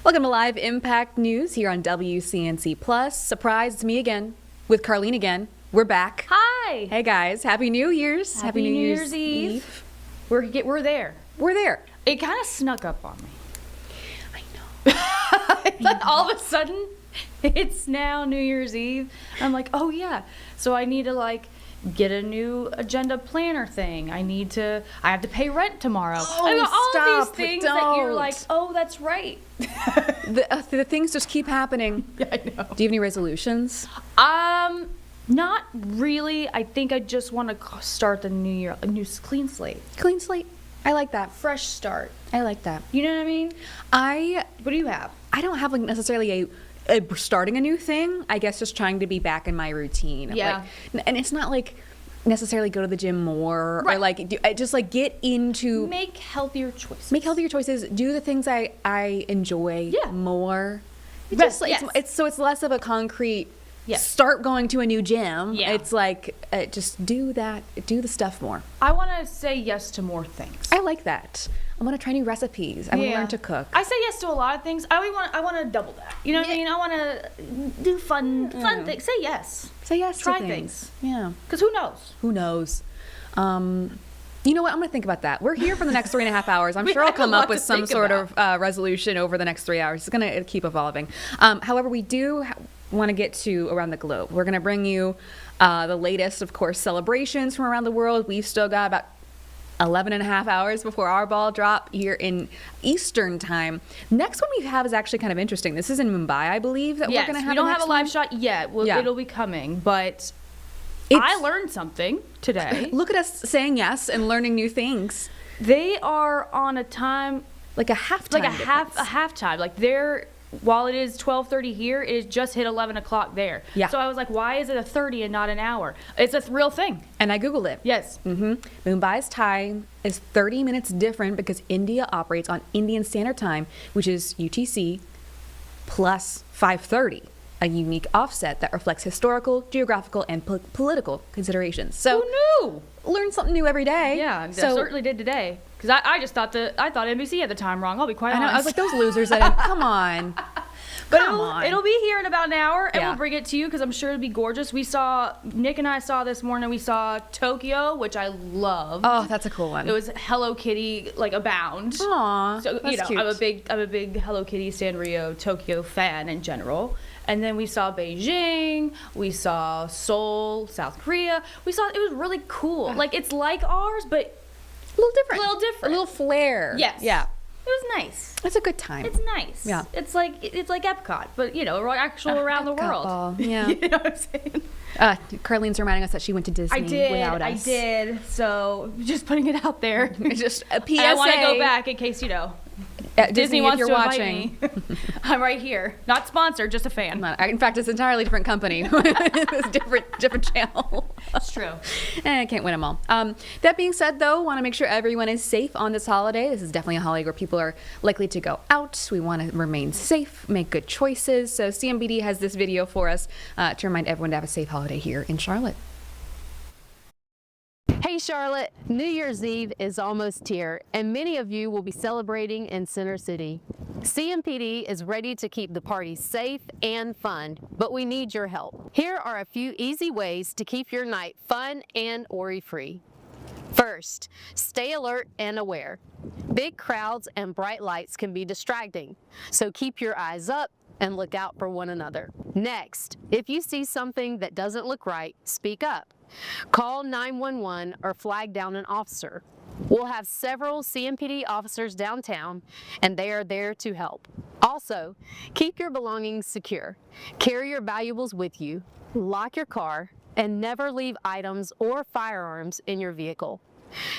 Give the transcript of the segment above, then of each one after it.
Welcome to Live Impact News here on WCNC Plus. Surprised me again with Carlene again. We're back. Hi. Hey guys, Happy New Year's. Happy New Year's Eve. We're there. We're there. It kind of snuck up on me. I know. It's like all of a sudden, it's now New Year's Eve. I'm like, oh yeah. So I need to get a new agenda planner thing. I have to pay rent tomorrow. Oh, I got all stop. of these things that you're like, Don't. oh, that's right. The things just keep happening. Yeah, I know. Do you have any resolutions? Not really. I think I just want to start the new year, a new clean slate. Clean slate. I like that. Fresh start. I like that. You know what I mean? What do you have? I don't have necessarily a starting a new thing. I guess just trying to be back in my routine. Yeah. And it's not necessarily go to the gym more Right. or just get into Make healthier choices. make healthier choices, do the things I enjoy more. It's Yes, just yes. it's less of a concrete Yes. start going to a new gym. Yeah. It's just do the stuff more. I want to say yes to more things. I like that. I want to try new recipes. I want to learn to cook. I say yes to a lot of things. I want to double that. You know what I mean? I want to do fun things. Say yes. Say yes Try to things. things. Yeah. Because who knows? Who knows? You know what? I'm going to think about that. We're here for the next 3.5 hours. I'm We sure I'll have a come lot up with to some think sort of resolution over the next 3 hours. It's going to keep evolving. However, we do want to get to around the globe. We're going to bring you the latest, of course, celebrations from around the world. We've still got about 11 and a half hours before our ball drop here in Eastern time. Next one we have is actually kind of interesting. This is in Mumbai, I believe, that Yes, we're going to have we don't the have a next live one. shot yet. Yeah. It'll be coming, but It's- I learned something today. Look at us saying yes and learning new things. They are on a time Like a halftime difference. They're while it is 12:30 here, it has just hit 11 o'clock there. Yeah. So I was like, why is it a 30 and not an hour? It's a real thing. And I Googled it. Yes. Mumbai's time is 30 minutes different because India operates on Indian Standard Time, which is UTC plus 5:30, a unique offset that reflects historical, geographical, and political considerations. So Who knew? learn something new every day. Yeah, I So certainly did today. Because I just thought NBC had the time wrong. I'll be quite I know. honest. I was like, those losers. Come on. But Come on. it'll be here in about an hour, and Yeah. we'll bring it to you because I'm sure it'll be gorgeous. Nick and I saw this morning, we saw Tokyo, which I love. Oh, that's a cool one. It was Hello Kitty, abound. Aw, So, that's cute. I'm a big Hello Kitty, Sanrio, Tokyo fan in general. And then we saw Beijing, we saw Seoul, South Korea. It was really cool. It's like ours, but a little different. a little different. A little flair. yes. Yeah. It was nice. It's a good time. It's nice. Yeah. It's like Epcot, but actual around the Epcot world. ball, yeah. You know what I'm saying? Carlene's reminding us that she went to Disney without us. I did. So just putting it out there. Just a PSA. And I want to go back in case Disney if wants you're to watching. invite me. I'm right here. Not sponsored, just a fan. In fact, it's an entirely different company. It's different channel. That's true. I can't win them all. That being said, though, want to make sure everyone is safe on this holiday. This is definitely a holiday where people are likely to go out. We want to remain safe, make good choices. So CMBD has this video for us to remind everyone to have a safe holiday here in Charlotte. Hey Charlotte, New Year's Eve is almost here, and many of you will be celebrating in Center City. CMPD is ready to keep the party safe and fun, but we need your help. Here are a few easy ways to keep your night fun and worry-free. First, stay alert and aware. Big crowds and bright lights can be distracting, so keep your eyes up and look out for one another. Next, if you see something that doesn't look right, speak up. Call 911 or flag down an officer. We'll have several CMPD officers downtown, and they are there to help. Also, keep your belongings secure. Carry your valuables with you, lock your car, and never leave items or firearms in your vehicle.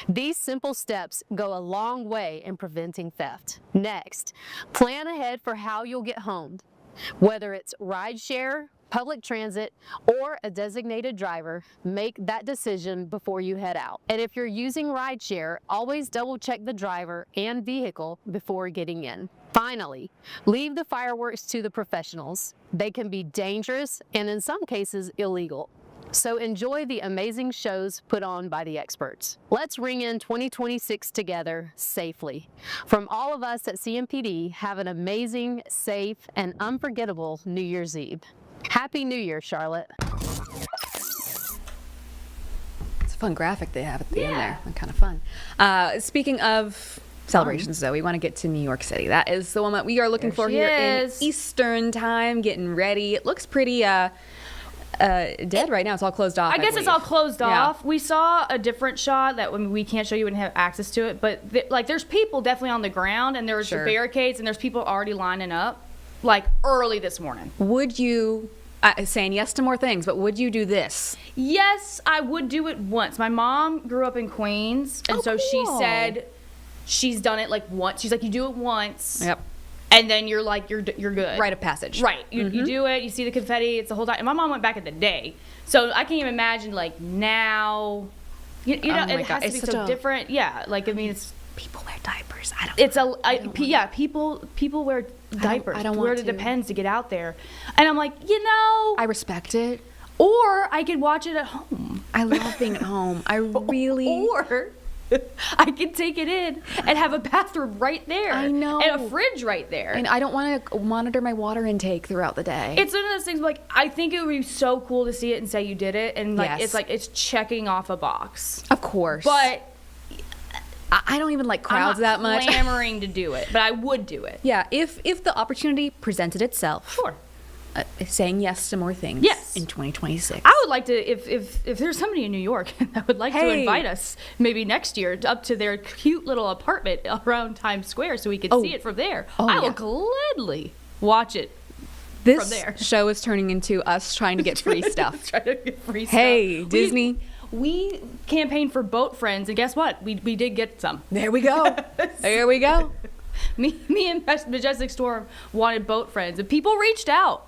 These simple steps go a long way in preventing theft. Next, plan ahead for how you'll get home. Whether it's rideshare, public transit, or a designated driver, make that decision before you head out. And if you're using rideshare, always double check the driver and vehicle before getting in. Finally, leave the fireworks to the professionals. They can be dangerous and in some cases illegal. So enjoy the amazing shows put on by the experts. Let's ring in 2026 together safely. From all of us at CMPD, have an amazing, safe, and unforgettable New Year's Eve. Happy New Year, Charlotte. It's a fun graphic they have at the end there. Kind of fun. Speaking of celebrations, though, we want to get to New York City. That is the one that we are looking for she here in is. Eastern time, getting ready. It looks pretty dead right now. It's all closed off. I guess it's all closed Yeah. off. We saw a different shot that we can't show you and have access to it, but there's people definitely on the ground, and there's Sure. barricades, and there's people already lining up, like early this morning. Would you, saying yes to more things, but would you do this? Yes, I would do it once. My mom grew up in Queens, and Oh, so she cool. said she's done it like once. She's like, you do it once, Yep. and then you're like, you're good. Rite of passage. Right. You do it, you see the confetti, it's the whole time. And my mom went back in the day. So I can't even imagine, like, now, you know, Oh my it God, has to it's be such so a- different. Yeah. Like, I mean, it's People wear diapers. I don't. it's people wear diapers. I don't wear want the to. Depends to get out there. And I'm like, I respect it. or I could watch it at home. I love being at home. I really. Or I could take it in and have a bathroom right there. I know. And a fridge right there. And I don't want to monitor my water intake throughout the day. It's one of those things, like, I think it would be so cool to see it and say you did it. And, like, Yes. it's checking off a box. Of course. But I don't even like crowds I'm that not much. clamoring to do it, but I would do it. Yeah, if the opportunity presented itself. Sure. Saying yes to more things. Yes. In 2026. I would like to, if there's somebody in New York that would like to Hey. invite us maybe next year up to their cute little apartment around Times Square so we could Oh. see it from there, Oh, I yeah. will gladly watch it. This from there. show is turning into us trying to get free stuff. Try to get free Hey, stuff. Disney. We campaigned for boat friends, and guess what? We did get some. There we go. There we go. Me and Majestic Storm wanted boat friends, and people reached out.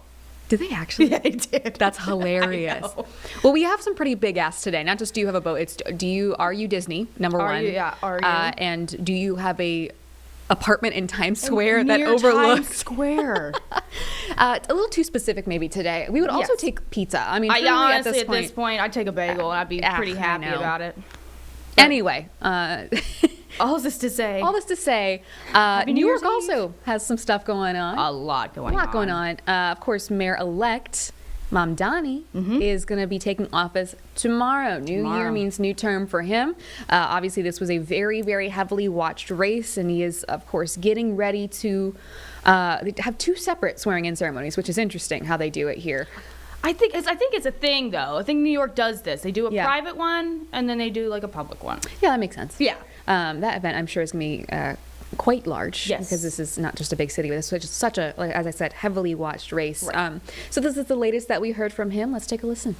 Did they actually? Yeah, they did. That's hilarious. know. Well, we have some pretty big asks today. Not just do you have a boat. It's are you Disney? Number Are one. you- yeah, are you? And do you have a apartment in Times Square that Near overlooks? Times Square. It's a little too specific maybe today. We would also Yes. take pizza. I mean, I truly, honestly, at this point. I'd take a bagel and I'd be pretty I happy know. about it. Anyway, All this to say, all this to say, New New York Year's Eve. also has some stuff going on. a lot going A on. lot going on. Of course, Mayor-elect Mamdani is going to be taking office tomorrow. New year Tomorrow. means new term for him. Obviously, this was a very, very heavily watched race, and he is, of course, getting ready to have two separate swearing-in ceremonies, which is interesting how they do it here. I think it's a thing though. I think New York does this. They do a Yeah. private one and then they do like a public one. Yeah, that makes sense. Yeah. That event, I'm sure, is going to be quite large Yes. because this is not just a big city, but it's such a, like, as I said, heavily watched race. Right. So this is the latest that we heard from him. Let's take a listen.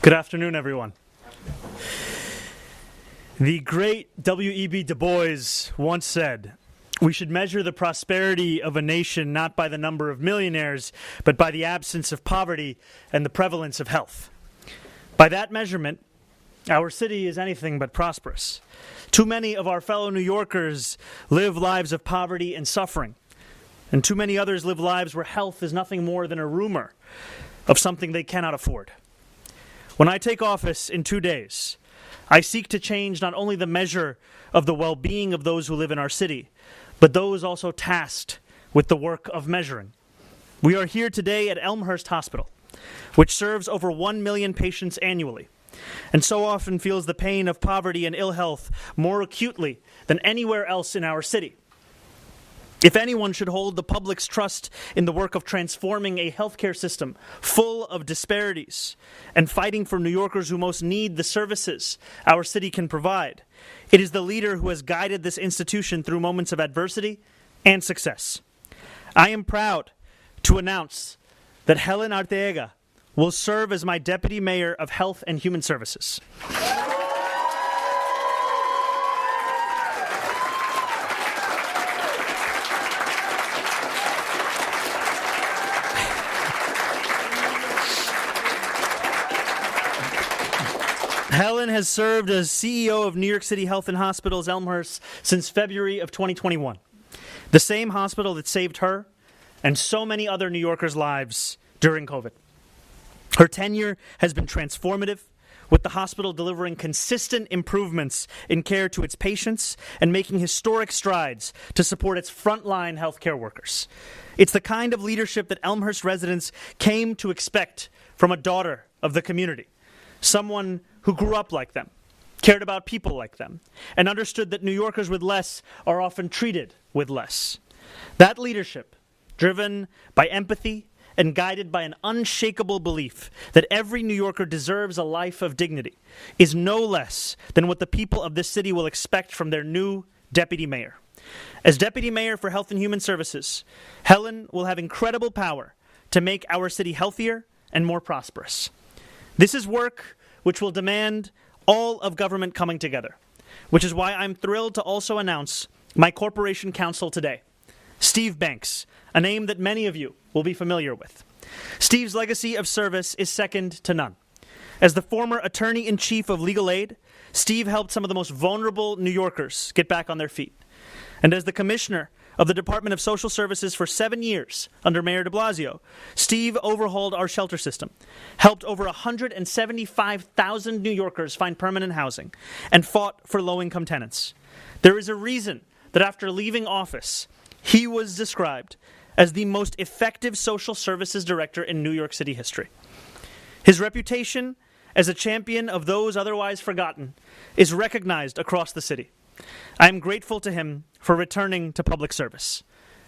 Good afternoon, everyone. The great W.E.B. Du Bois once said, "We should measure the prosperity of a nation not by the number of millionaires, but by the absence of poverty and the prevalence of health." By that measurement, our city is anything but prosperous. Too many of our fellow New Yorkers live lives of poverty and suffering, and too many others live lives where health is nothing more than a rumor of something they cannot afford. When I take office in 2 days, I seek to change not only the measure of the well-being of those who live in our city, but those also tasked with the work of measuring. We are here today at Elmhurst Hospital, which serves over 1 million patients annually, and so often feels the pain of poverty and ill health more acutely than anywhere else in our city. If anyone should hold the public's trust in the work of transforming a healthcare system full of disparities and fighting for New Yorkers who most need the services our city can provide, it is the leader who has guided this institution through moments of adversity and success. I am proud to announce that Helen Arteaga will serve as my Deputy Mayor of Health and Human Services. has served as CEO of New York City Health and Hospitals Elmhurst since February of 2021. The same hospital that saved her and so many other New Yorkers' lives during COVID. Her tenure has been transformative, with the hospital delivering consistent improvements in care to its patients and making historic strides to support its frontline healthcare workers. It's the kind of leadership that Elmhurst residents came to expect from a daughter of the community, someone who grew up like them, cared about people like them, and understood that New Yorkers with less are often treated with less. That leadership, driven by empathy and guided by an unshakable belief that every New Yorker deserves a life of dignity, is no less than what the people of this city will expect from their new deputy mayor. As deputy mayor for Health and Human Services, Helen will have incredible power to make our city healthier and more prosperous. This is work which will demand all of government coming together, which is why I'm thrilled to also announce my corporation counsel today. Steve Banks, a name that many of you will be familiar with. Steve's legacy of service is second to none. As the former attorney-in-chief of legal aid, Steve helped some of the most vulnerable New Yorkers get back on their feet. And as the commissioner of the Department of Social Services for 7 years under Mayor de Blasio, Steve overhauled our shelter system, helped over 175,000 New Yorkers find permanent housing, and fought for low-income tenants. There is a reason that after leaving office, he was described as the most effective social services director in New York City history. His reputation as a champion of those otherwise forgotten is recognized across the city. I am grateful to him for returning to public service.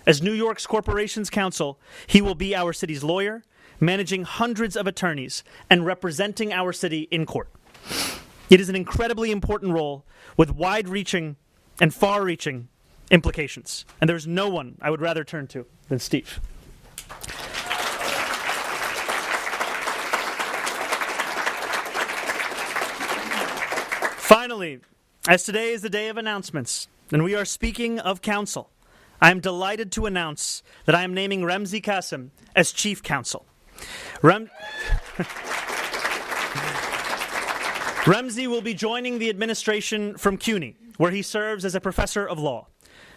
As New York's Corporations Counsel, he will be our city's lawyer, managing hundreds of attorneys and representing our city in court. It is an incredibly important role with wide-reaching and far-reaching implications, and there's no one I would rather turn to than Steve. Finally, as today is the day of announcements, and we are speaking of counsel, I am delighted to announce that I am naming Ramzi Kassem as Chief Counsel. Ramzi will be joining the administration from CUNY, where he serves as a professor of law.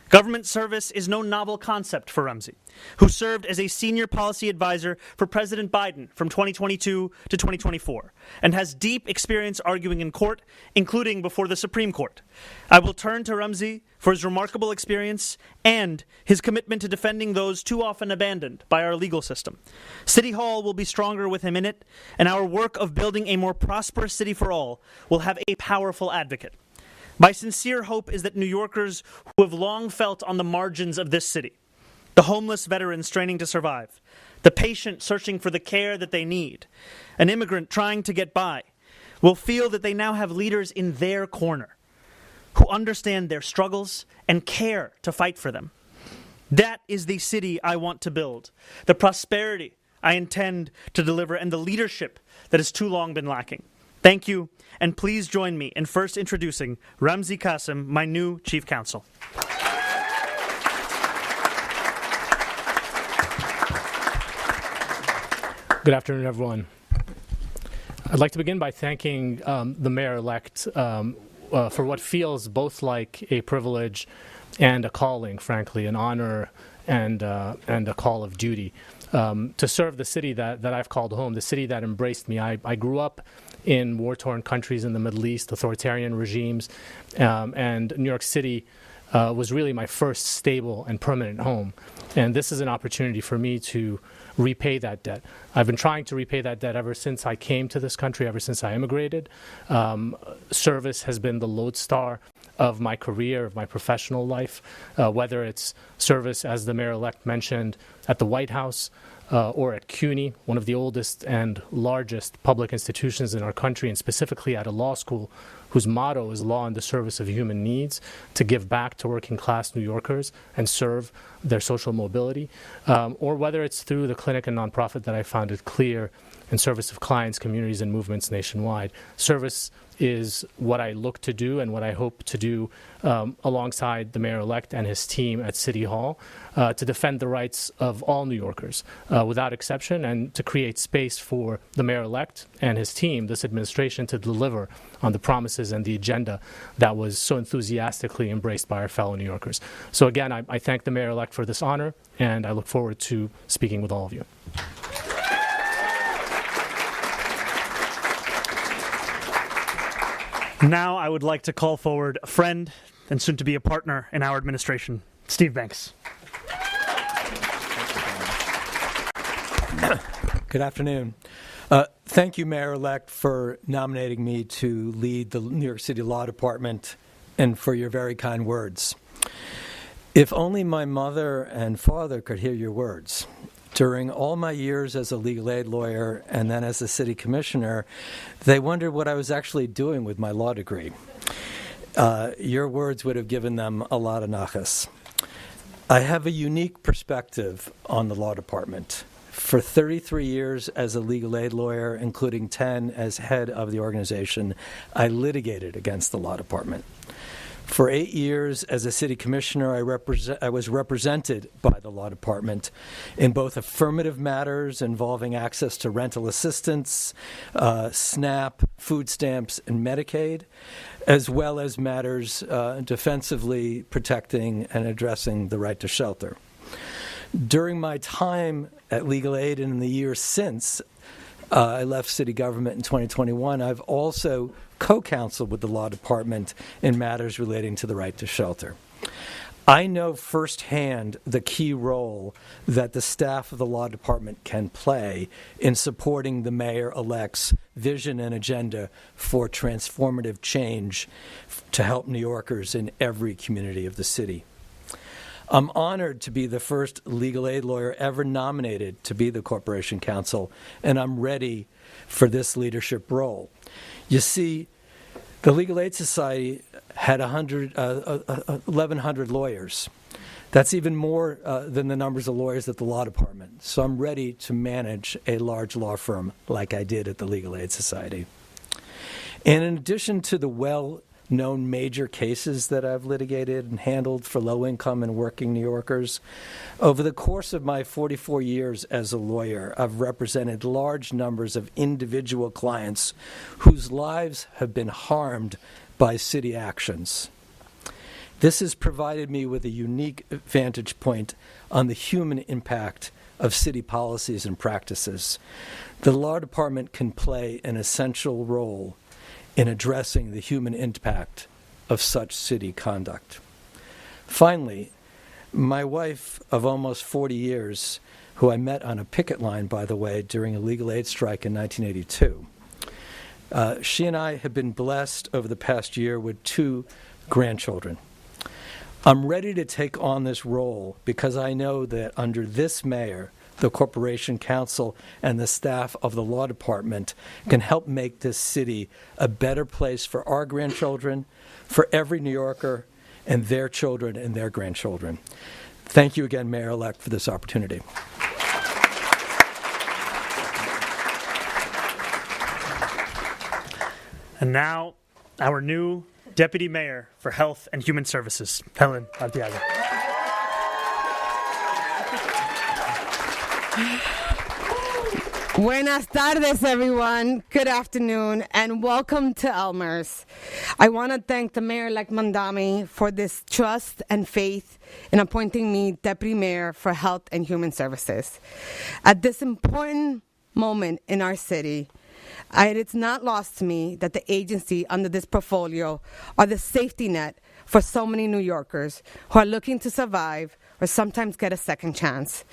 Government service is no novel concept for Ramzi, who served as a senior policy advisor for President Biden from 2022 to 2024, and has deep experience arguing in court, including before the Supreme Court. I will turn to Ramzi for his remarkable experience and his commitment to defending those too often abandoned by our legal system. City Hall will be stronger with him in it, and our work of building a more prosperous city for all will have a powerful advocate. My sincere hope is that New Yorkers who have long felt on the margins of this city, the homeless veteran straining to survive, the patient searching for the care that they need, an immigrant trying to get by, will feel that they now have leaders in their corner who understand their struggles and care to fight for them. That is the city I want to build, the prosperity I intend to deliver, and the leadership that has too long been lacking. Thank you, and please join me in first introducing Ramzi Kassem, my new Chief Counsel. Good afternoon, everyone. I'd like to begin by thanking the mayor-elect for what feels both like a privilege and a calling, frankly, an honor and a call of duty to serve the city that I've called home, the city that embraced me. I grew up in war-torn countries in the Middle East, authoritarian regimes, and New York City was really my first stable and permanent home. And this is an opportunity for me to repay that debt. I've been trying to repay that debt ever since I came to this country, ever since I immigrated. Service has been the lodestar of my career, of my professional life, whether it's service, as the mayor-elect mentioned, at the White House, or at CUNY, one of the oldest and largest public institutions in our country, and specifically at a law school whose motto is law in the service of human needs, to give back to working class New Yorkers and serve their social mobility, or whether it's through the clinic and nonprofit that I founded, CLEAR, in service of clients, communities, and movements nationwide. Service is what I look to do and what I hope to do alongside the mayor-elect and his team at City Hall to defend the rights of all New Yorkers without exception, and to create space for the mayor-elect and his team, this administration, to deliver on the promises and the agenda that was so enthusiastically embraced by our fellow New Yorkers. So again, I thank the mayor-elect for this honor, and I look forward to speaking with all of you. Now I would like to call forward a friend and soon to be a partner in our administration, Steve Banks. Good afternoon. Thank you, Mayor-elect, for nominating me to lead the New York City Law Department and for your very kind words. If only my mother and father could hear your words. During all my years as a legal aid lawyer and then as a city commissioner, they wondered what I was actually doing with my law degree. Your words would have given them a lot of nachas. I have a unique perspective on the law department. For 33 years as a legal aid lawyer, including 10 as head of the organization, I litigated against the law department. For 8 years as a city commissioner, I was represented by the law department in both affirmative matters involving access to rental assistance, SNAP, food stamps, and Medicaid, as well as matters defensively protecting and addressing the right to shelter. During my time at Legal Aid and in the years since I left city government in 2021, I've also co-counseled with the law department in matters relating to the right to shelter. I know firsthand the key role that the staff of the law department can play in supporting the mayor-elect's vision and agenda for transformative change to help New Yorkers in every community of the city. I'm honored to be the first legal aid lawyer ever nominated to be the Corporation Counsel, and I'm ready for this leadership role. You see, the Legal Aid Society had 1,100 lawyers. That's even more than the numbers of lawyers at the law department. So I'm ready to manage a large law firm like I did at the Legal Aid Society. And in addition to the well-known major cases that I've litigated and handled for low-income and working New Yorkers, over the course of my 44 years as a lawyer, I've represented large numbers of individual clients whose lives have been harmed by city actions. This has provided me with a unique vantage point on the human impact of city policies and practices. The law department can play an essential role in addressing the human impact of such city conduct. Finally, my wife of almost 40 years, who I met on a picket line, by the way, during a legal aid strike in 1982, she and I have been blessed over the past year with 2 grandchildren. I'm ready to take on this role because I know that under this mayor, the Corporation Counsel, and the staff of the law department can help make this city a better place for our grandchildren, for every New Yorker, and their children and their grandchildren. Thank you again, Mayor-elect, for this opportunity. And now, our new Deputy Mayor for Health and Human Services, Helen Arteaga. Buenas tardes, everyone. Good afternoon, and welcome to Elmer's. I want to thank the Mayor-elect Mamdani for this trust and faith in appointing me Deputy Mayor for Health and Human Services. At this important moment in our city, it's not lost to me that the agency under this portfolio are the safety net for so many New Yorkers who are looking to survive or sometimes get a second chance.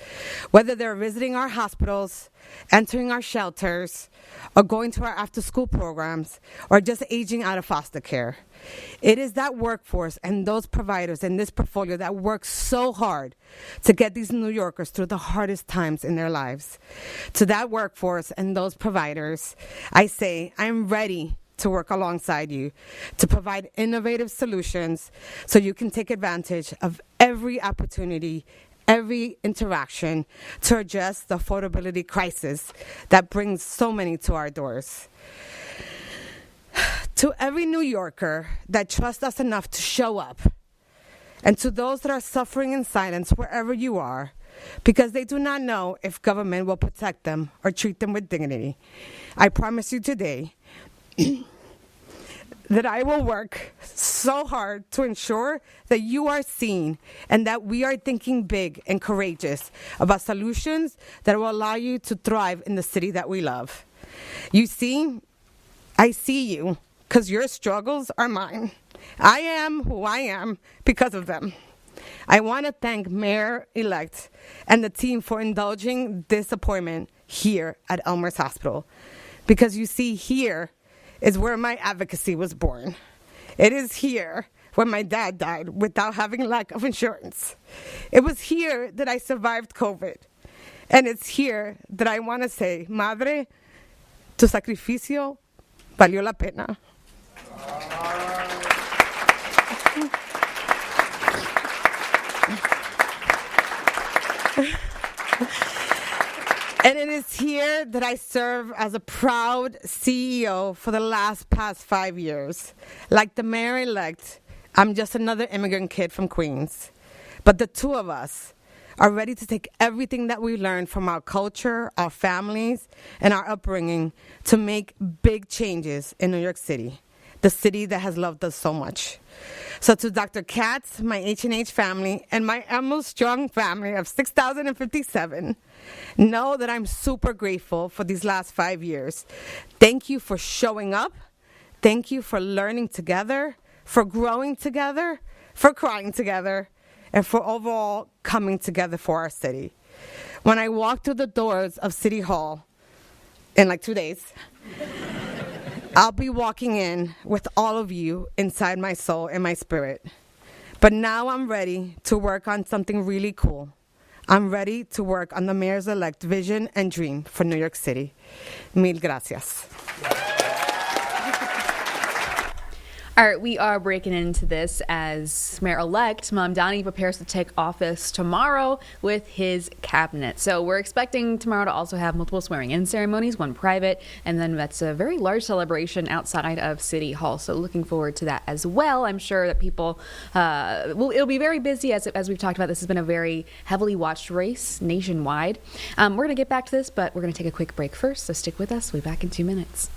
Whether they're visiting our hospitals, entering our shelters, or going to our after-school programs, or just aging out of foster care. It is that workforce and those providers in this portfolio that work so hard to get these New Yorkers through the hardest times in their lives. To that workforce and those providers, I say I'm ready to work alongside you to provide innovative solutions so you can take advantage of every opportunity, every interaction to address the affordability crisis that brings so many to our doors. To every New Yorker that trusts us enough to show up, and to those that are suffering in silence wherever you are, because they do not know if government will protect them or treat them with dignity, I promise you today that I will work so hard to ensure that you are seen and that we are thinking big and courageous about solutions that will allow you to thrive in the city that we love. You see, I see you because your struggles are mine. I am who I am because of them. I want to thank Mayor-elect and the team for indulging this appointment here at Elmhurst Hospital, because you see, here is where my advocacy was born. It is here where my dad died without having lack of insurance. It was here that I survived COVID. And it's here that I want to say, Madre, tu sacrificio valió la pena. And it is here that I serve as a proud CEO for the past 5 years. Like the mayor-elect, I'm just another immigrant kid from Queens. But the two of us are ready to take everything that we learned from our culture, our families, and our upbringing to make big changes in New York City, the city that has loved us so much. So to Dr. Katz, my H&H family, and my Emil Strong family of 6,057, know that I'm super grateful for these last 5 years. Thank you for showing up. Thank you for learning together, for growing together, for crying together, and for overall coming together for our city. When I walk through the doors of City Hall in like 2 days, I'll be walking in with all of you inside my soul and my spirit. But now I'm ready to work on something really cool. I'm ready to work on the mayor's-elect vision and dream for New York City. Mil gracias. All right, we are breaking into this as Mayor-elect Mamdani prepares to take office tomorrow with his cabinet. So we're expecting tomorrow to also have multiple swearing-in ceremonies, one private, and then that's a very large celebration outside of City Hall. So looking forward to that as well. I'm sure that people, it'll be very busy as we've talked about. This has been a very heavily watched race nationwide. We're going to get back to this, but we're going to take a quick break first. So stick with us. We'll be back in 2 minutes.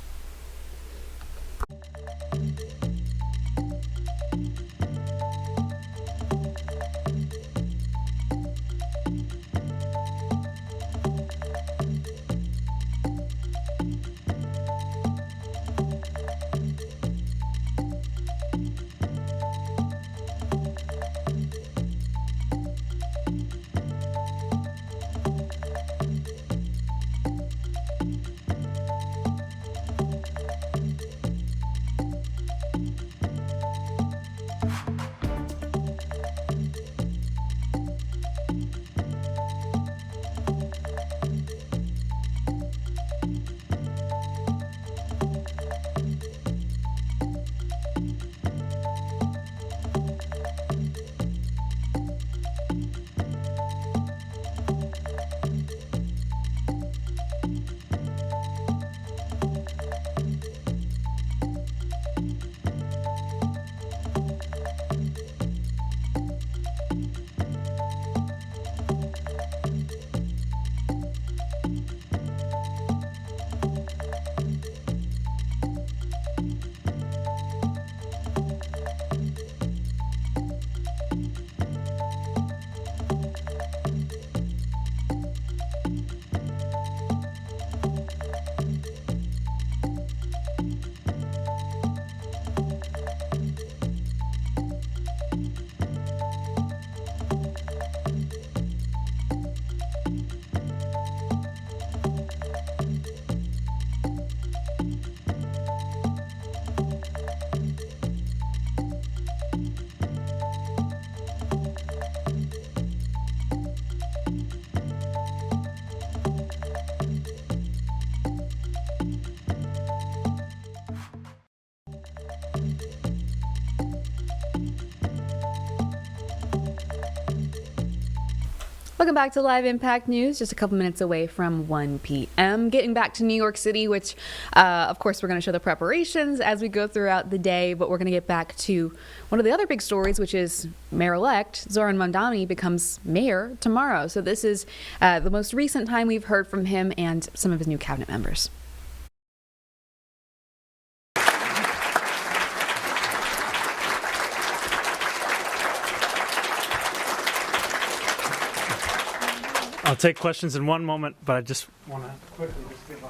Welcome back to Live Impact News, just a couple minutes away from 1 p.m. Getting back to New York City, which, of course, we're going to show the preparations as we go throughout the day, but we're going to get back to one of the other big stories, which is Mayor-elect Zoran Mondani becomes mayor tomorrow. So this is the most recent time we've heard from him and some of his new cabinet members. I'll take questions in one moment, but I just want to quickly just give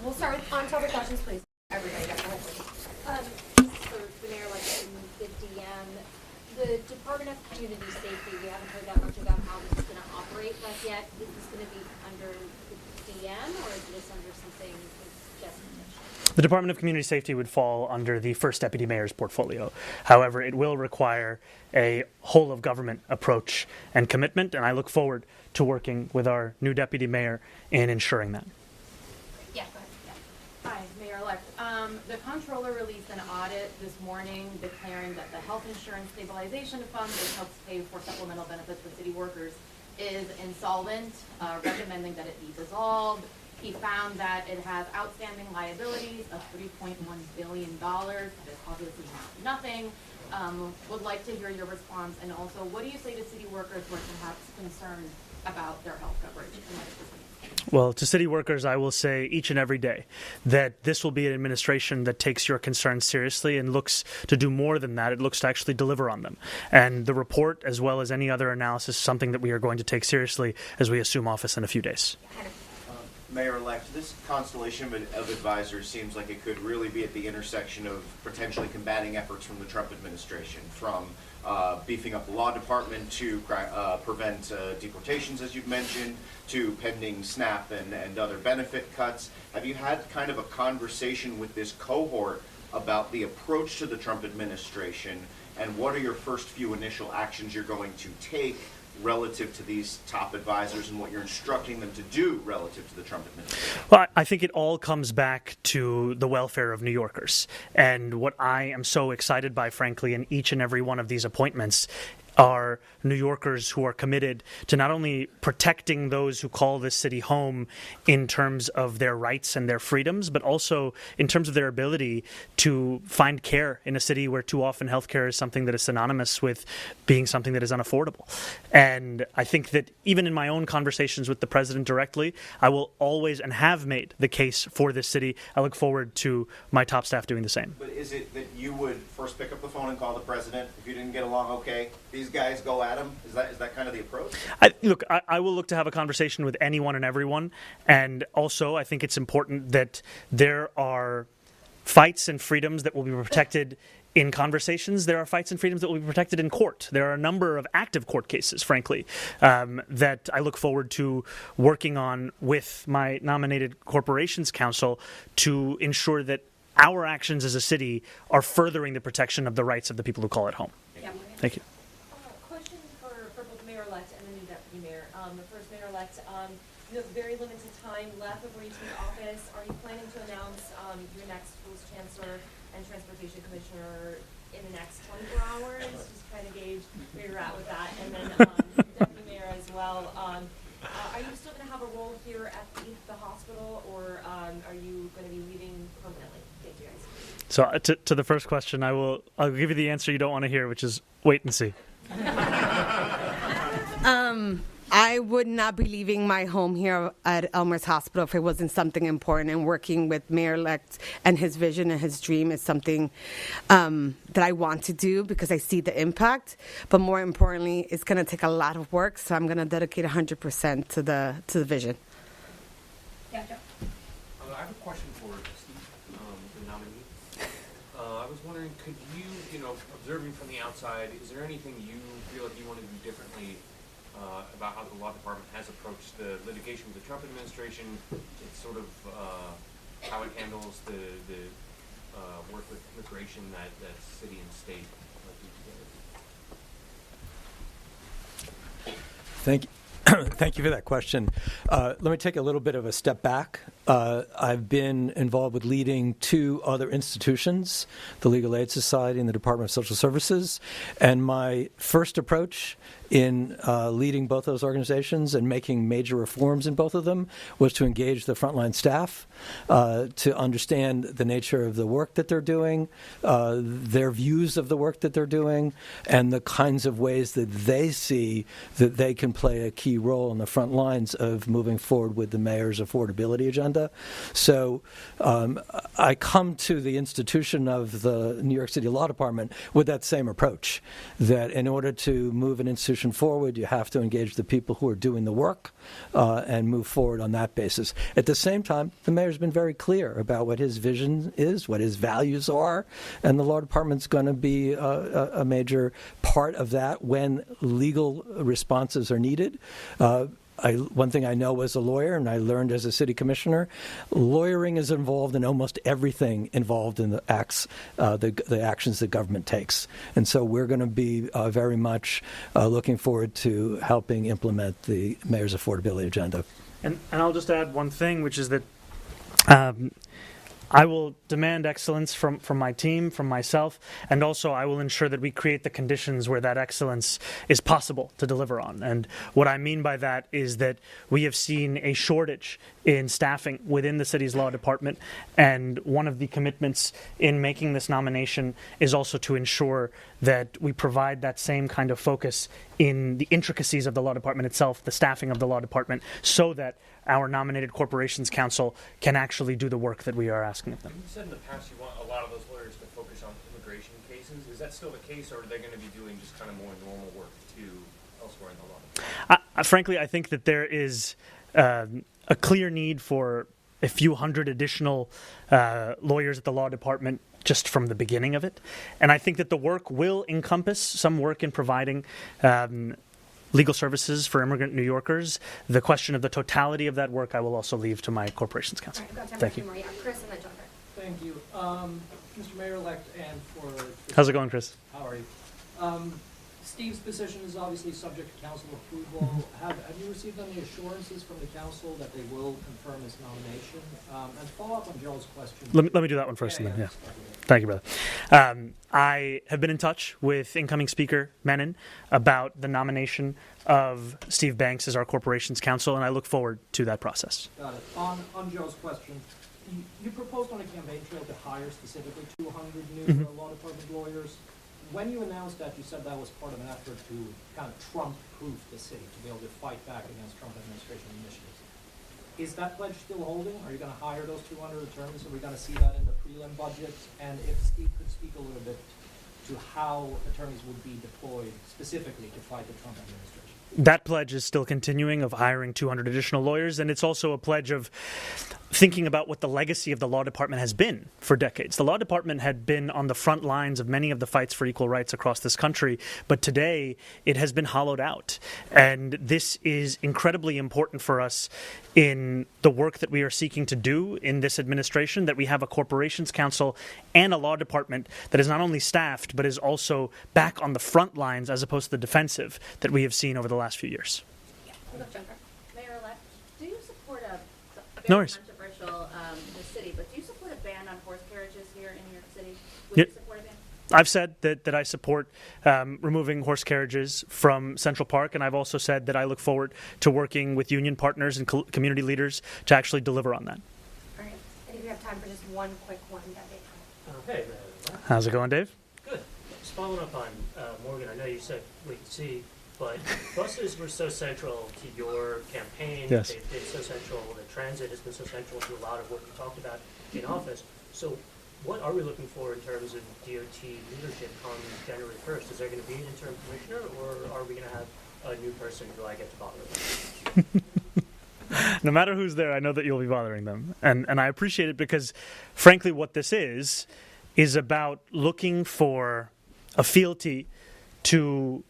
We'll start with on-topic questions, please. Everybody, go ahead. For the mayor, like in the DM, the Department of Community Safety, we haven't heard that much about how this is going to operate just yet. Is this going to be under the DM, or is this under something that's just mentioned? The Department of Community Safety would fall under the first deputy mayor's portfolio. However, it will require a whole of government approach and commitment, and I look forward to working with our new deputy mayor in ensuring that. Yeah, go ahead. Yeah. Hi, Mayor-elect. The comptroller released an audit this morning declaring that the Health Insurance Stabilization Fund, which helps pay for supplemental benefits for city workers, is insolvent, recommending that it be dissolved. He found that it has outstanding liabilities of $3.1 billion. That is obviously not nothing. Would like to hear your response. And also, what do you say to city workers who are perhaps concerned about their health coverage in light of this news? Well, to city workers, I will say each and every day that this will be an administration that takes your concerns seriously and looks to do more than that. It looks to actually deliver on them. And the report, as well as any other analysis, is something that we are going to take seriously as we assume office in a few days. Mayor-elect, this constellation of advisors seems like it could really be at the intersection of potentially combating efforts from the Trump administration, from beefing up the law department to prevent deportations, as you've mentioned, to pending SNAP and other benefit cuts. Have you had kind of a conversation with this cohort about the approach to the Trump administration, and what are your first few initial actions you're going to take relative to these top advisors and what you're instructing them to do relative to the Trump administration? Well, I think it all comes back to the welfare of New Yorkers. And what I am so excited by, frankly, in each and every one of these appointments are New Yorkers who are committed to not only protecting those who call this city home in terms of their rights and their freedoms, but also in terms of their ability to find care in a city where too often healthcare is something that is synonymous with being something that is unaffordable. And I think that even in my own conversations with the president directly, I will always and have made the case for this city. I look forward to my top staff doing the same. But is it that you would first pick up the phone and call the president if you didn't get along okay? These guys go at him? Is that kind of the approach? I will look to have a conversation with anyone and everyone. And also, I think it's important that there are fights and freedoms that will be protected in conversations. There are fights and freedoms that will be protected in court. There are a number of active court cases, frankly, that I look forward to working on with my nominated corporations council to ensure that our actions as a city are furthering the protection of the rights of the people who call it home. Thank you. Question for both the mayor-elect and the new deputy mayor. The first mayor-elect, you have very limited time left before you take office. Are you planning to announce your next schools chancellor and transportation commissioner in the next 24 hours? Just trying to gauge where you're at with that. And then deputy mayor as well. Are you still going to have a role here at the hospital, or are you going to be leaving permanently? Thank you, guys. So to the first question, I'll give you the answer you don't want to hear, which is wait and see. I would not be leaving my home here at Elmhurst Hospital if it wasn't something important, and working with Mayor-elect and his vision and his dream is something that I want to do because I see the impact. But more importantly, it's going to take a lot of work, so I'm going to dedicate 100% to the vision. Yeah, Joe. I have a question for Steve, the nominee. I was wondering, could you, observing from the outside, is there anything you feel like you want to do differently about how the law department has approached the litigation with the Trump administration? It's sort of how it handles the work with immigration that city and state do together. Thank you. Thank you for that question. Let me take a little bit of a step back. I've been involved with leading two other institutions, the Legal Aid Society and the Department of Social Services, and my first approach in leading both those organizations and making major reforms in both of them was to engage the frontline staff, to understand the nature of the work that they're doing, their views of the work that they're doing, and the kinds of ways that they see that they can play a key role on the front lines of moving forward with the mayor's affordability agenda. So I come to the institution of the New York City Law Department with that same approach, that in order to move an institution forward, you have to engage the people who are doing the work and move forward on that basis. At the same time, the mayor's been very clear about what his vision is, what his values are, and the law department's going to be a major part of that when legal responses are needed. One thing I know as a lawyer, and I learned as a city commissioner, lawyering is involved in almost everything involved in the acts, the actions that government takes. And so we're going to be very much looking forward to helping implement the mayor's affordability agenda. And I'll just add one thing, which is that I will demand excellence from my team, from myself, and also I will ensure that we create the conditions where that excellence is possible to deliver on. And what I mean by that is that we have seen a shortage in staffing within the city's law department, and one of the commitments in making this nomination is also to ensure that we provide that same kind of focus in the intricacies of the law department itself, the staffing of the law department, so that our nominated corporations council can actually do the work that we are asking of them. You said in the past you want a lot of those lawyers to focus on immigration cases. Is that still the case, or are they going to be doing just kind of more normal work too elsewhere in the law? Frankly, I think that there is a clear need for a few hundred additional lawyers at the law department just from the beginning of it. And I think that the work will encompass some work in providing legal services for immigrant New Yorkers. The question of the totality of that work I will also leave to my corporations council. All right, got time Thank for you. two more. Yeah, Chris and then Jonathan. Thank you. Mr. Mayor-elect, and for... How's it going, Chris? How are you? Steve's position is obviously subject to council approval. Have you received any assurances from the council that they will confirm his nomination? And follow up on Joe's question. Let me do that one first. And then. Thank you, brother. I have been in touch with incoming Speaker Menon about the nomination of Steve Banks as our corporations counsel, and I look forward to that process. Got it. On Joe's question, you proposed on a campaign trail to hire specifically 200 new law department lawyers. When you announced that, you said that was part of an effort to kind of Trump-proof the city, to be able to fight back against Trump administration initiatives. Is that pledge still holding? Are you going to hire those 200 attorneys? Are we going to see that in the prelim budget? And if Steve could speak a little bit to how attorneys would be deployed specifically to fight the Trump administration. That pledge is still continuing, of hiring 200 additional lawyers, and it's also a pledge of thinking about what the legacy of the law department has been for decades. The law department had been on the front lines of many of the fights for equal rights across this country, but today it has been hollowed out. And this is incredibly important for us in the work that we are seeking to do in this administration, that we have a corporations council and a law department that is not only staffed, but is also back on the front lines as opposed to the defensive that we have seen over the last few years. Mayor-elect, do you support a No very worries. controversial in the city, but do you support a ban on horse carriages here in New York City? Would Yeah. you support a ban? I've said that I support removing horse carriages from Central Park, and I've also said that I look forward to working with union partners and community leaders to actually deliver on that. All right, I think we have time for just one quick one. Dave. Hey, How's it going, Dave? good. Just following up on Morgan, I know you said wait and see, but buses were so central to your campaign. Yes. They've been so central. The transit has been so central to a lot of what you talked about in office. So what are we looking for in terms of DOT leadership on January 1st? Is there going to be an interim commissioner, or are we going to have a new person who I get to bother with? No matter who's there, I know that you'll be bothering them. And I appreciate it because, frankly, what this is about looking for a fealty to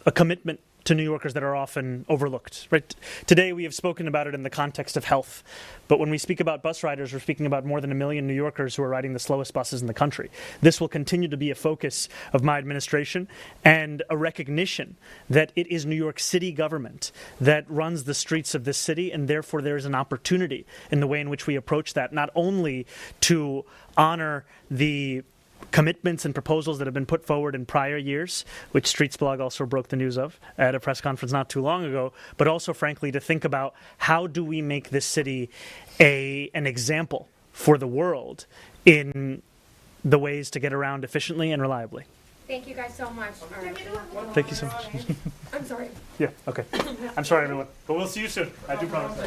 a commitment to New Yorkers that are often overlooked. Right? Today we have spoken about it in the context of health, but when we speak about bus riders, we're speaking about more than 1 million New Yorkers who are riding the slowest buses in the country. This will continue to be a focus of my administration and a recognition that it is New York City government that runs the streets of this city, and therefore there is an opportunity in the way in which we approach that, not only to honor the commitments and proposals that have been put forward in prior years, which Streets Blog also broke the news of at a press conference not too long ago, but also, frankly, to think about how do we make this city an example for the world in the ways to get around efficiently and reliably. Thank you guys so much. Thank you so much. I'm sorry. Yeah, okay. I'm sorry, everyone. But we'll see you soon. I do promise.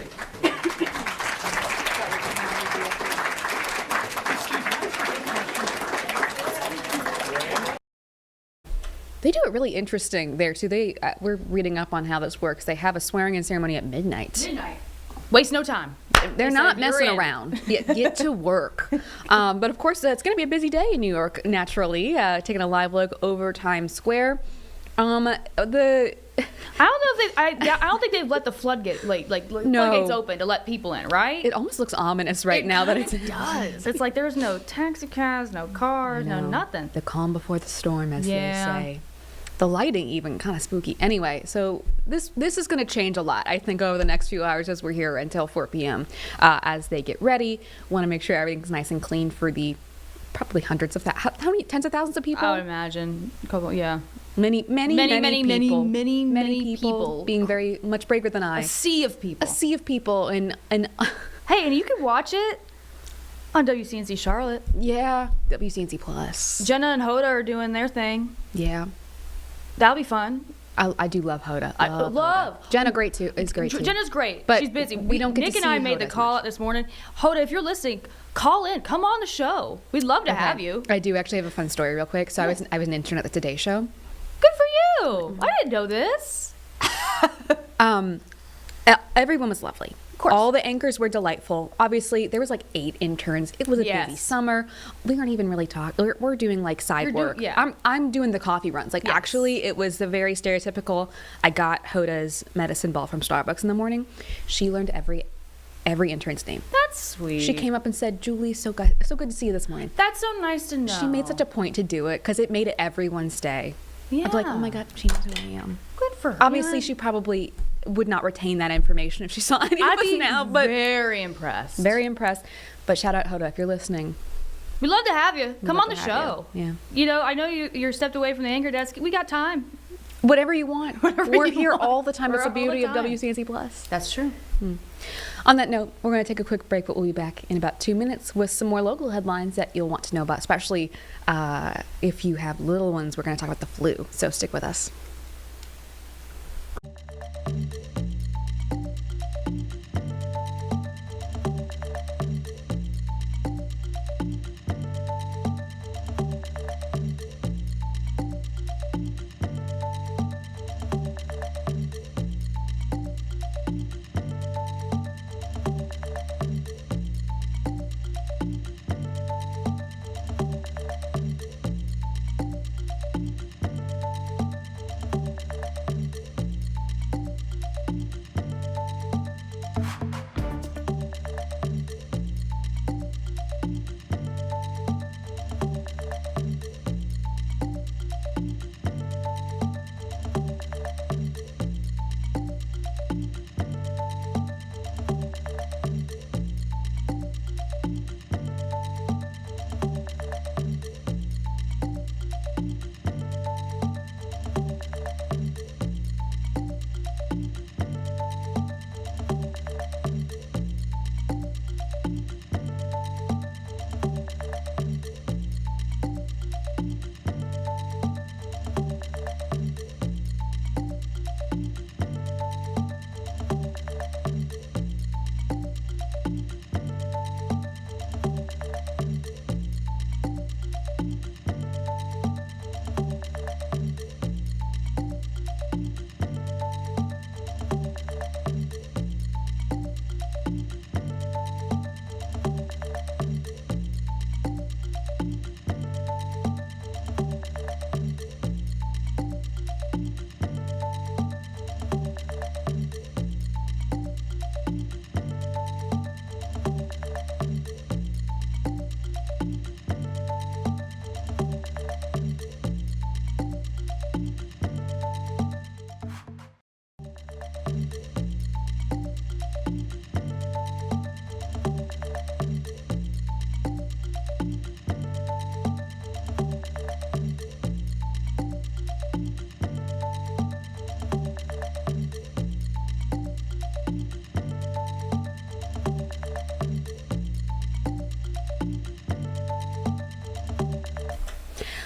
They do it really interesting there too. We're reading up on how this works. They have a swearing-in ceremony at midnight. Midnight. Waste no time. They're not "You're messing in." around. Get to work. But of course, it's going to be a busy day in New York. Naturally, taking a live look over Times Square. I don't know if I don't think they've let the floodgates open to let people in, right? It almost looks ominous right now that it's. It does. It's like there's no taxi cabs, no cars, no nothing. The calm before the storm, as Yeah. they say. The lighting even kind of spooky. Anyway, so this is going to change a lot, I think, over the next few hours as we're here until 4 p.m. As they get ready, want to make sure everything's nice and clean for the probably hundreds of how many tens of thousands of people? I would imagine. A couple, yeah. Many Many people being very much braver than I. A sea of people. A sea of people, and hey, and you can watch it on WCNC Charlotte. Yeah, WCNC Plus. Jenna and Hoda are doing their thing. Yeah, that'll be fun. I do love Hoda. I love Hoda. Jenna. Great too. Is great too. Jenna's great, but she's busy. We don't get Nick to and see I made Hoda the as call much. out this morning. Hoda, if you're listening, call in. Come on the show. We'd love to have you. I do actually have a fun story real quick. So I was an intern at the Today Show. Good for you. I didn't know this. Everyone was lovely. Of course. All the anchors were delightful. Obviously, there was like 8 interns. It was a busy summer. We aren't even really talking. We're doing like side work. I'm doing the coffee runs. Like actually, it was the very stereotypical. I got Hoda's medicine ball from Starbucks in the morning. She learned every intern's name. That's sweet. She came up and said, "Julie, so good to see you this morning." That's so nice to know. She made such a point to do it because it made it everyone's day. Yeah. I'd be like, "Oh my God, she knows who I am." Good for her. Obviously, she probably would not retain that information if she saw any of us now. But very impressed. Very impressed. But shout out Hoda if you're listening. We'd love to have you. Come on the show. Yeah. You know, I know you're stepped away from the anchor desk. We got time. Whatever you want. We're here all the time. We're That's the all the beauty of time. WCNC Plus. That's true. On that note, we're going to take a quick break, but we'll be back in about 2 minutes with some more local headlines that you'll want to know about, especially if you have little ones. We're going to talk about the flu, so stick with us.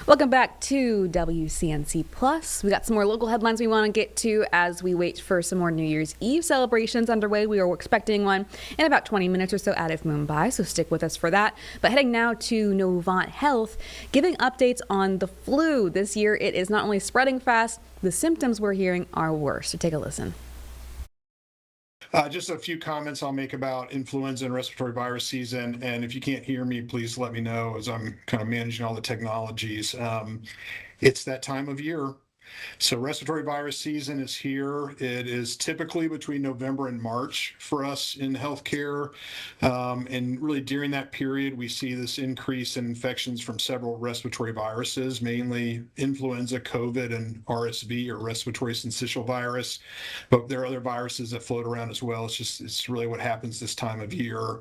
Welcome back to WCNC Plus. We got some more local headlines we want to get to as we wait for some more New Year's Eve celebrations underway. We are expecting one in about 20 minutes or so out of Mumbai, so stick with us for that. But heading now to Novant Health, giving updates on the flu. This year it is not only spreading fast, the symptoms we're hearing are worse. So take a listen. Just a few comments I'll make about influenza and respiratory virus season. And if you can't hear me, please let me know as I'm kind of managing all the technologies. It's that time of year. So respiratory virus season is here. It is typically between November and March for us in healthcare. And really during that period, we see this increase in infections from several respiratory viruses, mainly influenza, COVID, and RSV, or respiratory syncytial virus. But there are other viruses that float around as well. It's really what happens this time of year.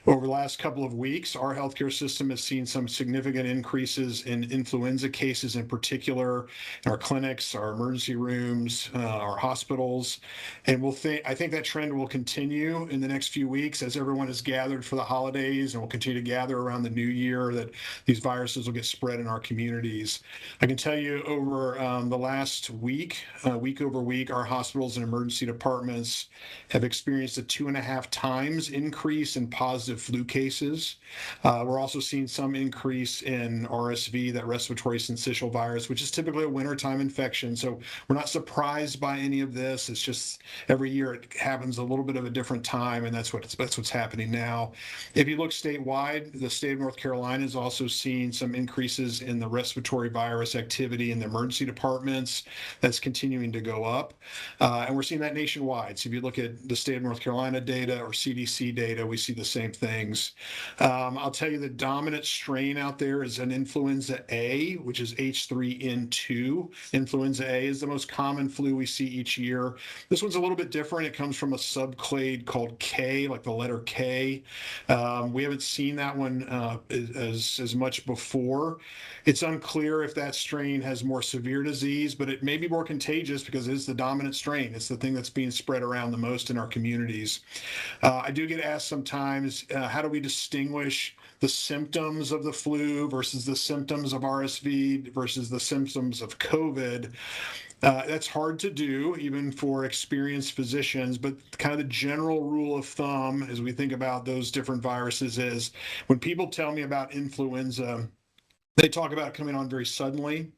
Over the last couple of weeks, our healthcare system has seen some significant increases in influenza cases in particular in our clinics, our emergency rooms, our hospitals, and I think that trend will continue in the next few weeks as everyone is gathered for the holidays, and will continue to gather around the new year, that these viruses will get spread in our communities. I can tell you over the last week over week, our hospitals and emergency departments have experienced a 2.5 times increase in positive flu cases. We're also seeing some increase in RSV, that respiratory syncytial virus, which is typically a wintertime infection. So we're not surprised by any of this. It's just every year it happens a little bit of a different time, and that's what's happening now. If you look statewide, the state of North Carolina is also seeing some increases in the respiratory virus activity in the emergency departments. That's continuing to go up, and we're seeing that nationwide. So if you look at the state of North Carolina data or CDC data, we see the same things. I'll tell you the dominant strain out there is an influenza A, which is H3N2. Influenza A is the most common flu we see each year. This one's a little bit different. It comes from a subclade called K, like the letter K. We haven't seen that one as much before. It's unclear if that strain has more severe disease, but it may be more contagious because it is the dominant strain. It's the thing that's being spread around the most in our communities. I do get asked sometimes, how do we distinguish the symptoms of the flu versus the symptoms of RSV versus the symptoms of COVID? That's hard to do, even for experienced physicians, but kind of the general rule of thumb as we think about those different viruses is when people tell me about influenza, they talk about it coming on very suddenly.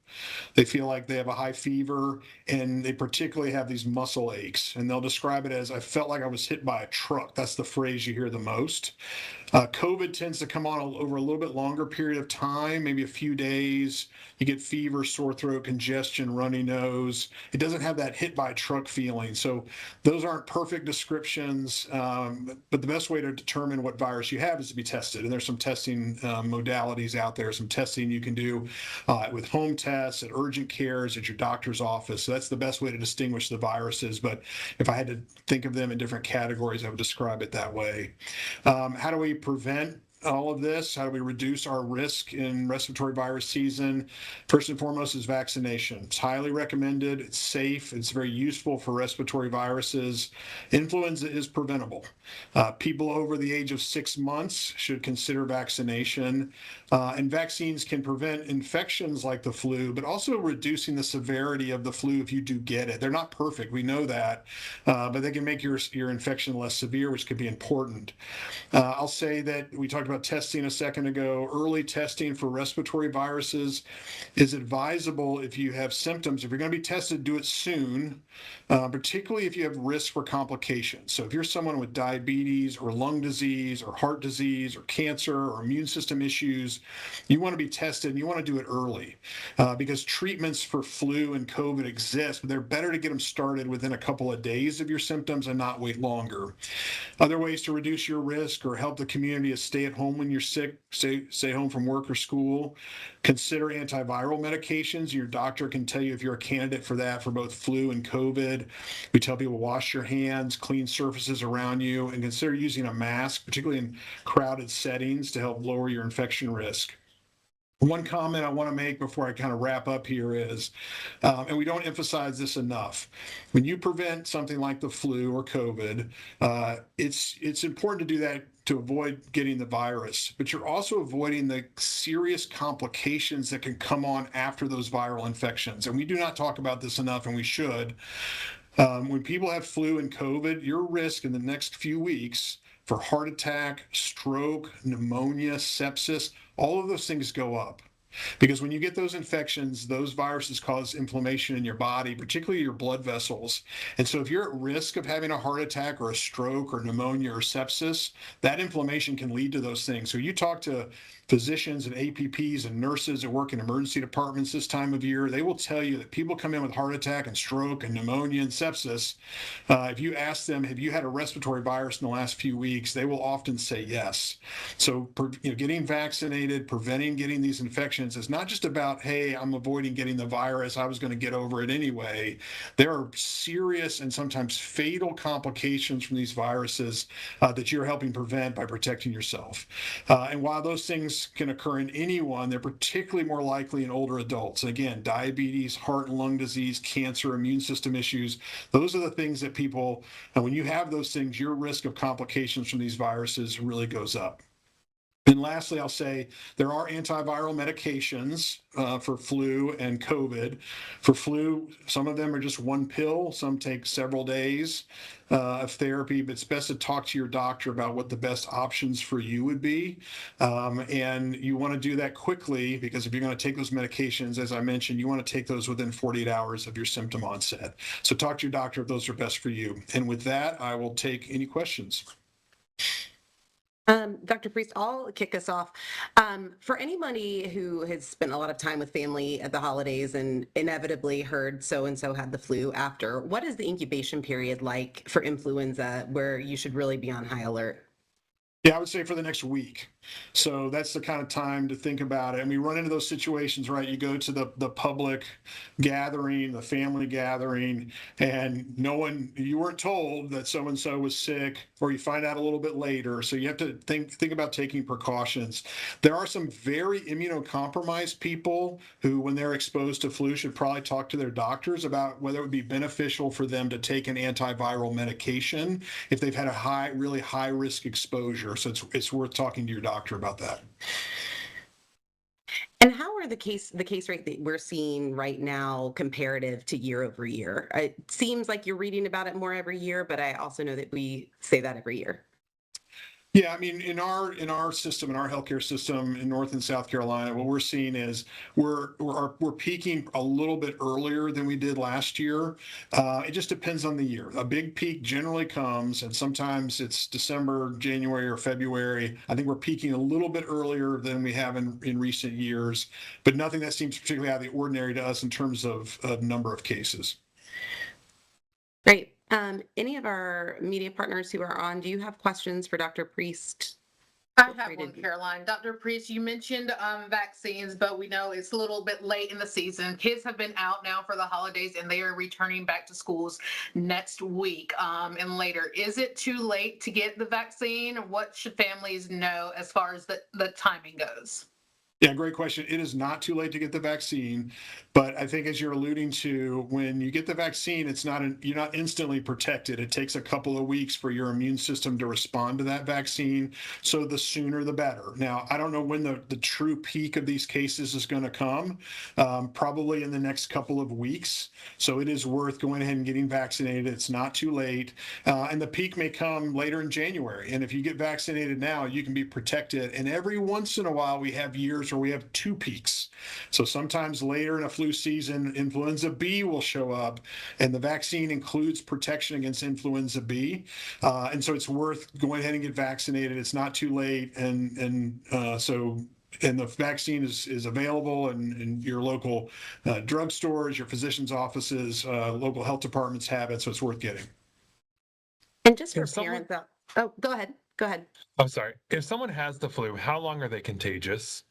They feel like they have a high fever, and they particularly have these muscle aches. And they'll describe it as, I felt like I was hit by a truck. That's the phrase you hear the most. COVID tends to come on over a little bit longer period of time, maybe a few days. You get fever, sore throat, congestion, runny nose. It doesn't have that hit by a truck feeling. So those aren't perfect descriptions, but the best way to determine what virus you have is to be tested. And there's some testing modalities out there, some testing you can do with home tests, at urgent cares, at your doctor's office. So that's the best way to distinguish the viruses. But if I had to think of them in different categories, I would describe it that way. How do we prevent all of this? How do we reduce our risk in respiratory virus season? First and foremost is vaccination. It's highly recommended. It's safe. It's very useful for respiratory viruses. Influenza is preventable. People over the age of 6 months should consider vaccination. And vaccines can prevent infections like the flu, but also reducing the severity of the flu if you do get it. They're not perfect. We know that, but they can make your infection less severe, which could be important. I'll say that we talked about testing a second ago. Early testing for respiratory viruses is advisable if you have symptoms. If you're going to be tested, do it soon, particularly if you have risk for complications. So if you're someone with diabetes or lung disease or heart disease or cancer or immune system issues, you want to be tested, and you want to do it early because treatments for flu and COVID exist, but they're better to get them started within a couple of days of your symptoms and not wait longer. Other ways to reduce your risk or help the community is stay at home when you're sick, stay home from work or school. Consider antiviral medications. Your doctor can tell you if you're a candidate for that for both flu and COVID. We tell people wash your hands, clean surfaces around you, and consider using a mask, particularly in crowded settings, to help lower your infection risk. One comment I want to make before I kind of wrap up here is, and we don't emphasize this enough, when you prevent something like the flu or COVID, it's important to do that to avoid getting the virus, but you're also avoiding the serious complications that can come on after those viral infections. And we do not talk about this enough, and we should. When people have flu and COVID, your risk in the next few weeks for heart attack, stroke, pneumonia, sepsis, all of those things go up. Because when you get those infections, those viruses cause inflammation in your body, particularly your blood vessels. And so if you're at risk of having a heart attack or a stroke or pneumonia or sepsis, that inflammation can lead to those things. So you talk to physicians and APPs and nurses that work in emergency departments this time of year, they will tell you that people come in with heart attack and stroke and pneumonia and sepsis. If you ask them, have you had a respiratory virus in the last few weeks, they will often say yes. So getting vaccinated, preventing getting these infections is not just about, hey, I'm avoiding getting the virus, I was going to get over it anyway. There are serious and sometimes fatal complications from these viruses that you're helping prevent by protecting yourself. And while those things can occur in anyone, they're particularly more likely in older adults. Again, diabetes, heart and lung disease, cancer, immune system issues. Those are the things that people, and when you have those things, your risk of complications from these viruses really goes up. And lastly, I'll say there are antiviral medications for flu and COVID. For flu, some of them are just one pill, some take several days of therapy, but it's best to talk to your doctor about what the best options for you would be. And you want to do that quickly, because if you're going to take those medications, as I mentioned, you want to take those within 48 hours of your symptom onset. So talk to your doctor if those are best for you. And with that, I will take any questions. Dr. Priest, I'll kick us off. For anybody who has spent a lot of time with family at the holidays and inevitably heard so-and-so had the flu after, what is the incubation period like for influenza where you should really be on high alert? Yeah, I would say for the next week. So that's the kind of time to think about it. And we run into those situations, right? You go to the public gathering, the family gathering, and you weren't told that so-and-so was sick, or you find out a little bit later. So you have to think about taking precautions. There are some very immunocompromised people who, when they're exposed to flu, should probably talk to their doctors about whether it would be beneficial for them to take an antiviral medication if they've had a really high risk exposure. So it's worth talking to your doctor about that. And how are the case rate that we're seeing right now comparative to year over year? It seems like you're reading about it more every year, but I also know that we say that every year. Yeah, I mean, in our system, in our healthcare system in North and South Carolina, what we're seeing is we're peaking a little bit earlier than we did last year. It just depends on the year. A big peak generally comes, and sometimes it's December, January, or February. I think we're peaking a little bit earlier than we have in recent years, but nothing that seems particularly out of the ordinary to us in terms of number of cases. Great. Any of our media partners who are on, do you have questions for Dr. Priest? I have one, Caroline. Dr. Priest, you mentioned vaccines, but we know it's a little bit late in the season. Kids have been out now for the holidays, and they are returning back to schools next week and later. Is it too late to get the vaccine? What should families know as far as the timing goes? Yeah, great question. It is not too late to get the vaccine, but I think as you're alluding to, when you get the vaccine, you're not instantly protected. It takes a couple of weeks for your immune system to respond to that vaccine. So the sooner the better. Now, I don't know when the true peak of these cases is going to come, probably in the next couple of weeks. So it is worth going ahead and getting vaccinated. It's not too late. And the peak may come later in January. And if you get vaccinated now, you can be protected. And every once in a while, we have years where we have two peaks. So sometimes later in a flu season, influenza B will show up, and the vaccine includes protection against influenza B. And so it's worth going ahead and get vaccinated. It's not too late. And the vaccine is available in your local drugstores, your physician's offices, local health departments have it, so it's worth getting. And just for parents out, go ahead. Oh, sorry. If someone has the flu, how long are they contagious?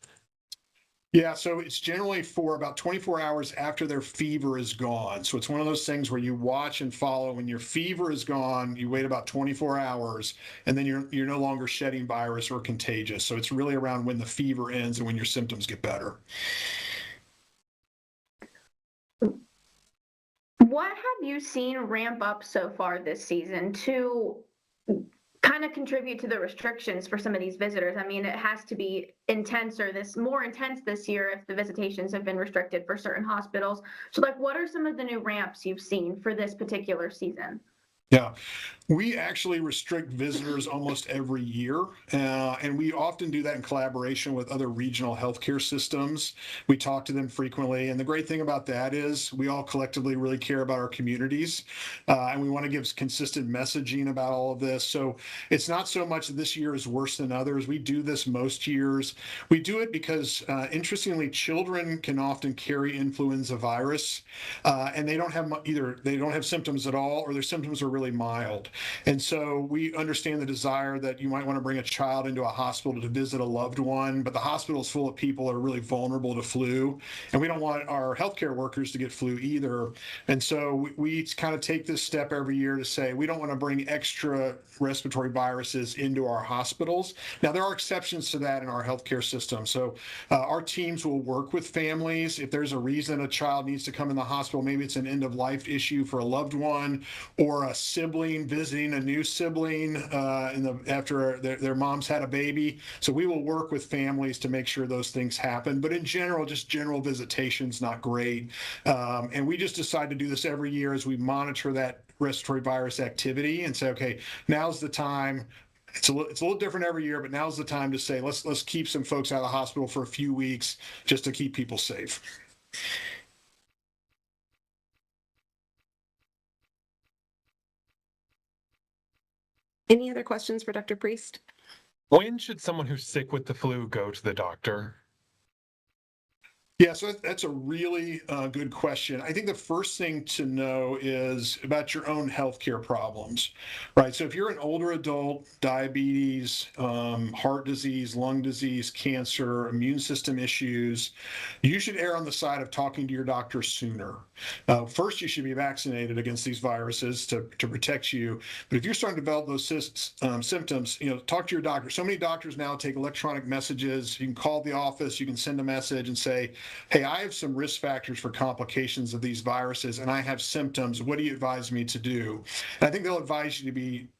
Yeah, so it's generally for about 24 hours after their fever is gone. So it's one of those things where you watch and follow. When your fever is gone, you wait about 24 hours, and then you're no longer shedding virus or contagious. So it's really around when the fever ends and when your symptoms get better. What have you seen ramp up so far this season to kind of contribute to the restrictions for some of these visitors? I mean, it has to be intense or this more intense this year if the visitations have been restricted for certain hospitals. So like, what are some of the new ramps you've seen for this particular season? Yeah, we actually restrict visitors almost every year, and we often do that in collaboration with other regional healthcare systems. We talk to them frequently, and the great thing about that is we all collectively really care about our communities, and we want to give consistent messaging about all of this. So it's not so much that this year is worse than others. We do this most years. We do it because, interestingly, children can often carry influenza virus, and they don't have they don't have symptoms at all, or their symptoms are really mild. And so we understand the desire that you might want to bring a child into a hospital to visit a loved one, but the hospital is full of people that are really vulnerable to flu, and we don't want our healthcare workers to get flu either. And so we kind of take this step every year to say we don't want to bring extra respiratory viruses into our hospitals. Now, there are exceptions to that in our healthcare system. So our teams will work with families. If there's a reason a child needs to come in the hospital, maybe it's an end-of-life issue for a loved one or a sibling visiting a new sibling after their mom's had a baby. So we will work with families to make sure those things happen. But in general, just general visitation's not great. And we just decide to do this every year as we monitor that respiratory virus activity and say, okay, now's the time. It's a little different every year, but now's the time to say, let's keep some folks out of the hospital for a few weeks just to keep people safe. Any other questions for Dr. Priest? When should someone who's sick with the flu go to the doctor? Yeah, so that's a really good question. I think the first thing to know is about your own healthcare problems, right? So if you're an older adult, diabetes, heart disease, lung disease, cancer, immune system issues, you should err on the side of talking to your doctor sooner. First, you should be vaccinated against these viruses to protect you. But if you're starting to develop those symptoms, talk to your doctor. So many doctors now take electronic messages. You can call the office, you can send a message and say, hey, I have some risk factors for complications of these viruses, and I have symptoms. What do you advise me to do? And I think they'll advise you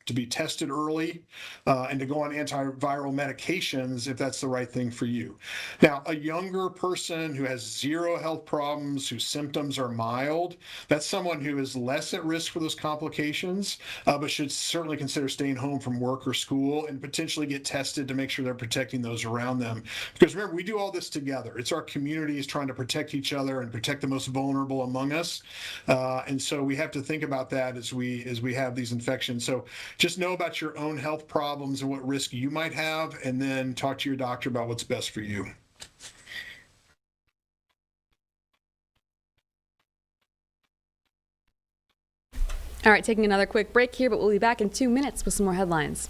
to be tested early and to go on antiviral medications if that's the right thing for you. Now, a younger person who has zero health problems, whose symptoms are mild, that's someone who is less at risk for those complications, but should certainly consider staying home from work or school and potentially get tested to make sure they're protecting those around them. Because remember, we do all this together. It's our communities trying to protect each other and protect the most vulnerable among us. And so we have to think about that as we have these infections. So just know about your own health problems and what risk you might have, and then talk to your doctor about what's best for you. All right, taking another quick break here, but we'll be back in 2 minutes with some more headlines.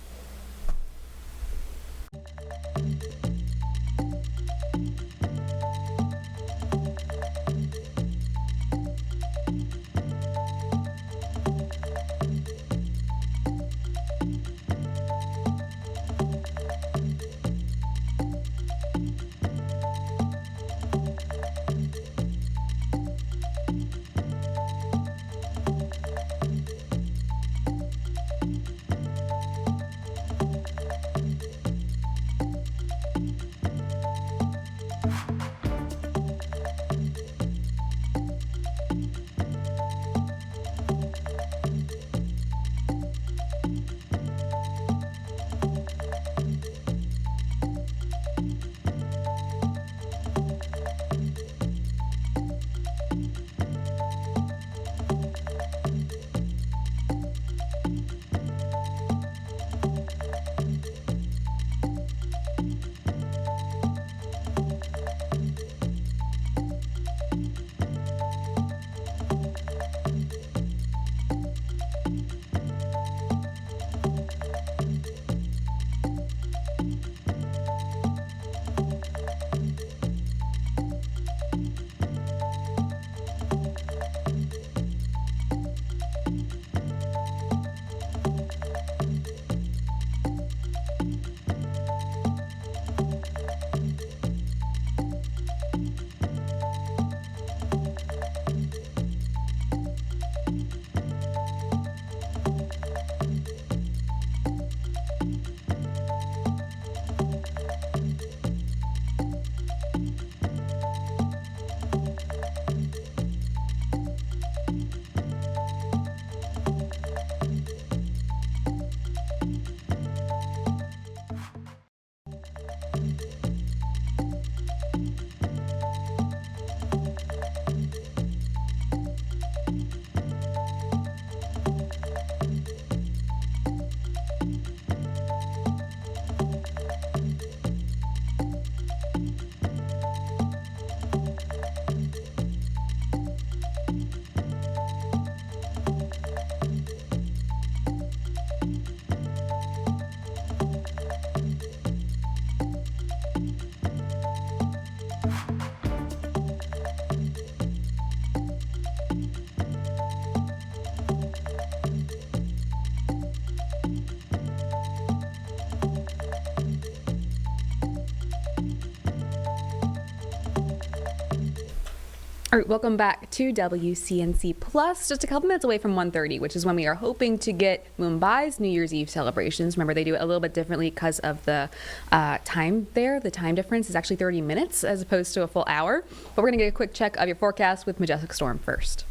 All right, welcome back to WCNC Plus. Just a couple minutes away from 1:30, which is when we are hoping to get Mumbai's New Year's Eve celebrations. Remember, they do it a little bit differently because of the time there. The time difference is actually 30 minutes as opposed to a full hour. But we're going to get a quick check of your forecast with Majestic Storm first.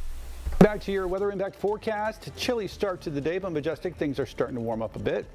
Back to your weather impact forecast. Chilly start to the day, but Majestic, things are starting to warm up a bit.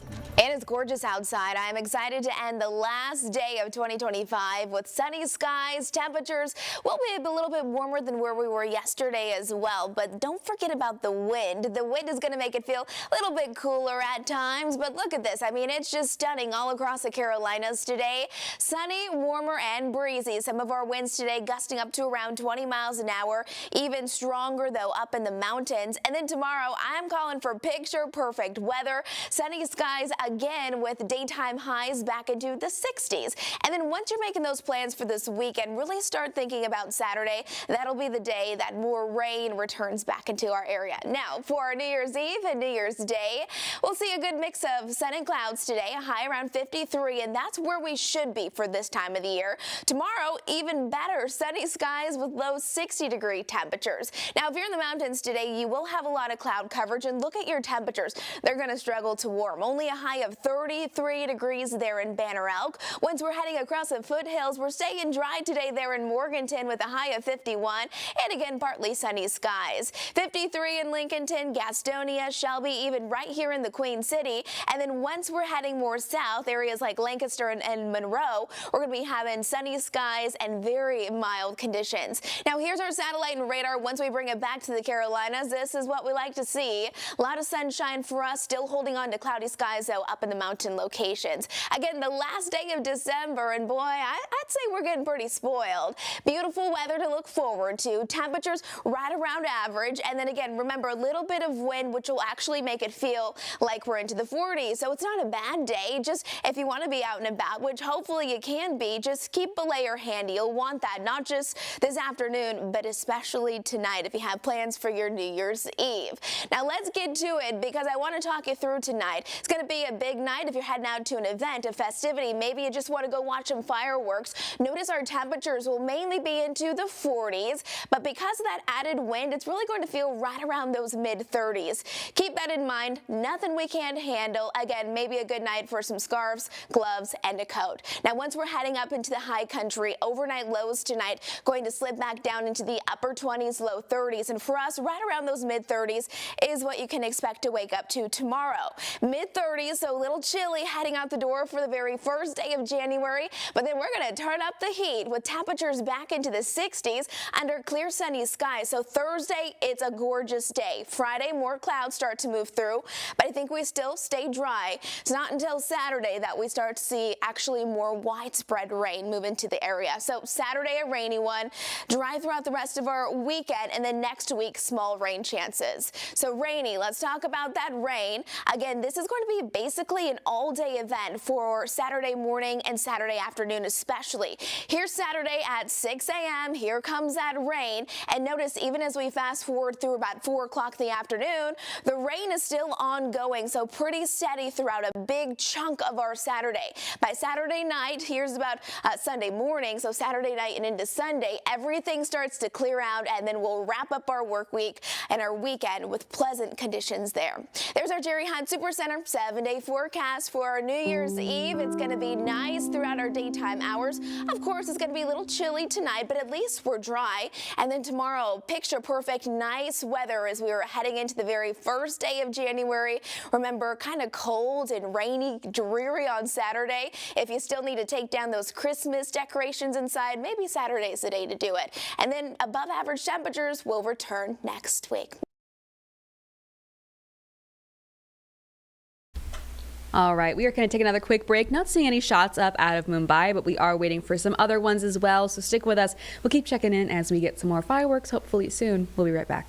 And it's gorgeous outside. I am excited to end the last day of 2025 with sunny skies. Temperatures will be a little bit warmer than where we were yesterday as well. But don't forget about the wind. The wind is going to make it feel a little bit cooler at times. But look at this. I mean, it's just stunning all across the Carolinas today. Sunny, warmer, and breezy. Some of our winds today gusting up to around 20 miles an hour. Even stronger, though, up in the mountains. And then tomorrow, I'm calling for picture perfect weather. Sunny skies again with daytime highs back into the 60s. And then once you're making those plans for this weekend, really start thinking about Saturday. That'll be the day that more rain returns back into our area. Now, for our New Year's Eve and New Year's Day, we'll see a good mix of sun and clouds today, a high around 53, and that's where we should be for this time of the year. Tomorrow, even better, sunny skies with low 60-degree temperatures. Now, if you're in the mountains today, you will have a lot of cloud coverage, and look at your temperatures. They're going to struggle to warm. Only a high of 33 degrees there in Banner Elk. Once we're heading across the foothills, we're staying dry today there in Morganton with a high of 51, and again, partly sunny skies. 53 in Lincolnton, Gastonia, Shelby, even right here in the Queen City. And then once we're heading more south, areas like Lancaster and Monroe, we're going to be having sunny skies and very mild conditions. Now, here's our satellite and radar. Once we bring it back to the Carolinas, this is what we like to see. A lot of sunshine for us, still holding on to cloudy skies, though, up in the mountain locations. Again, the last day of December, and boy, I'd say we're getting pretty spoiled. Beautiful weather to look forward to. Temperatures right around average. And then again, remember, a little bit of wind, which will actually make it feel like we're into the 40s. So it's not a bad day. Just if you want to be out and about, which hopefully you can be, just keep a layer handy. You'll want that not just this afternoon, but especially tonight if you have plans for your New Year's Eve. Now let's get to it because I want to talk you through tonight. It's going to be a big night if you're heading out to an event, a festivity. Maybe you just want to go watch some fireworks. Notice our temperatures will mainly be into the 40s, but because of that added wind, it's really going to feel right around those mid-30s. Keep that in mind. Nothing we can't handle. Again, maybe a good night for some scarves, gloves, and a coat. Now, once we're heading up into the high country, overnight lows tonight going to slip back down into the upper 20s, low 30s. And for us, right around those mid-30s is what you can expect to wake up to tomorrow. Mid-30s, so a little chilly heading out the door for the very first day of January, but then we're going to turn up the heat with temperatures back into the 60s under clear sunny skies. So Thursday, it's a gorgeous day. Friday, more clouds start to move through, but I think we still stay dry. It's not until Saturday that we start to see actually more widespread rain move into the area. So Saturday, a rainy one, dry throughout the rest of our weekend, and then next week, small rain chances. So rainy, let's talk about that rain. Again, this is going to be basically an all-day event for Saturday morning and Saturday afternoon especially. Here's Saturday at 6 a.m. Here comes that rain. And notice even as we fast forward through about 4 o'clock in the afternoon, the rain is still ongoing, so pretty steady throughout a big chunk of our Saturday. By Saturday night, here's about Sunday morning, so Saturday night and into Sunday, everything starts to clear out, and then we'll wrap up our work week and our weekend with pleasant conditions there. There's our Jerry Hunt Super Center 7-day forecast for our New Year's Eve. It's going to be nice throughout our daytime hours. Of course, it's going to be a little chilly tonight, but at least we're dry. And then tomorrow, picture perfect, nice weather as we are heading into the very first day of January. Remember, kind of cold and rainy, dreary on Saturday. If you still need to take down those Christmas decorations inside, maybe Saturday's the day to do it. And then above average temperatures will return next week. All right, we are going to take another quick break. Not seeing any shots up out of Mumbai, but we are waiting for some other ones as well. So stick with us. We'll keep checking in as we get some more fireworks, hopefully soon. We'll be right back.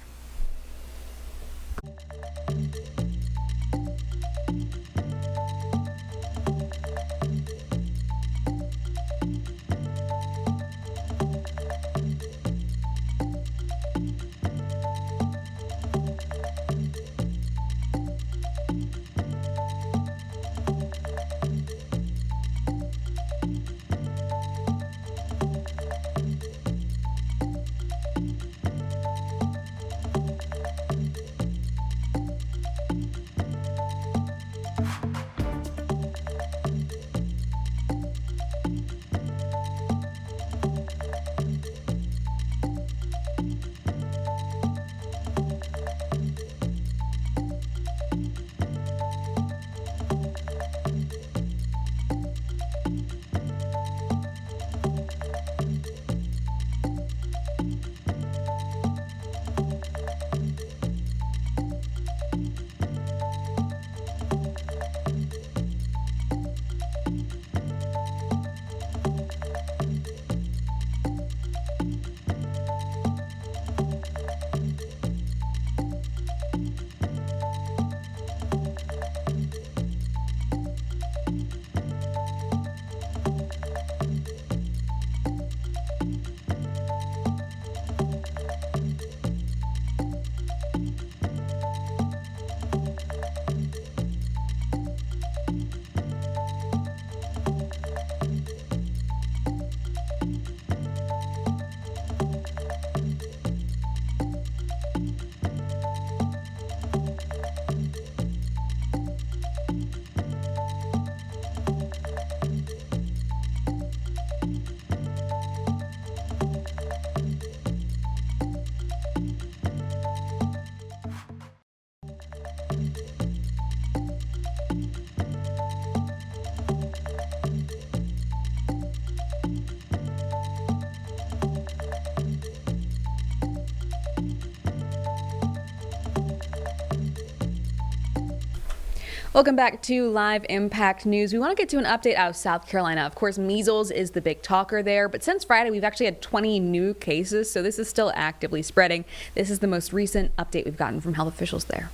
Welcome back to Live Impact News. We want to get to an update out of South Carolina. Of course, measles is the big talker there, but since Friday, we've actually had 20 new cases, so this is still actively spreading. This is the most recent update we've gotten from health officials there.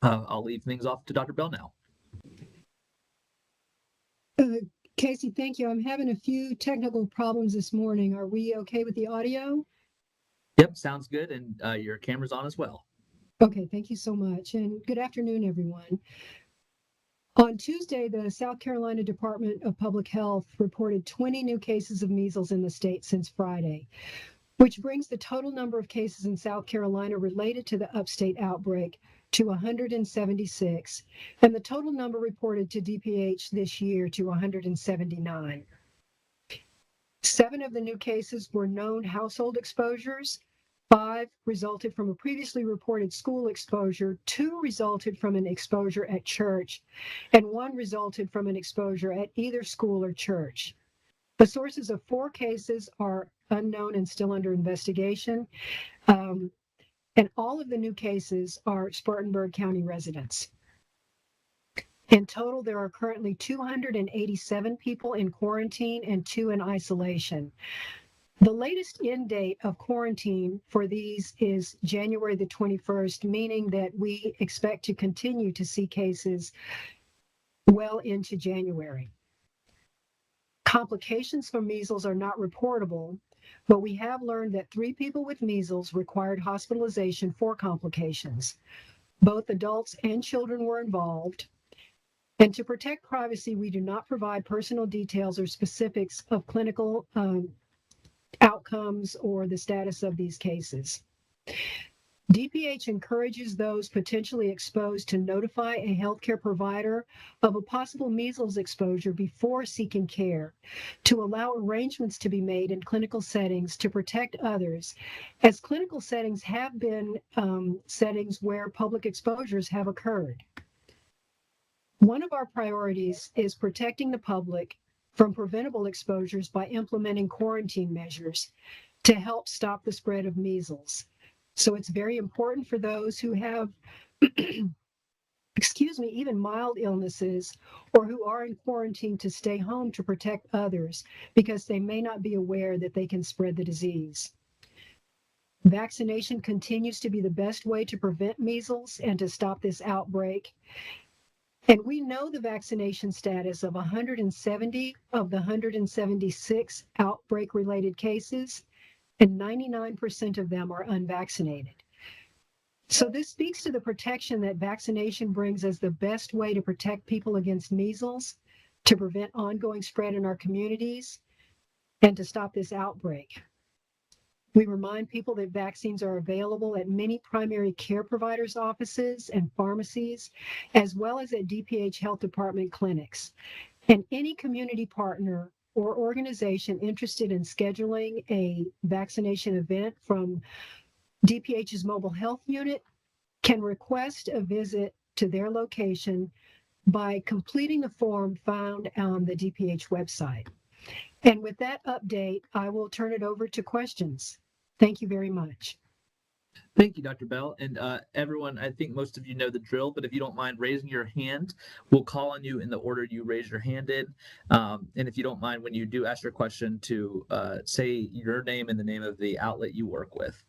I'll leave things off to Dr. Bell now. Casey, thank you. I'm having a few technical problems this morning. Are we okay with the audio? Yep, sounds good, and your camera's on as well. Okay, thank you so much, and good afternoon, everyone. On Tuesday, the South Carolina Department of Public Health reported 20 new cases of measles in the state since Friday, which brings the total number of cases in South Carolina related to the upstate outbreak to 176, and the total number reported to DPH this year to 179. 7 of the new cases were known household exposures. 5 resulted from a previously reported school exposure, 2 resulted from an exposure at church, and 1 resulted from an exposure at either school or church. The sources of 4 cases are unknown and still under investigation, and all of the new cases are Spartanburg County residents. In total, there are currently 287 people in quarantine and 2 in isolation. The latest end date of quarantine for these is January the 21st, meaning that we expect to continue to see cases well into January. Complications from measles are not reportable, but we have learned that 3 people with measles required hospitalization for complications. Both adults and children were involved. And to protect privacy, we do not provide personal details or specifics of clinical outcomes or the status of these cases. DPH encourages those potentially exposed to notify a healthcare provider of a possible measles exposure before seeking care, to allow arrangements to be made in clinical settings to protect others, as clinical settings have been settings where public exposures have occurred. One of our priorities is protecting the public from preventable exposures by implementing quarantine measures to help stop the spread of measles. So it's very important for those who have, even mild illnesses or who are in quarantine to stay home to protect others because they may not be aware that they can spread the disease. Vaccination continues to be the best way to prevent measles and to stop this outbreak. And we know the vaccination status of 170 of the 176 outbreak-related cases, and 99% of them are unvaccinated. So this speaks to the protection that vaccination brings as the best way to protect people against measles, to prevent ongoing spread in our communities, and to stop this outbreak. We remind people that vaccines are available at many primary care providers' offices and pharmacies, as well as at DPH Health Department clinics. And any community partner or organization interested in scheduling a vaccination event from DPH's mobile health unit can request a visit to their location by completing the form found on the DPH website. And with that update, I will turn it over to questions. Thank you very much. Thank you, Dr. Bell. And everyone, I think most of you know the drill, but if you don't mind raising your hand, we'll call on you in the order you raise your hand in. And if you don't mind, when you do ask your question, to say your name and the name of the outlet you work with.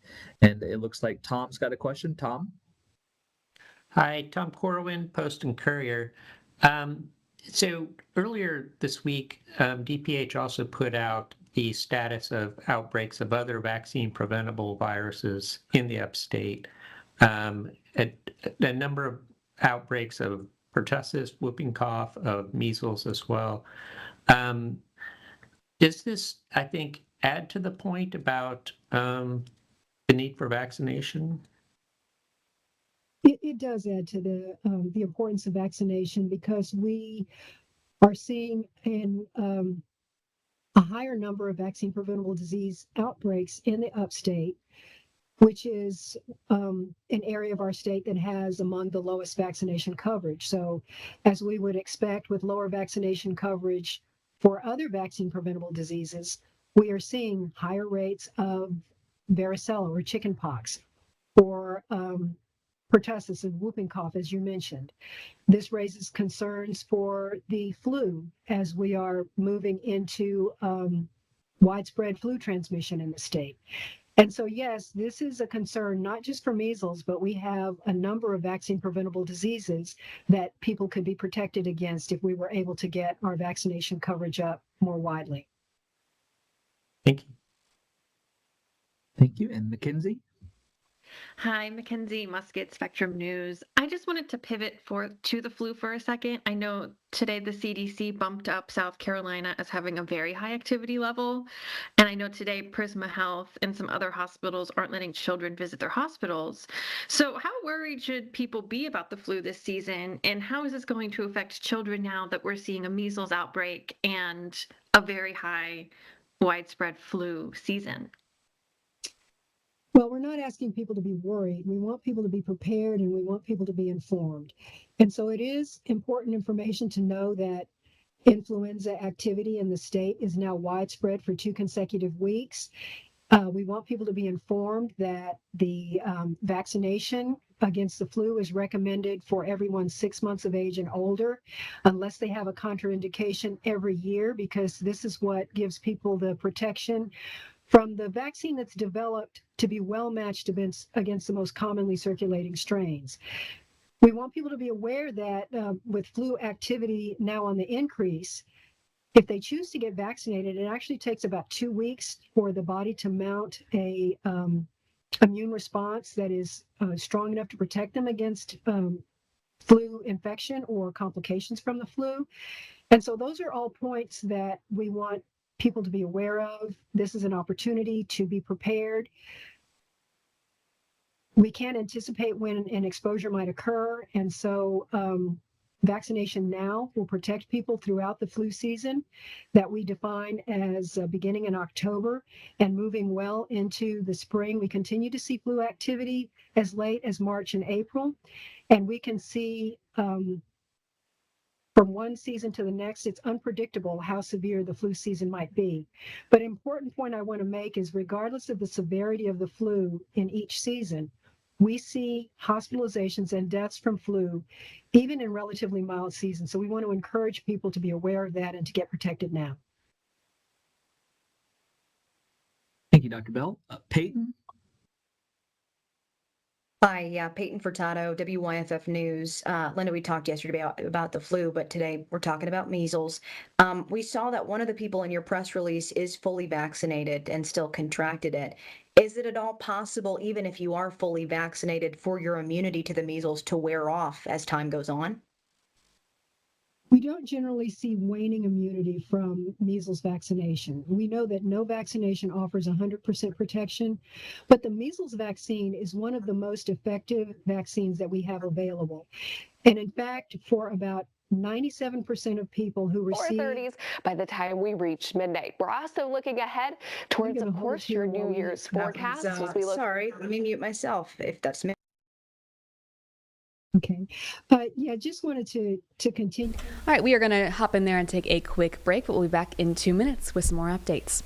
And it looks like Tom's got a question. Tom? Hi, Tom Corwin, Post and Courier. So earlier this week, DPH also put out the status of outbreaks of other vaccine-preventable viruses in the upstate. A number of outbreaks of pertussis, whooping cough, of measles as well. Does this, I think, add to the point about the need for vaccination? It does add to the importance of vaccination, because we are seeing in a higher number of vaccine preventable disease outbreaks in the upstate, which is an area of our state that has among the lowest vaccination coverage. So as we would expect with lower vaccination coverage for other vaccine preventable diseases, we are seeing higher rates of varicella or chickenpox, or pertussis and whooping cough, as you mentioned. This raises concerns for the flu as we are moving into widespread flu transmission in the state. And so, yes, this is a concern not just for measles, but we have a number of vaccine preventable diseases that people could be protected against if we were able to get our vaccination coverage up more widely. Thank you. Thank you. And Mackenzie? Hi, Mackenzie Musket, Spectrum News. I just wanted to pivot to the flu for a second. I know today the CDC bumped up South Carolina as having a very high activity level. And I know today Prisma Health and some other hospitals aren't letting children visit their hospitals. So how worried should people be about the flu this season? And how is this going to affect children now that we're seeing a measles outbreak and a very high widespread flu season? Well, we're not asking people to be worried. We want people to be prepared and we want people to be informed. And so it is important information to know that influenza activity in the state is now widespread for 2 consecutive weeks. We want people to be informed that the vaccination against the flu is recommended for everyone 6 months of age and older, unless they have a contraindication every year, because this is what gives people the protection from the vaccine that's developed to be well matched against the most commonly circulating strains. We want people to be aware that with flu activity now on the increase, if they choose to get vaccinated, it actually takes about 2 weeks for the body to mount a immune response that is strong enough to protect them against flu infection or complications from the flu. And so those are all points that we want people to be aware of. This is an opportunity to be prepared. We can't anticipate when an exposure might occur, and so vaccination now will protect people throughout the flu season that we define as beginning in October and moving well into the spring. We continue to see flu activity as late as March and April, and we can see from one season to the next, it's unpredictable how severe the flu season might be. But an important point I want to make is regardless of the severity of the flu in each season, we see hospitalizations and deaths from flu even in relatively mild seasons. So we want to encourage people to be aware of that and to get protected now. Thank you, Dr. Bell. Peyton? Hi, Peyton Furtado, WYFF News. Linda, we talked yesterday about the flu, but today we're talking about measles. We saw that one of the people in your press release is fully vaccinated and still contracted it. Is it at all possible, even if you are fully vaccinated, for your immunity to the measles to wear off as time goes on? We don't generally see waning immunity from measles vaccination. We know that no vaccination offers 100% protection, but the measles vaccine is one of the most effective vaccines that we have available. And in fact, for about 97% of people who receive 4:30s by the time we reach midnight. We're also looking ahead towards, of course, your New Year's forecast as we look. Sorry, let me mute myself if that's me. Okay. Yeah, just wanted to continue. All right, we are going to hop in there and take a quick break, but we'll be back in 2 minutes with some more updates.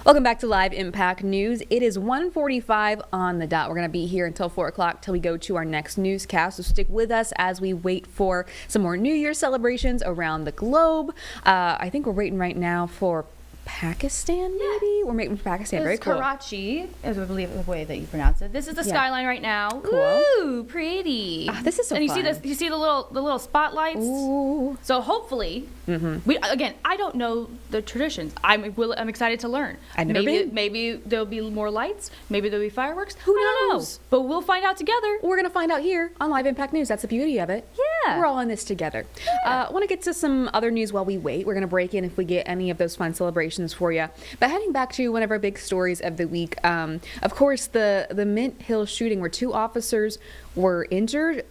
Welcome back to Live Impact News. It is 1:45 on the dot. We're going to be here until 4 o'clock till we go to our next newscast. So stick with us as we wait for some more New Year's celebrations around the globe. I think we're waiting right now for Pakistan, maybe? We're waiting for Pakistan. Very cool. Karachi, is I believe the way that you pronounce it. This is the skyline right now. Cool. Ooh, pretty. This is so and you fun. see this? You see the little spotlights? Ooh. So hopefully, I don't know the traditions. I'm excited to learn. I've never been. Maybe there'll be more lights. Maybe there'll be fireworks. Who knows? But we'll find out together. We're going to find out here on Live Impact News. That's the beauty of it. Yeah. We're all in this together. I want to get to some other news while we wait. We're going to break in if we get any of those fun celebrations for you. But heading back to one of our big stories of the week, of course, the Mint Hill shooting where 2 officers were injured.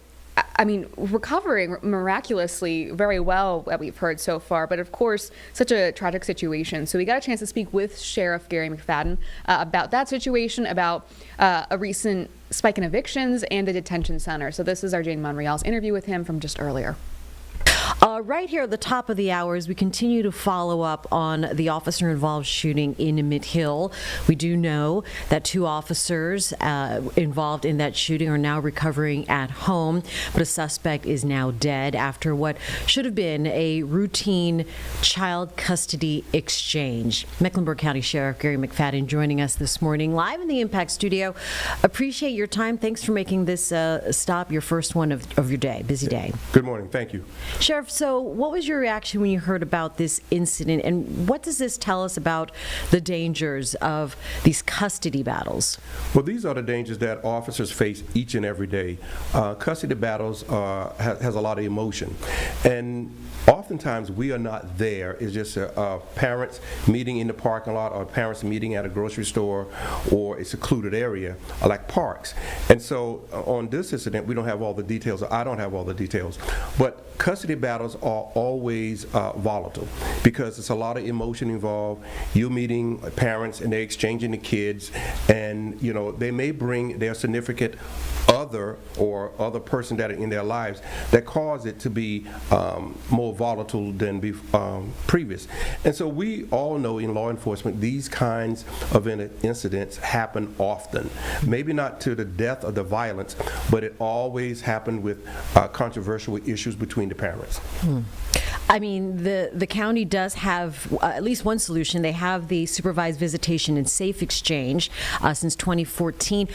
I mean, recovering miraculously very well, that we've heard so far. But of course, such a tragic situation. So we got a chance to speak with Sheriff Gary McFadden about that situation, about a recent spike in evictions and the detention center. So this is our Jane Monreal's interview with him from just earlier. Right here at the top of the hour, as we continue to follow up on the officer-involved shooting in Mint Hill, we do know that 2 officers involved in that shooting are now recovering at home, but a suspect is now dead after what should have been a routine child custody exchange. Mecklenburg County Sheriff Gary McFadden joining us this morning live in the Impact Studio. Appreciate your time. Thanks for making this stop your first one of your day. Busy day. Good morning. Thank you. Sheriff, so what was your reaction when you heard about this incident, and what does this tell us about the dangers of these custody battles? Well, these are the dangers that officers face each and every day. Custody battles has a lot of emotion, and oftentimes we are not there. It's just parents meeting in the parking lot, or parents meeting at a grocery store or a secluded area like parks. And so on this incident, we don't have all the details. I don't have all the details. But custody battles are always volatile because it's a lot of emotion involved. You're meeting parents and they're exchanging the kids, and they may bring their significant other or other person that are in their lives that cause it to be more volatile than previous. And so we all know in law enforcement these kinds of incidents happen often. Maybe not to the death or the violence, but it always happened with controversial issues between the parents. I mean, the county does have at least one solution. They have the supervised visitation and safe exchange since 2014.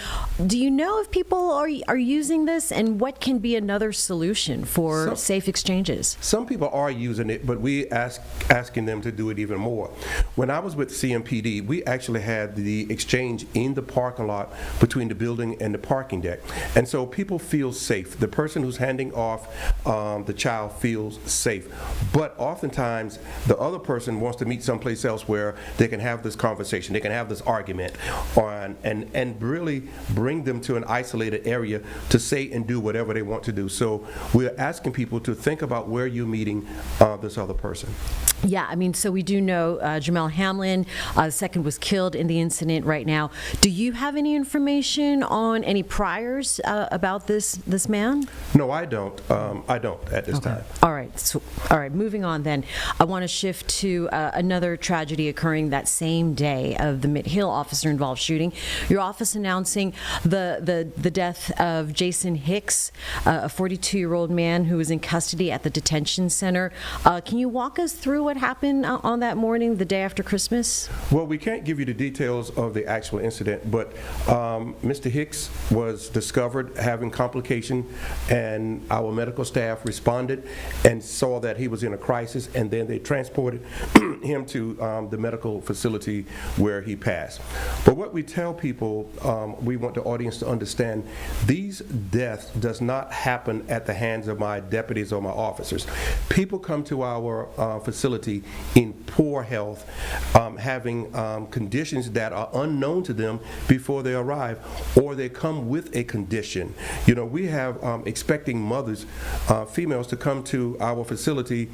Do you know if people are using this, and what can be another solution for safe exchanges? Some people are using it, but we asking them to do it even more. When I was with CMPD, we actually had the exchange in the parking lot between the building and the parking deck. And so people feel safe. The person who's handing off the child feels safe. But oftentimes, the other person wants to meet someplace else where they can have this conversation, they can have this argument, and really bring them to an isolated area to say and do whatever they want to do. So we're asking people to think about where you're meeting this other person. Yeah, I mean, so we do know Jamel Hamlin, the second, was killed in the incident right now. Do you have any information on any priors about this man? No, I don't. I don't at this time. All right. Moving on then. I want to shift to another tragedy occurring that same day of the Mint Hill officer-involved shooting. Your office announcing the death of Jason Hicks, a 42-year-old man who was in custody at the detention center. Can you walk us through what happened on that morning, the day after Christmas? Well, we can't give you the details of the actual incident, but Mr. Hicks was discovered having complication, and our medical staff responded and saw that he was in a crisis, and then they transported him to the medical facility where he passed. But what we tell people, we want the audience to understand, these deaths does not happen at the hands of my deputies or my officers. People come to our facility in poor health, having conditions that are unknown to them before they arrive, or they come with a condition. We have expecting mothers, females, to come to our facility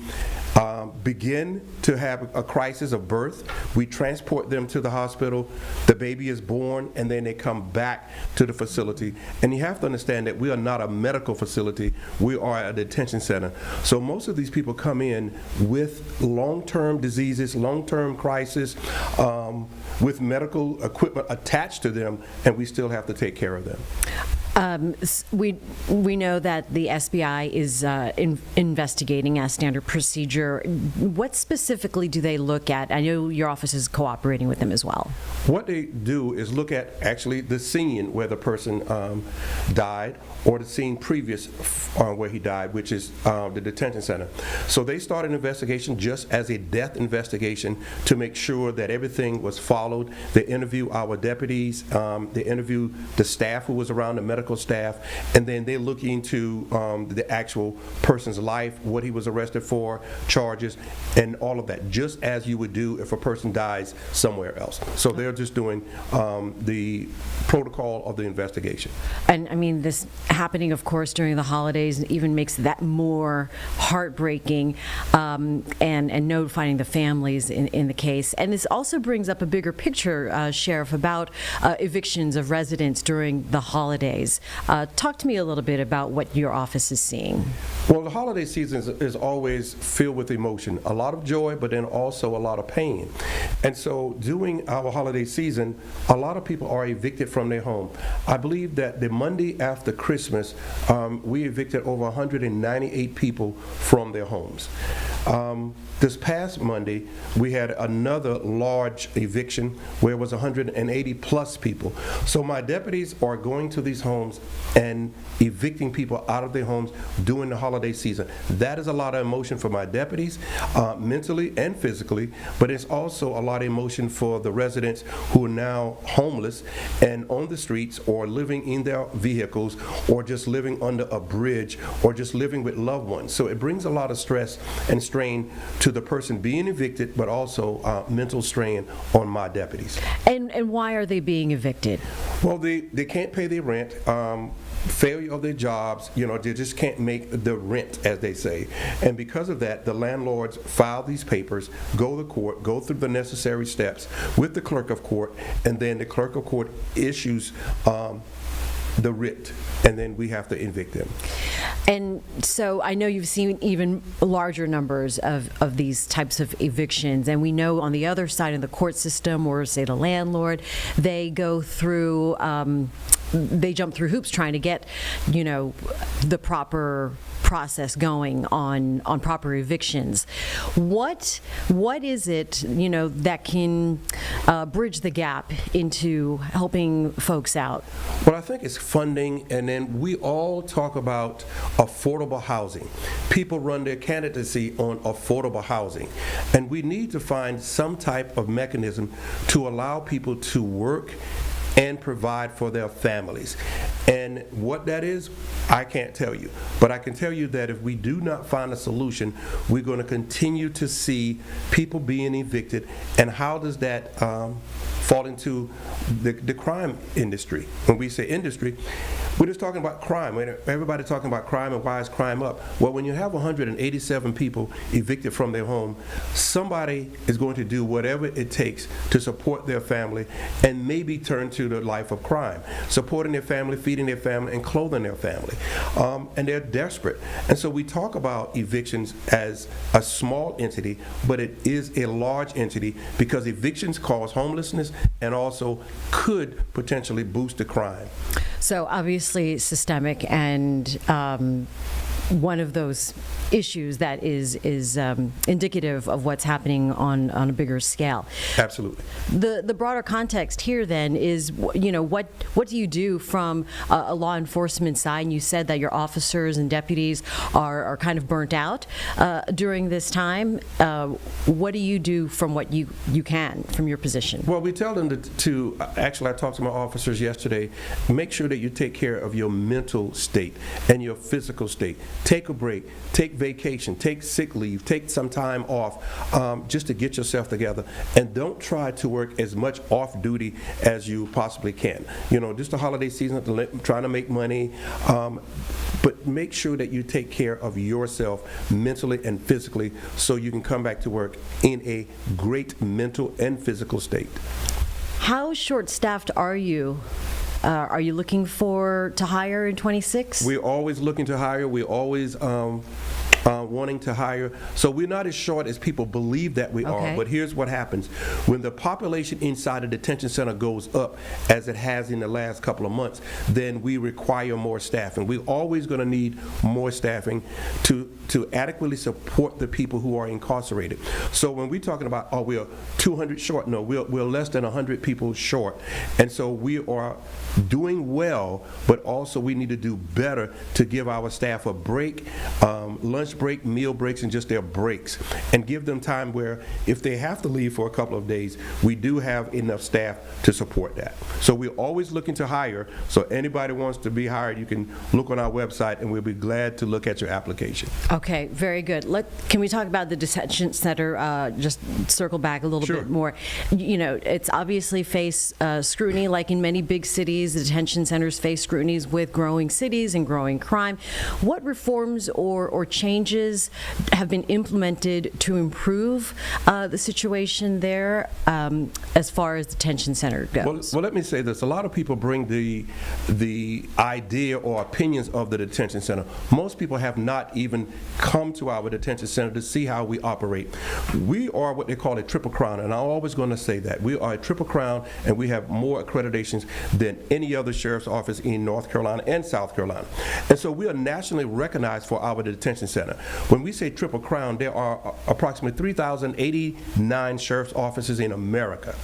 begin to have a crisis of birth, we transport them to the hospital, the baby is born, and then they come back to the facility. And you have to understand that we are not a medical facility, we are a detention center. So most of these people come in with long-term diseases, long-term crisis, with medical equipment attached to them, and we still have to take care of them. We know that the SBI is investigating as standard procedure. What specifically do they look at? I know your office is cooperating with them as well. What they do is look at actually the scene where the person died, or the scene previous where he died, which is the detention center. So they start an investigation just as a death investigation to make sure that everything was followed. They interview our deputies, they interview the staff who was around, the medical staff, and then they look into the actual person's life, what he was arrested for, charges, and all of that, just as you would do if a person dies somewhere else. So they're just doing the protocol of the investigation. And I mean, this happening, of course, during the holidays even makes that more heartbreaking, and notifying the families in the case. And this also brings up a bigger picture, Sheriff, about evictions of residents during the holidays. Talk to me a little bit about what your office is seeing. Well, the holiday season is always filled with emotion, a lot of joy, but then also a lot of pain. And so during our holiday season, a lot of people are evicted from their home. I believe that the Monday after Christmas, we evicted over 198 people from their homes. This past Monday, we had another large eviction where it was 180 plus people. So my deputies are going to these homes and evicting people out of their homes during the holiday season. That is a lot of emotion for my deputies, mentally and physically, but it's also a lot of emotion for the residents who are now homeless and on the streets, or living in their vehicles, or just living under a bridge, or just living with loved ones. So it brings a lot of stress and strain to the person being evicted, but also mental strain on my deputies. And why are they being evicted? Well, they can't pay their rent, failure of their jobs, they just can't make the rent, as they say. And because of that, the landlords file these papers, go to court, go through the necessary steps with the clerk of court, and then the clerk of court issues the writ, and then we have to evict them. And so I know you've seen even larger numbers of these types of evictions, and we know on the other side of the court system, or say the landlord, they go through, they jump through hoops trying to get, the proper process going on proper evictions. What is it, that can bridge the gap into helping folks out? Well, I think it's funding, and then we all talk about affordable housing. People run their candidacy on affordable housing, and we need to find some type of mechanism to allow people to work and provide for their families. And what that is, I can't tell you. But I can tell you that if we do not find a solution, we're going to continue to see people being evicted. And how does that fall into the crime industry? When we say industry, we're just talking about crime. Everybody's talking about crime and why is crime up? Well, when you have 187 people evicted from their home, somebody is going to do whatever it takes to support their family and maybe turn to the life of crime, supporting their family, feeding their family, and clothing their family. And they're desperate. And so we talk about evictions as a small entity, but it is a large entity because evictions cause homelessness and also could potentially boost the crime. So obviously systemic, and one of those issues that is indicative of what's happening on a bigger scale. Absolutely. The broader context here then is, what do you do from a law enforcement side? And you said that your officers and deputies are kind of burnt out during this time. What do you do from what you can from your position? Well, we tell them to actually, I talked to my officers yesterday, make sure that you take care of your mental state and your physical state. take a break, take vacation, take sick leave, take some time off, just to get yourself together. And don't try to work as much off duty as you possibly can. You know, just the holiday season, trying to make money, but make sure that you take care of yourself mentally and physically so you can come back to work in a great mental and physical state. How short-staffed are you? Are you looking to hire in 26? We're always looking to hire. We're always wanting to hire. So we're not as short as people believe that we are. But here's what happens. When the population inside a detention center goes up, as it has in the last couple of months, then we require more staffing. We're always going to need more staffing to adequately support the people who are incarcerated. So when we're talking about, oh, we're 200 short, no, we're less than 100 people short. And so we are doing well, but also we need to do better to give our staff a break, lunch break, meal breaks, and just their breaks, and give them time where if they have to leave for a couple of days, we do have enough staff to support that. So we're always looking to hire. So anybody wants to be hired, you can look on our website and we'll be glad to look at your application. Okay, very good. Can we talk about the detention center, just circle back a little bit more? You know, it's obviously face scrutiny, like in many big cities. The detention centers face scrutinies with growing cities and growing crime. What reforms or changes have been implemented to improve the situation there as far as the detention center goes? Well, let me say this. A lot of people bring the idea or opinions of the detention center. Most people have not even come to our detention center to see how we operate. We are what they call a triple crown, and I'm always going to say that. We are a triple crown, and we have more accreditations than any other sheriff's office in North Carolina and South Carolina. And so we are nationally recognized for our detention center. When we say triple crown, there are approximately 3,089 sheriff's offices in America,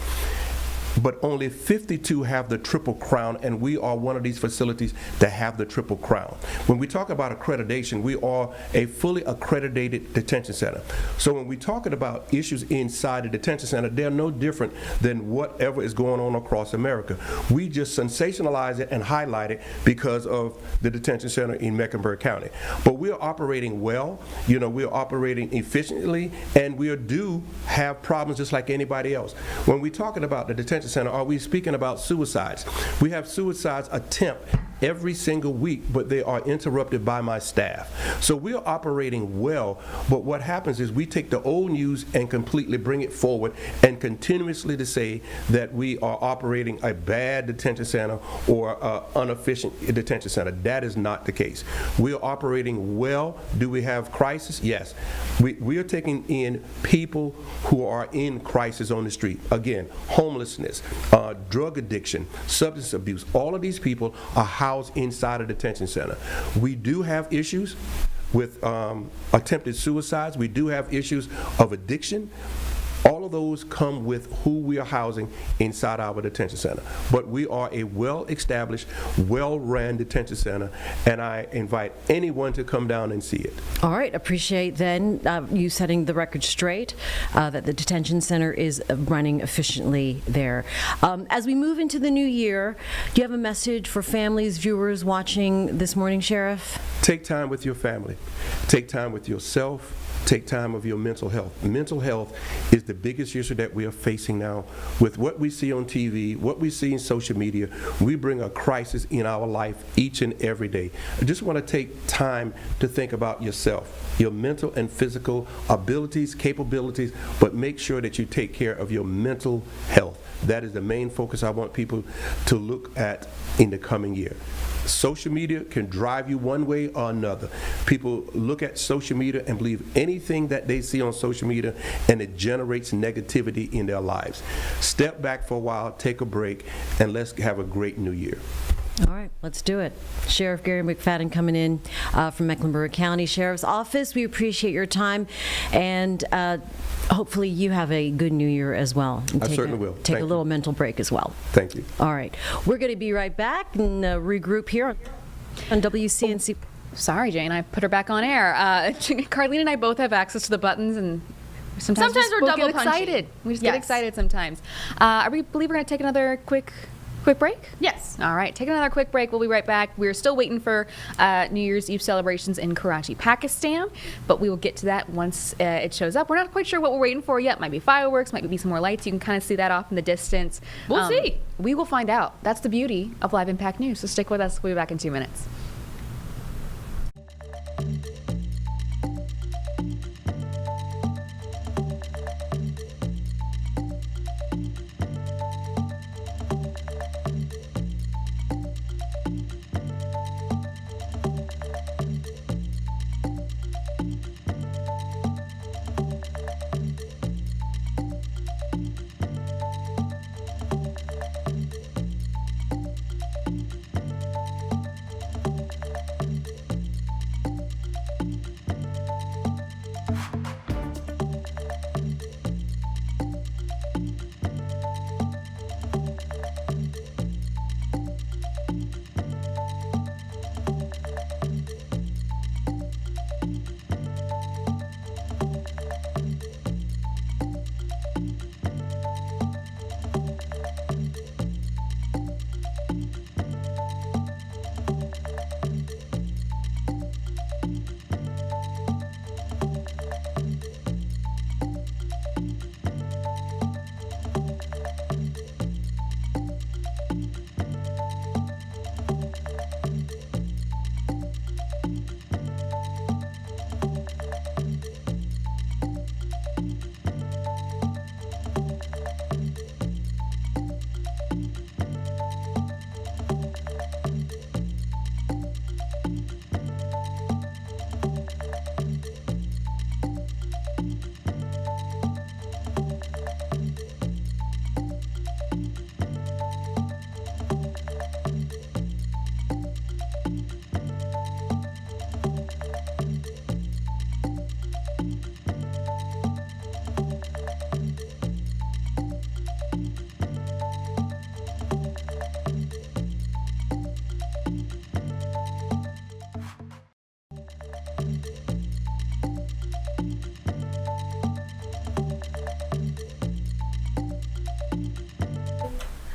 but only 52 have the triple crown, and we are one of these facilities that have the triple crown. When we talk about accreditation, we are a fully accredited detention center. So when we're talking about issues inside the detention center, they're no different than whatever is going on across America. We just sensationalize it and highlight it because of the detention center in Mecklenburg County. But we're operating well, you know, we're operating efficiently, and we do have problems just like anybody else. When we're talking about the detention center, are we speaking about suicides? We have suicides attempt every single week, but they are interrupted by my staff. So we're operating well, but what happens is we take the old news and completely bring it forward and continuously to say that we are operating a bad detention center or an inefficient detention center. That is not the case. We are operating well. Do we have crisis? Yes. We are taking in people who are in crisis on the street. Again, homelessness, drug addiction, substance abuse. All of these people are housed inside a detention center. We do have issues with attempted suicides. We do have issues of addiction. All of those come with who we are housing inside our detention center. But we are a well-established, well-ran detention center, and I invite anyone to come down and see it. All right. Appreciate then you setting the record straight that the detention center is running efficiently there. As we move into the new year, do you have a message for families, viewers watching this morning, Sheriff? Take time with your family. Take time with yourself. Take time of your mental health. Mental health is the biggest issue that we are facing now. With what we see on TV, what we see in social media, we bring a crisis in our life each and every day. I just want to take time to think about yourself, your mental and physical abilities, capabilities, but make sure that you take care of your mental health. That is the main focus I want people to look at in the coming year. Social media can drive you one way or another. People look at social media and believe anything that they see on social media, and it generates negativity in their lives. Step back for a while, take a break, and let's have a great new year. All right, let's do it. Sheriff Gary McFadden coming in from Mecklenburg County Sheriff's Office. We appreciate your time, and hopefully you have a good new year as well. I certainly will. Take a little mental break as well. Thank you. All right. We're going to be right back and regroup here on WCNC. Sorry, Jane, I put her back on air. Carlene and I both have access to the buttons, and sometimes we're we'll double get excited. We just get excited sometimes. I believe we're going to take another quick Quick break? Yes. All right, take another quick break. We'll be right back. We're still waiting for New Year's Eve celebrations in Karachi, Pakistan, but we will get to that once it shows up. We're not quite sure what we're waiting for yet. Might be fireworks, might be some more lights. You can kind of see that off in the distance. We'll see. We will find out. That's the beauty of Live Impact News. So stick with us. We'll be back in 2 minutes.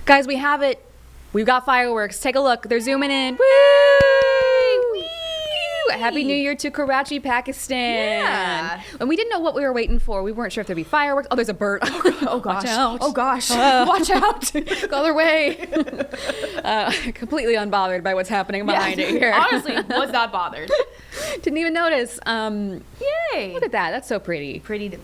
Guys, we have it. We've got fireworks. Take a look. They're zooming in. Woo! Woo! Happy New Year to Karachi, Pakistan. Yeah. And we didn't know what we were waiting for. We weren't sure if there'd be fireworks. Oh, there's a bird. Oh gosh. Watch out. Oh gosh. Watch out. Go their way. Completely unbothered by what's happening behind it here. Honestly, was not bothered. Didn't even notice. Yay. Look at that. That's so pretty. Pretty.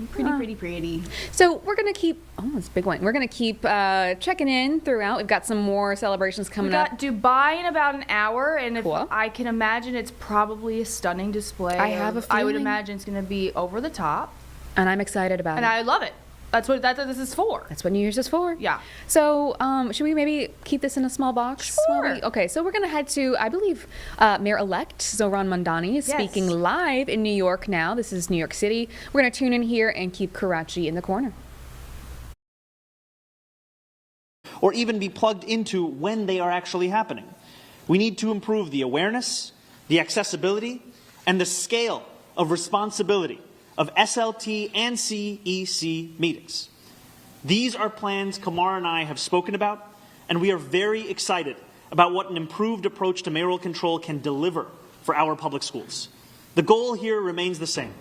So we're going to keep, it's a big one. We're going to keep checking in throughout. We've got some more celebrations We coming got up. Dubai in about an hour, and if Cool. I can imagine, it's probably a stunning display. I have a I would feeling. imagine it's going to be over the top, And I'm excited about and it. I love it. That's what this is for. That's what New Year's is for. Yeah. So, should we maybe keep this in a small box? Sure. Okay, so we're going to head to, I believe, Mayor-elect Zohran Mamdani is Yes. speaking live in New York now. This is New York City. We're going to tune in here and keep Karachi in the corner. Or even be plugged into when they are actually happening. We need to improve the awareness, the accessibility, and the scale of responsibility of SLT and CEC meetings. These are plans Kamara and I have spoken about, and we are very excited about what an improved approach to mayoral control can deliver for our public schools. The goal here remains the same.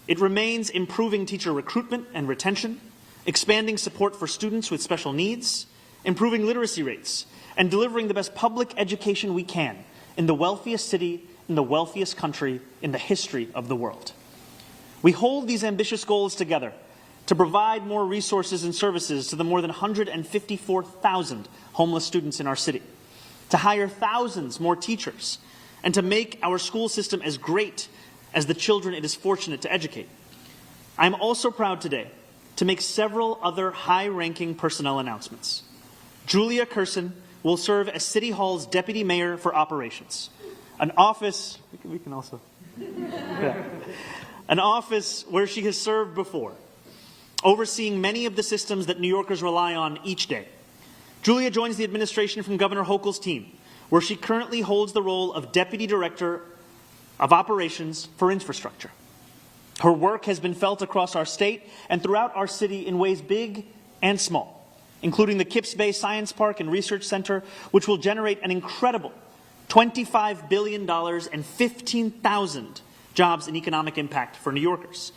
It remains improving teacher recruitment and retention, expanding support for students with special needs, improving literacy rates, and delivering the best public education we can in the wealthiest city, in the wealthiest country in the history of the world. We hold these ambitious goals together to provide more resources and services to the more than 154,000 homeless students in our city, to hire thousands more teachers, and to make our school system as great as the children it is fortunate to educate. I am also proud today to make several other high-ranking personnel announcements. Julia Curson will serve as City Hall's Deputy Mayor for Operations, an office, we can also, an office where she has served before, overseeing many of the systems that New Yorkers rely on each day. Julia joins the administration from Governor Hochul's team, where she currently holds the role of Deputy Director of Operations for Infrastructure. Her work has been felt across our state and throughout our city in ways big and small. including the Kips Bay Science Park and Research Center, which will generate an incredible $25 billion and 15,000 jobs and economic impact for New Yorkers.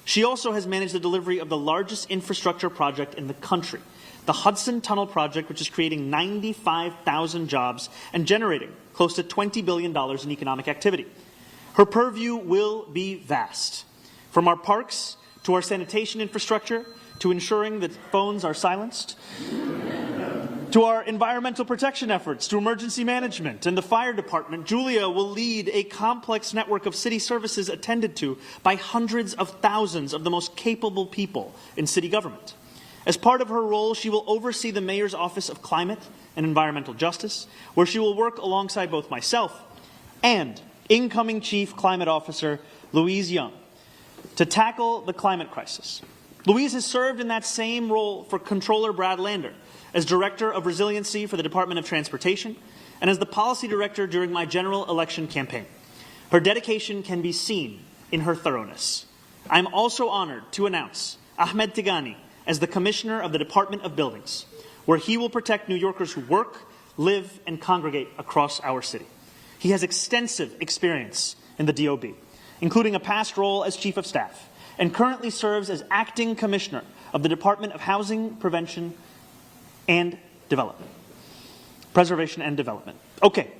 She also has managed the delivery of the largest infrastructure project in the country, the Hudson Tunnel Project, which is creating 95,000 jobs and generating close to $20 billion in economic activity. Her purview will be vast, from our parks to our sanitation infrastructure, to ensuring that phones are silenced, to our environmental protection efforts, to emergency management and the fire department. Julia will lead a complex network of city services attended to by hundreds of thousands of the most capable people in city government. As part of her role, she will oversee the Mayor's Office of Climate and Environmental Justice, where she will work alongside both myself and incoming Chief Climate Officer Louise Young to tackle the climate crisis. Louise has served in that same role for Controller Brad Lander, as Director of Resiliency for the Department of Transportation, and as the Policy Director during my general election campaign. Her dedication can be seen in her thoroughness. I am also honored to announce Ahmed Tigani as the Commissioner of the Department of Buildings, where he will protect New Yorkers who work, live, and congregate across our city. He has extensive experience in the DOB, including a past role as Chief of Staff, and currently serves as Acting Commissioner of the Department of Housing, Prevention, and Development. Preservation and Development. Okay,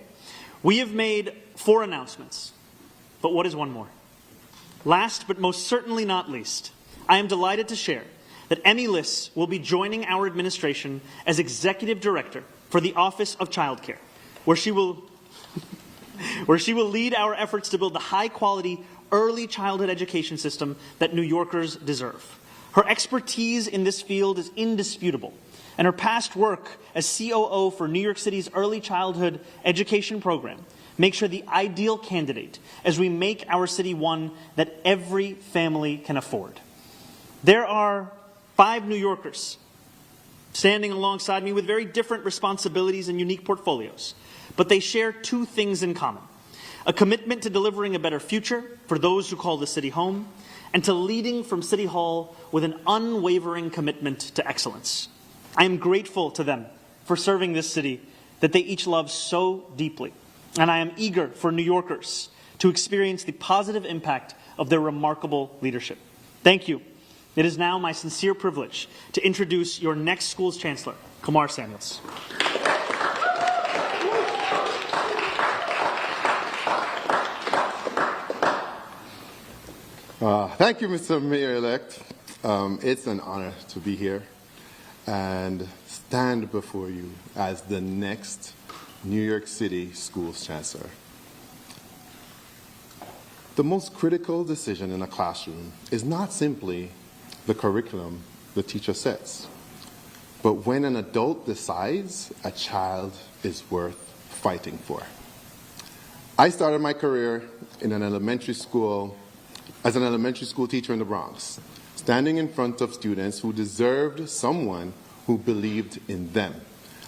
we have made 4 announcements, but what is one more? Last but most certainly not least, I am delighted to share that Emmy Liss will be joining our administration as Executive Director for the Office of Child Care, where she will lead our efforts to build the high-quality early childhood education system that New Yorkers deserve. Her expertise in this field is indisputable, and her past work as COO for New York City's early childhood education program makes her the ideal candidate as we make our city one that every family can afford. There are 5 New Yorkers standing alongside me with very different responsibilities and unique portfolios, but they share 2 things in common: a commitment to delivering a better future for those who call the city home, and to leading from City Hall with an unwavering commitment to excellence. I am grateful to them for serving this city that they each love so deeply, and I am eager for New Yorkers to experience the positive impact of their remarkable leadership. Thank you. It is now my sincere privilege to introduce your next school's chancellor, Kumar Samuels. Thank you, Mr. Mayor-elect. It's an honor to be here and stand before you as the next New York City Schools Chancellor. The most critical decision in a classroom is not simply the curriculum the teacher sets, but when an adult decides a child is worth fighting for. I started my career in an elementary school as an elementary school teacher in the Bronx, standing in front of students who deserved someone who believed in them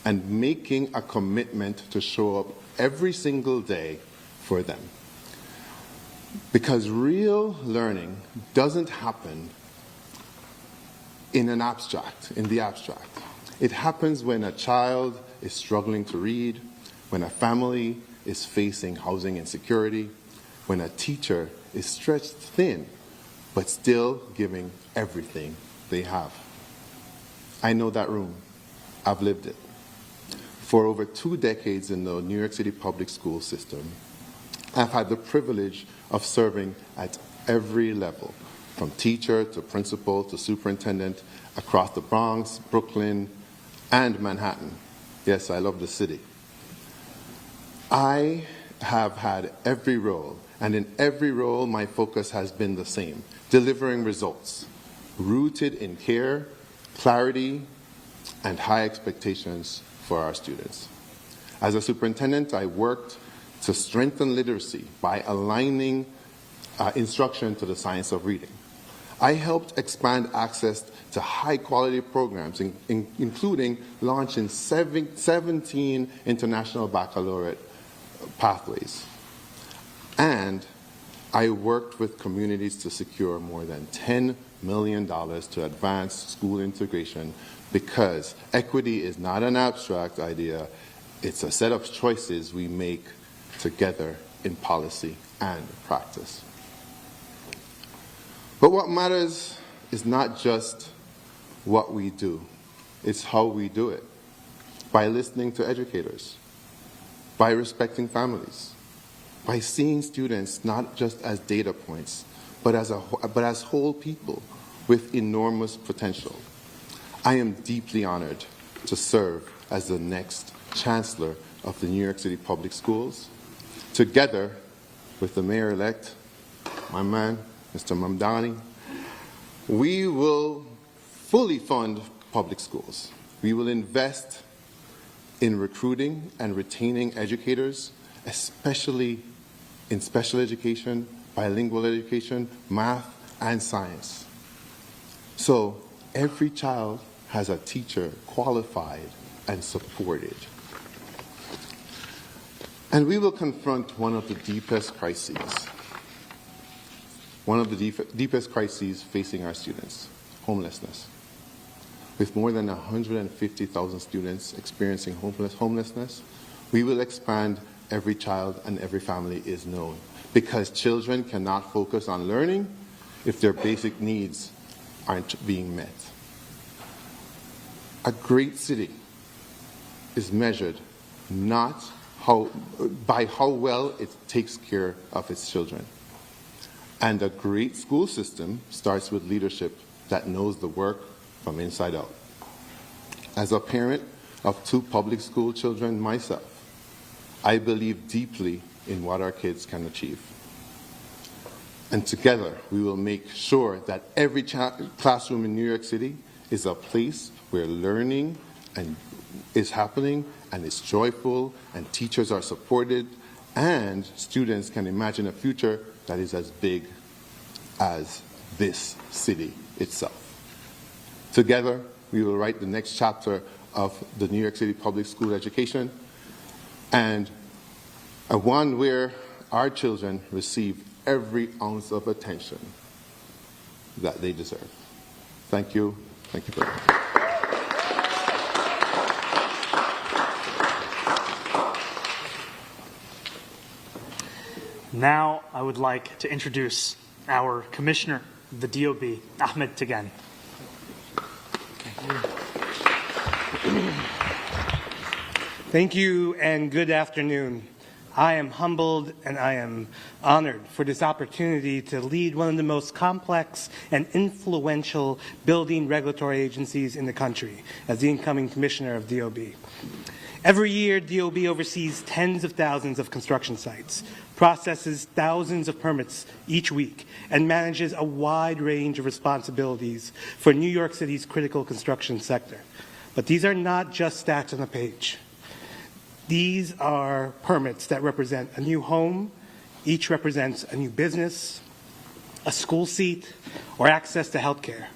and making a commitment to show up every single day for them. Because real learning doesn't happen in the abstract. It happens when a child is struggling to read, when a family is facing housing insecurity, when a teacher is stretched thin, but still giving everything they have. I know that room. I've lived it. For over 2 decades in the New York City public school system, I've had the privilege of serving at every level, from teacher to principal to superintendent, across the Bronx, Brooklyn, and Manhattan. Yes, I love the city. I have had every role, and in every role my focus has been the same: delivering results, rooted in care, clarity, and high expectations for our students. As a superintendent, I worked to strengthen literacy by aligning instruction to the science of reading. I helped expand access to high-quality programs, including launching 17 international baccalaureate pathways. And I worked with communities to secure more than $10 million to advance school integration, because equity is not an abstract idea, it's a set of choices we make together in policy and practice. But what matters is not just what we do, it's how we do it. By listening to educators, by respecting families, by seeing students not just as data points, but as whole people with enormous potential. I am deeply honored to serve as the next Chancellor of the New York City Public Schools, together with the Mayor-elect, my man, Mr. Mamdani. We will fully fund public schools. We will invest in recruiting and retaining educators, especially in special education, bilingual education, math, and science. So every child has a teacher qualified and supported. And we will confront one of the deepest crises facing our students, homelessness. With more than 150,000 students experiencing homelessness, we will expand Every Child and Every Family is Known, because children cannot focus on learning if their basic needs aren't being met. A great city is measured not by how well it takes care of its children. And a great school system starts with leadership that knows the work from inside out. As a parent of 2 public school children myself, I believe deeply in what our kids can achieve. And together, we will make sure that every classroom in New York City is a place where learning is happening and is joyful, and teachers are supported, and students can imagine a future that is as big as this city itself. Together, we will write the next chapter of the New York City public school education, and one where our children receive every ounce of attention that they deserve. Thank you. Thank you very much. Now I would like to introduce our Commissioner of the DOB, Ahmed Tegani. Thank you and good afternoon. I am humbled and I am honored for this opportunity to lead one of the most complex and influential building regulatory agencies in the country as the incoming Commissioner of DOB. Every year, DOB oversees tens of thousands of construction sites, processes thousands of permits each week, and manages a wide range of responsibilities for New York City's critical construction sector. But these are not just stats on a page. These are permits that represent a new home, each represents a new business, a school seat, or access to health care.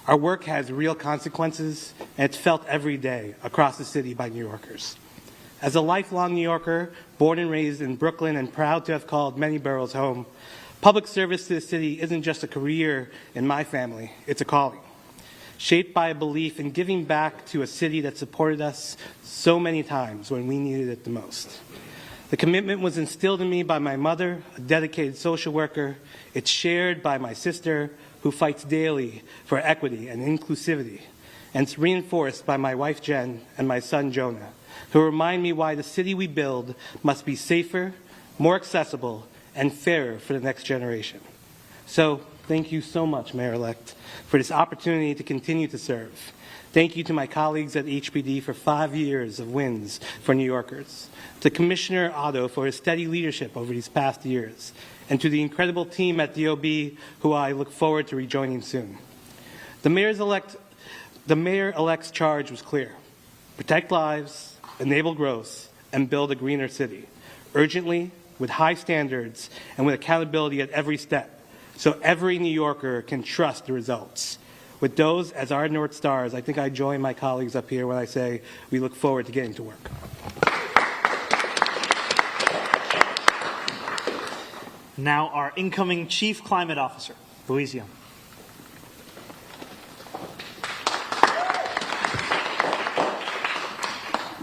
Our work has real consequences, and it's felt every day across the city by New Yorkers. As a lifelong New Yorker, born and raised in Brooklyn and proud to have called many boroughs home, public service to the city isn't just a career in my family, it's a calling. Shaped by a belief in giving back to a city that supported us so many times when we needed it the most. The commitment was instilled in me by my mother, a dedicated social worker. It's shared by my sister, who fights daily for equity and inclusivity. And it's reinforced by my wife, Jen, and my son, Jonah, who remind me why the city we build must be safer, more accessible, and fairer for the next generation. So, thank you so much, Mayor-elect, for this opportunity to continue to serve. Thank you to my colleagues at HPD for 5 years of wins for New Yorkers, to Commissioner Otto for his steady leadership over these past years, and to the incredible team at DOB who I look forward to rejoining soon. The Mayor-elect's charge was clear: protect lives, enable growth, and build a greener city, urgently, with high standards, and with accountability at every step, so every New Yorker can trust the results. With those as our North Stars, I think I join my colleagues up here when I say we look forward to getting to work. Now our incoming Chief Climate Officer, Louise Young.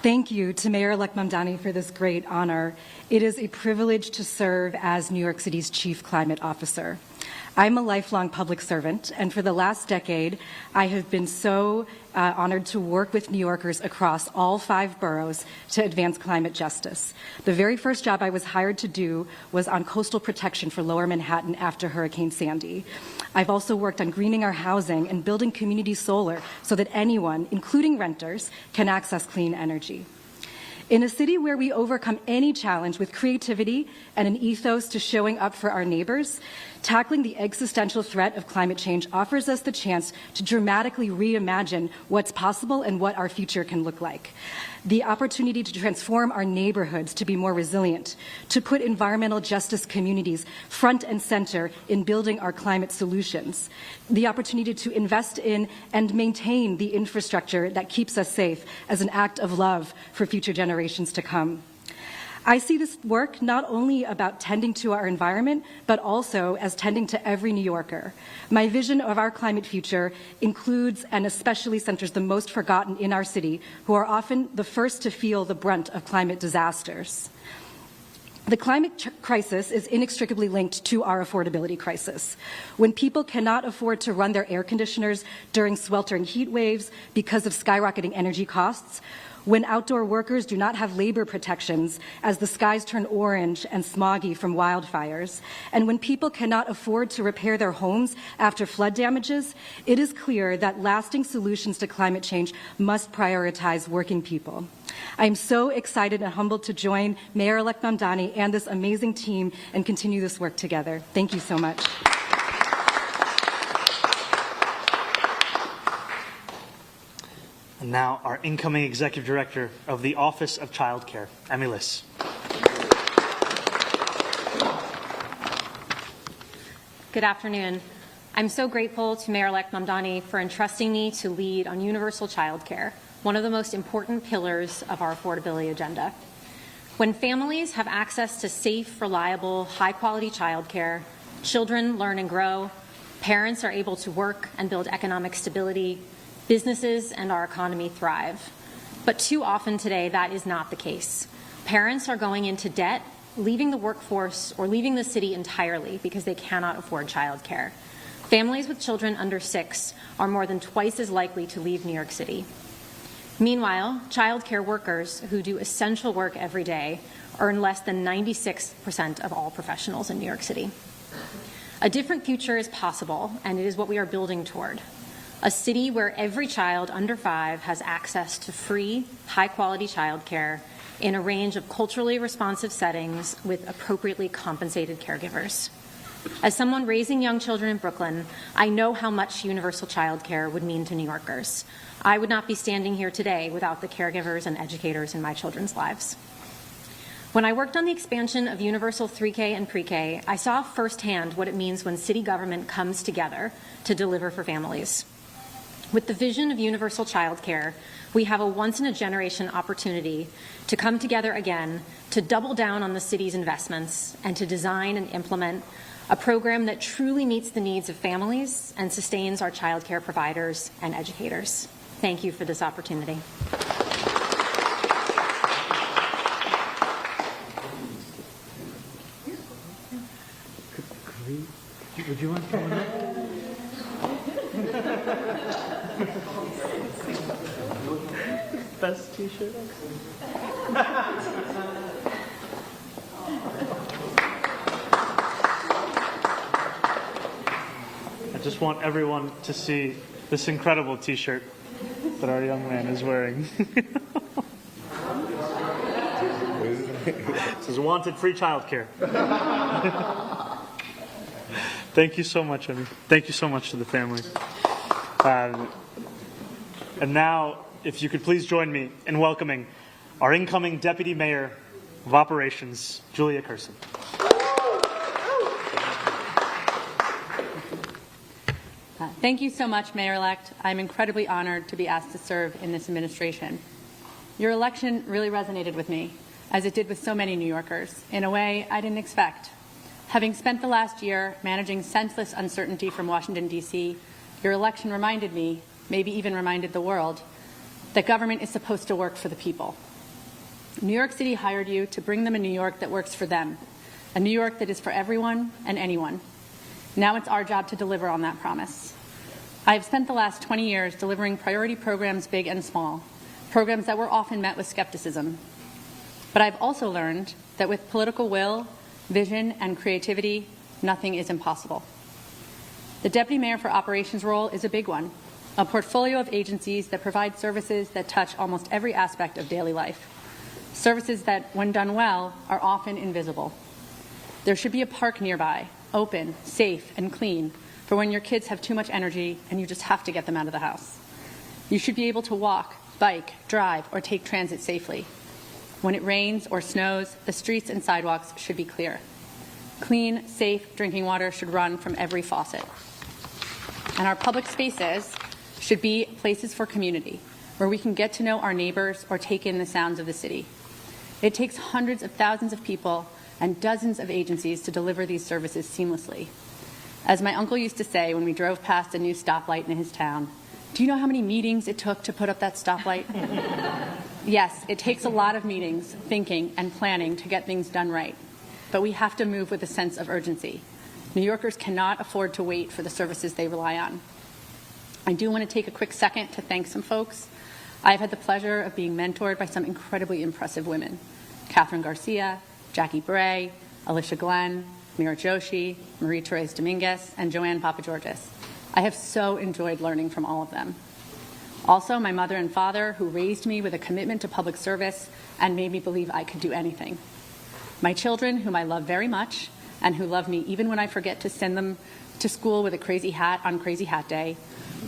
Thank you to Mayor-elect Mamdani for this great honor. It is a privilege to serve as New York City's Chief Climate Officer. I'm a lifelong public servant, and for the last decade, I have been so honored to work with New Yorkers across all 5 boroughs to advance climate justice. The very first job I was hired to do was on coastal protection for Lower Manhattan after Hurricane Sandy. I've also worked on greening our housing and building community solar so that anyone, including renters, can access clean energy. In a city where we overcome any challenge with creativity and an ethos to showing up for our neighbors, tackling the existential threat of climate change offers us the chance to dramatically reimagine what's possible and what our future can look like. The opportunity to transform our neighborhoods to be more resilient, to put environmental justice communities front and center in building our climate solutions, the opportunity to invest in and maintain the infrastructure that keeps us safe as an act of love for future generations to come. I see this work not only about tending to our environment, but also as tending to every New Yorker. My vision of our climate future includes and especially centers the most forgotten in our city, who are often the first to feel the brunt of climate disasters. The climate crisis is inextricably linked to our affordability crisis. When people cannot afford to run their air conditioners during sweltering heat waves because of skyrocketing energy costs, when outdoor workers do not have labor protections as the skies turn orange and smoggy from wildfires, and when people cannot afford to repair their homes after flood damages, it is clear that lasting solutions to climate change must prioritize working people. I am so excited and humbled to join Mayor-elect Mamdani and this amazing team and continue this work together. Thank you so much. And now, our incoming Executive Director of the Office of Child Care, Emmy Liss. Good afternoon. I'm so grateful to Mayor-elect Mamdani for entrusting me to lead on universal child care, one of the most important pillars of our affordability agenda. When families have access to safe, reliable, high-quality child care, children learn and grow, parents are able to work and build economic stability, businesses and our economy thrive. But too often today, that is not the case. Parents are going into debt, leaving the workforce, or leaving the city entirely because they cannot afford childcare. Families with children under 6 are more than twice as likely to leave New York City. Meanwhile, childcare workers who do essential work every day earn less than 96% of all professionals in New York City. A different future is possible, and it is what we are building toward. A city where every child under 5 has access to free, high-quality childcare in a range of culturally responsive settings with appropriately compensated caregivers. As someone raising young children in Brooklyn, I know how much universal childcare would mean to New Yorkers. I would not be standing here today without the caregivers and educators in my children's lives. When I worked on the expansion of universal 3K and pre-K, I saw firsthand what it means when city government comes together to deliver for families. With the vision of universal childcare, we have a once-in-a-generation opportunity to come together again to double down on the city's investments and to design and implement a program that truly meets the needs of families and sustains our childcare providers and educators. Thank you for this opportunity. Would you want to come up? Best t-shirt. I just want everyone to see this incredible t-shirt that our young man is wearing. It says wanted free childcare. Thank you so much, Emmy. Thank you so much to the family. And now, if you could please join me in welcoming our incoming Deputy Mayor of Operations, Julia Curson. Thank you so much, Mayor-elect. I'm incredibly honored to be asked to serve in this administration. Your election really resonated with me, as it did with so many New Yorkers, in a way I didn't expect. Having spent the last year managing senseless uncertainty from Washington, D.C., your election reminded me, maybe even reminded the world, that government is supposed to work for the people. New York City hired you to bring them a New York that works for them, a New York that is for everyone and anyone. Now it's our job to deliver on that promise. I have spent the last 20 years delivering priority programs big and small, programs that were often met with skepticism. But I've also learned that with political will, vision, and creativity, nothing is impossible. The Deputy Mayor for Operations role is a big one, a portfolio of agencies that provide services that touch almost every aspect of daily life. Services that, when done well, are often invisible. There should be a park nearby, open, safe, and clean, for when your kids have too much energy and you just have to get them out of the house. You should be able to walk, bike, drive, or take transit safely. When it rains or snows, the streets and sidewalks should be clear. Clean, safe drinking water should run from every faucet. And our public spaces should be places for community, where we can get to know our neighbors or take in the sounds of the city. It takes hundreds of thousands of people and dozens of agencies to deliver these services seamlessly. As my uncle used to say when we drove past a new stoplight in his town, do you know how many meetings it took to put up that stoplight? Yes, it takes a lot of meetings, thinking, and planning to get things done right. But we have to move with a sense of urgency. New Yorkers cannot afford to wait for the services they rely on. I do want to take a quick second to thank some folks. I've had the pleasure of being mentored by some incredibly impressive women. Catherine Garcia, Jackie Bray, Alicia Glenn, Mira Joshi, Marie-Therese Dominguez, and Joanne Papageorgis. I have so enjoyed learning from all of them. Also, my mother and father, who raised me with a commitment to public service and made me believe I could do anything. My children, whom I love very much, and who love me even when I forget to send them to school with a crazy hat on Crazy Hat Day.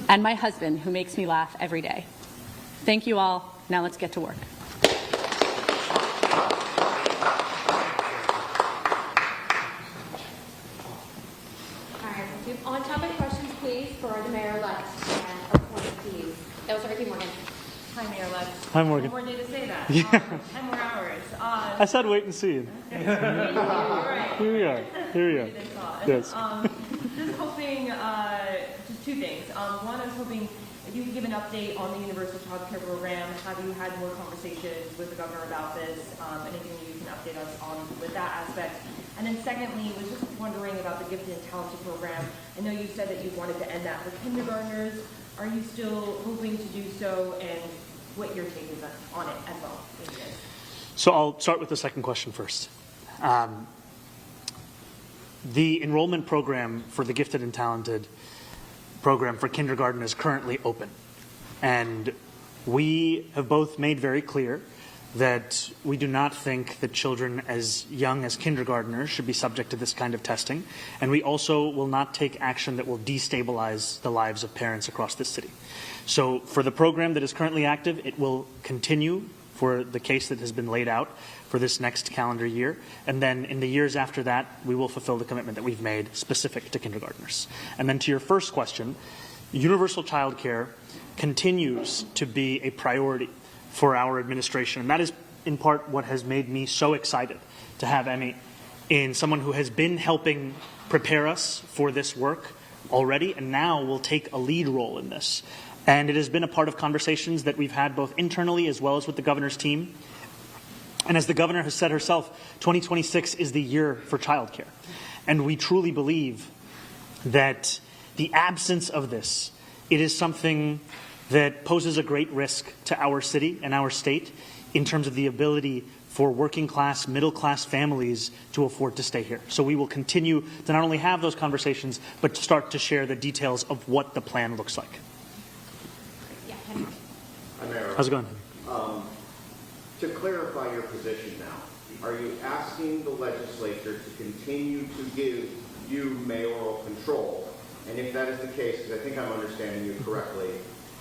And my husband, who makes me laugh every day. Thank you all. Now let's get to work. On-topic questions, please, for the mayor-elect and appointees. That was Ricky Morgan. Hi, Mayor-elect. Hi, Morgan. One more day to say that. Yeah. 10 more hours. I said wait and see. Right. Here we are. Here we are. Yes. Just hoping, just two things. One, I was hoping if you could give an update on the Universal Child Care Program. Have you had more conversations with the governor about this? Anything you can update us on with that aspect? And then secondly, was just wondering about the Gifted and Talented Program. I know you said that you wanted to end that for kindergartners. Are you still hoping to do so, and what your take is on it as well? Thank you. So I'll start with the second question first. The enrollment program for the Gifted and Talented program for kindergarten is currently open. And we have both made very clear that we do not think that children as young as kindergartners should be subject to this kind of testing. And we also will not take action that will destabilize the lives of parents across this city. So for the program that is currently active, it will continue for the case that has been laid out for this next calendar year. And then in the years after that, we will fulfill the commitment that we've made specific to kindergartners. And then to your first question, universal child care continues to be a priority for our administration. And that is in part what has made me so excited to have Emmy in someone who has been helping prepare us for this work already and now will take a lead role in this. And it has been a part of conversations that we've had both internally as well as with the governor's team. And as the governor has said herself, 2026 is the year for childcare. And we truly believe that the absence of this, it is something that poses a great risk to our city and our state in terms of the ability for working class, middle class families to afford to stay here. So we will continue to not only have those conversations, but to start to share the details of what the plan looks like. How's it going? To clarify your position now, are you asking the legislature to continue to give you mayoral control? And if that is the case, because I think I'm understanding you correctly,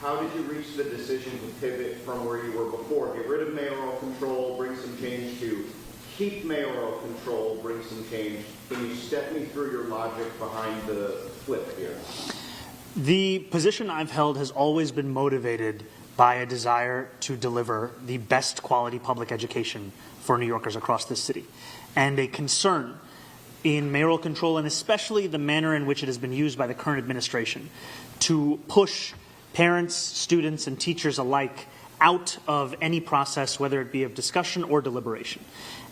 how did you reach the decision to pivot from where you were before? Get rid of mayoral control, bring some change, to keep mayoral control, bring some change. Can you step me through your logic behind the flip here? The position I've held has always been motivated by a desire to deliver the best quality public education for New Yorkers across this city, and a concern in mayoral control, and especially the manner in which it has been used by the current administration to push parents, students, and teachers alike out of any process, whether it be of discussion or deliberation.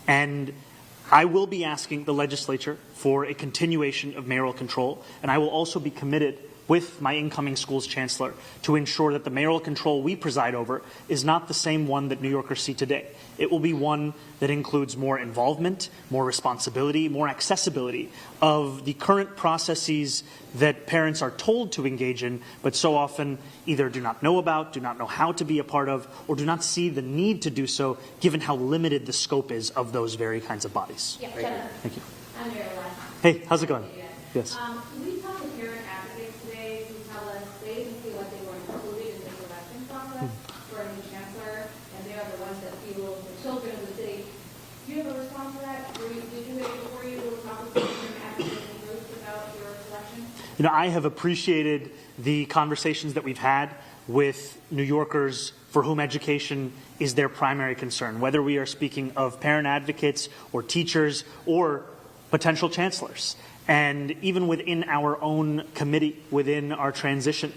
And I will be asking the legislature for a continuation of mayoral control, and I will also be committed with my incoming schools chancellor to ensure that the mayoral control we preside over is not the same one that New Yorkers see today. It will be one that includes more involvement, more responsibility, more accessibility of the current processes that parents are told to engage in, but so often either do not know about, do not know how to be a part of, or do not see the need to do so, given how limited the scope is of those very kinds of bodies. Yeah, Thank you. I'm Mary Lynn. Hey, how's it going? Yes. We talked to parent advocates today who tell us they didn't feel like they were included in the selection process for a new chancellor, and they are the ones that feel the children of the city. Do you have a response to that? Did you before you were talking to parent advocates and groups about your selection? You know, I have appreciated the conversations that we've had with New Yorkers for whom education is their primary concern, whether we are speaking of parent advocates or teachers or potential chancellors. And even within our own committee, within our transition,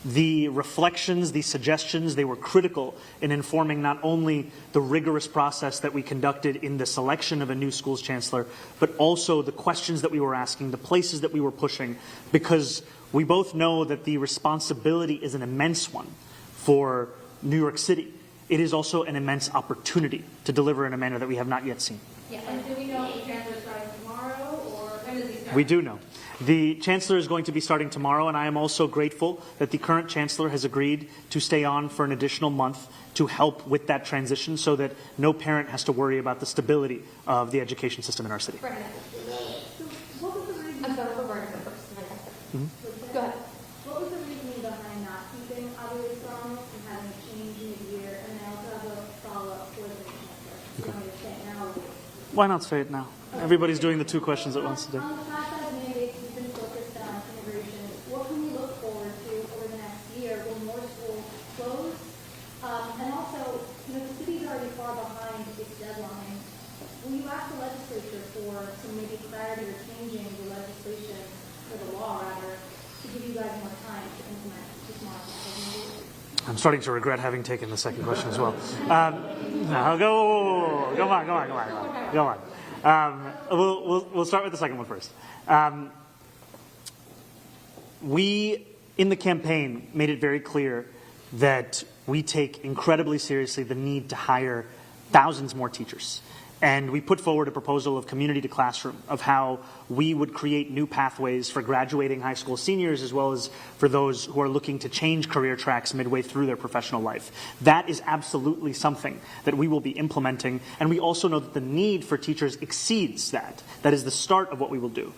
the reflections, the suggestions, they were critical in informing not only the rigorous process that we conducted in the selection of a new schools chancellor, but also the questions that we were asking, the places that we were pushing, because we both know that the responsibility is an immense one for New York City. It is also an immense opportunity to deliver in a manner that we have not yet seen. Yeah, and do we know if the chancellor starts tomorrow, or when does he start? We do know. The chancellor is going to be starting tomorrow, and I am also grateful that the current chancellor has agreed to stay on for an additional month to help with that transition so that no parent has to worry about the stability of the education system in our city. I'm sorry, we're going first. Go ahead. What was the reasoning behind not keeping Aviles Ramos and having a change mid-year? And then I also have a follow-up for the chancellor. Do you want me to say it now? Why not say it now? Everybody's doing the two questions at once today. On the class size mandates, you've been focused on integration. What can we look forward to over the next year? Will more schools close? And also, you know, the city's already far behind its deadline. Will you ask the legislature for some maybe clarity or changing the legislation, or the law rather, to give you guys more time to implement this model? I'm starting to regret having taken the second question as well. I'll go on. We'll start with the second one first. We, in the campaign, made it very clear that we take incredibly seriously the need to hire thousands more teachers. And we put forward a proposal of community to classroom, of how we would create new pathways for graduating high school seniors as well as for those who are looking to change career tracks midway through their professional life. That is absolutely something that we will be implementing, and we also know that the need for teachers exceeds that. That is the start of what we will do.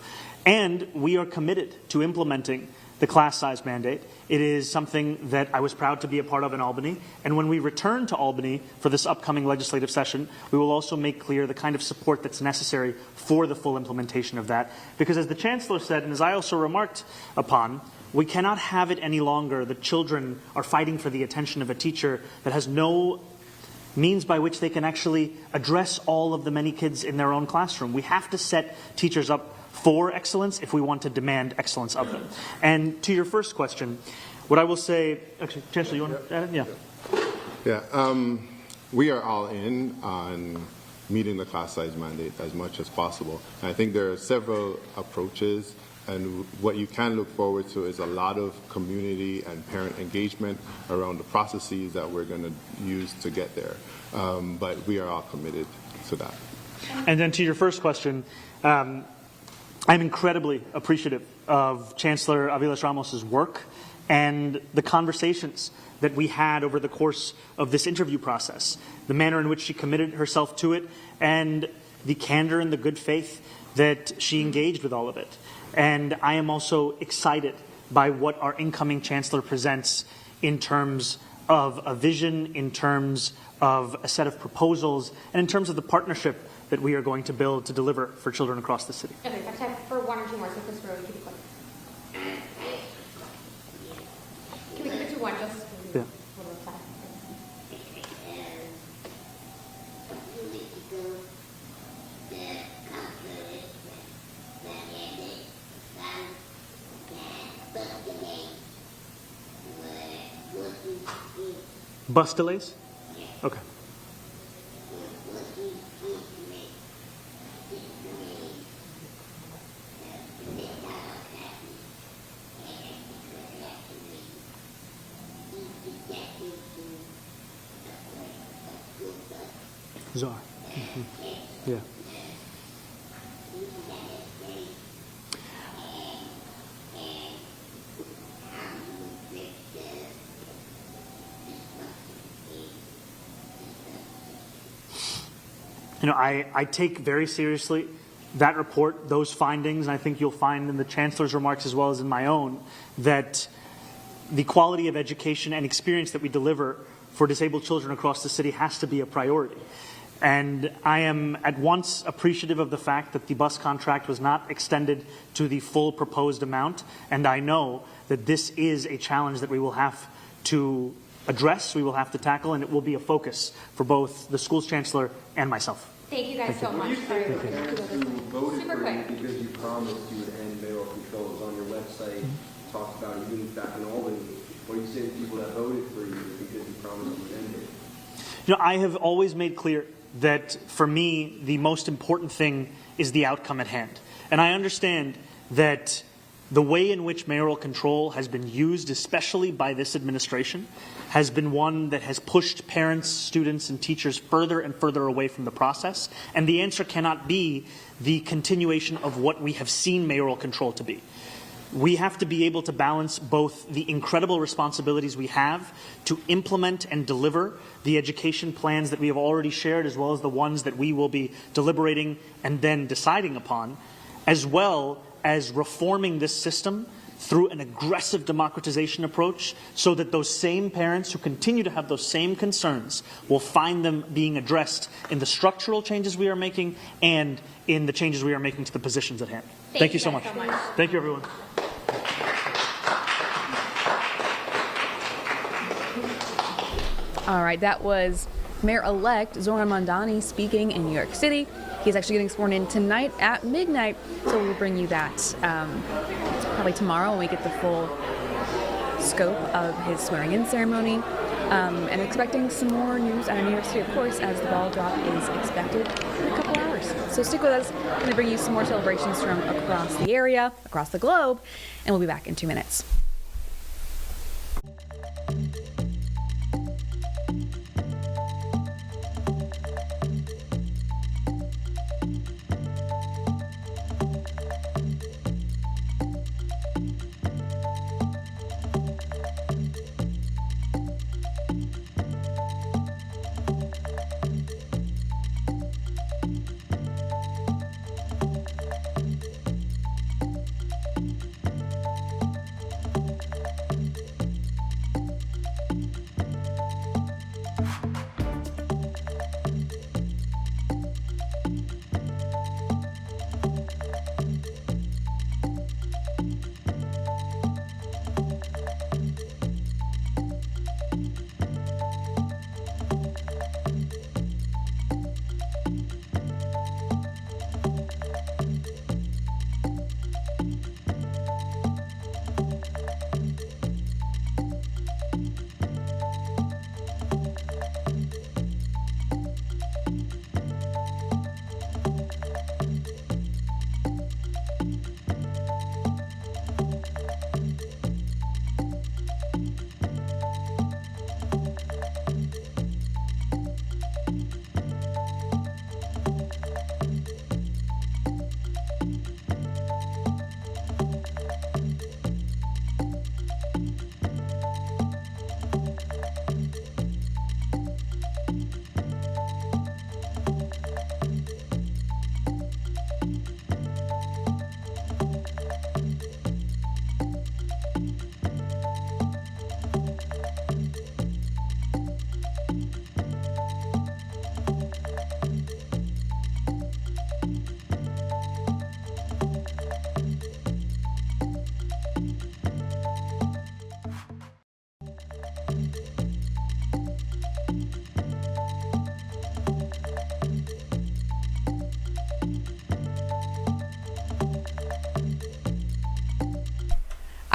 And we are committed to implementing the class size mandate. It is something that I was proud to be a part of in Albany. And when we return to Albany for this upcoming legislative session, we will also make clear the kind of support that's necessary for the full implementation of that. Because as the Chancellor said, and as I also remarked upon, we cannot have it any longer that children are fighting for the attention of a teacher that has no means by which they can actually address all of the many kids in their own classroom. We have to set teachers up for excellence if we want to demand excellence of them. And to your first question, what I will say, actually, Chancellor, you want to add it? Yeah, we are all in on meeting the class size mandate as much as possible. And I think there are several approaches, and what you can look forward to is a lot of community and parent engagement around the processes that we're going to use to get there. But we are all committed to that. And then to your first question, I'm incredibly appreciative of Chancellor Aviles Ramos's work and the conversations that we had over the course of this interview process, the manner in which she committed herself to it, and the candor and the good faith that she engaged with all of it. And I am also excited by what our incoming Chancellor presents in terms of a vision, in terms of a set of proposals, and in terms of the partnership that we are going to build to deliver for children across the city. Okay, I have time for one or two more, so Chris Rowe, keep it quick. Can we keep it to one, just? Yeah. Bus delays? Okay. Czar. Yeah. You know, I take very seriously that report, those findings, and I think you'll find in the Chancellor's remarks as well as in my own that the quality of education and experience that we deliver for disabled children across the city has to be a priority. And I am at once appreciative of the fact that the bus contract was not extended to the full proposed amount, and I know that this is a challenge that we will have to address, we will have to tackle, and it will be a focus for both the school's chancellor and myself. Thank you guys so much. Who voted Super for quick. you because you promised you would end mayoral control? It was on your website, talked about it, even back in Albany. What do you say to people that voted for you because you promised you would end it? You know, I have always made clear that for me, the most important thing is the outcome at hand. And I understand that the way in which mayoral control has been used, especially by this administration, has been one that has pushed parents, students, and teachers further and further away from the process. And the answer cannot be the continuation of what we have seen mayoral control to be. We have to be able to balance both the incredible responsibilities we have to implement and deliver the education plans that we have already shared, as well as the ones that we will be deliberating and then deciding upon, as well as reforming this system through an aggressive democratization approach so that those same parents who continue to have those same concerns will find them being addressed in the structural changes we are making and in the changes we are making to the positions at hand. Thank you so much. Thank you, everyone. All right, that was Mayor-elect Zoran Mondani speaking in New York City. He's actually getting sworn in tonight at midnight, so we'll bring you that probably tomorrow when we get the full scope of his swearing-in ceremony. And expecting some more news out of New York City, of course, as the ball drop is expected in a couple hours. So stick with us. I'm going to bring you some more celebrations from across the area, across the globe, and we'll be back in 2 minutes.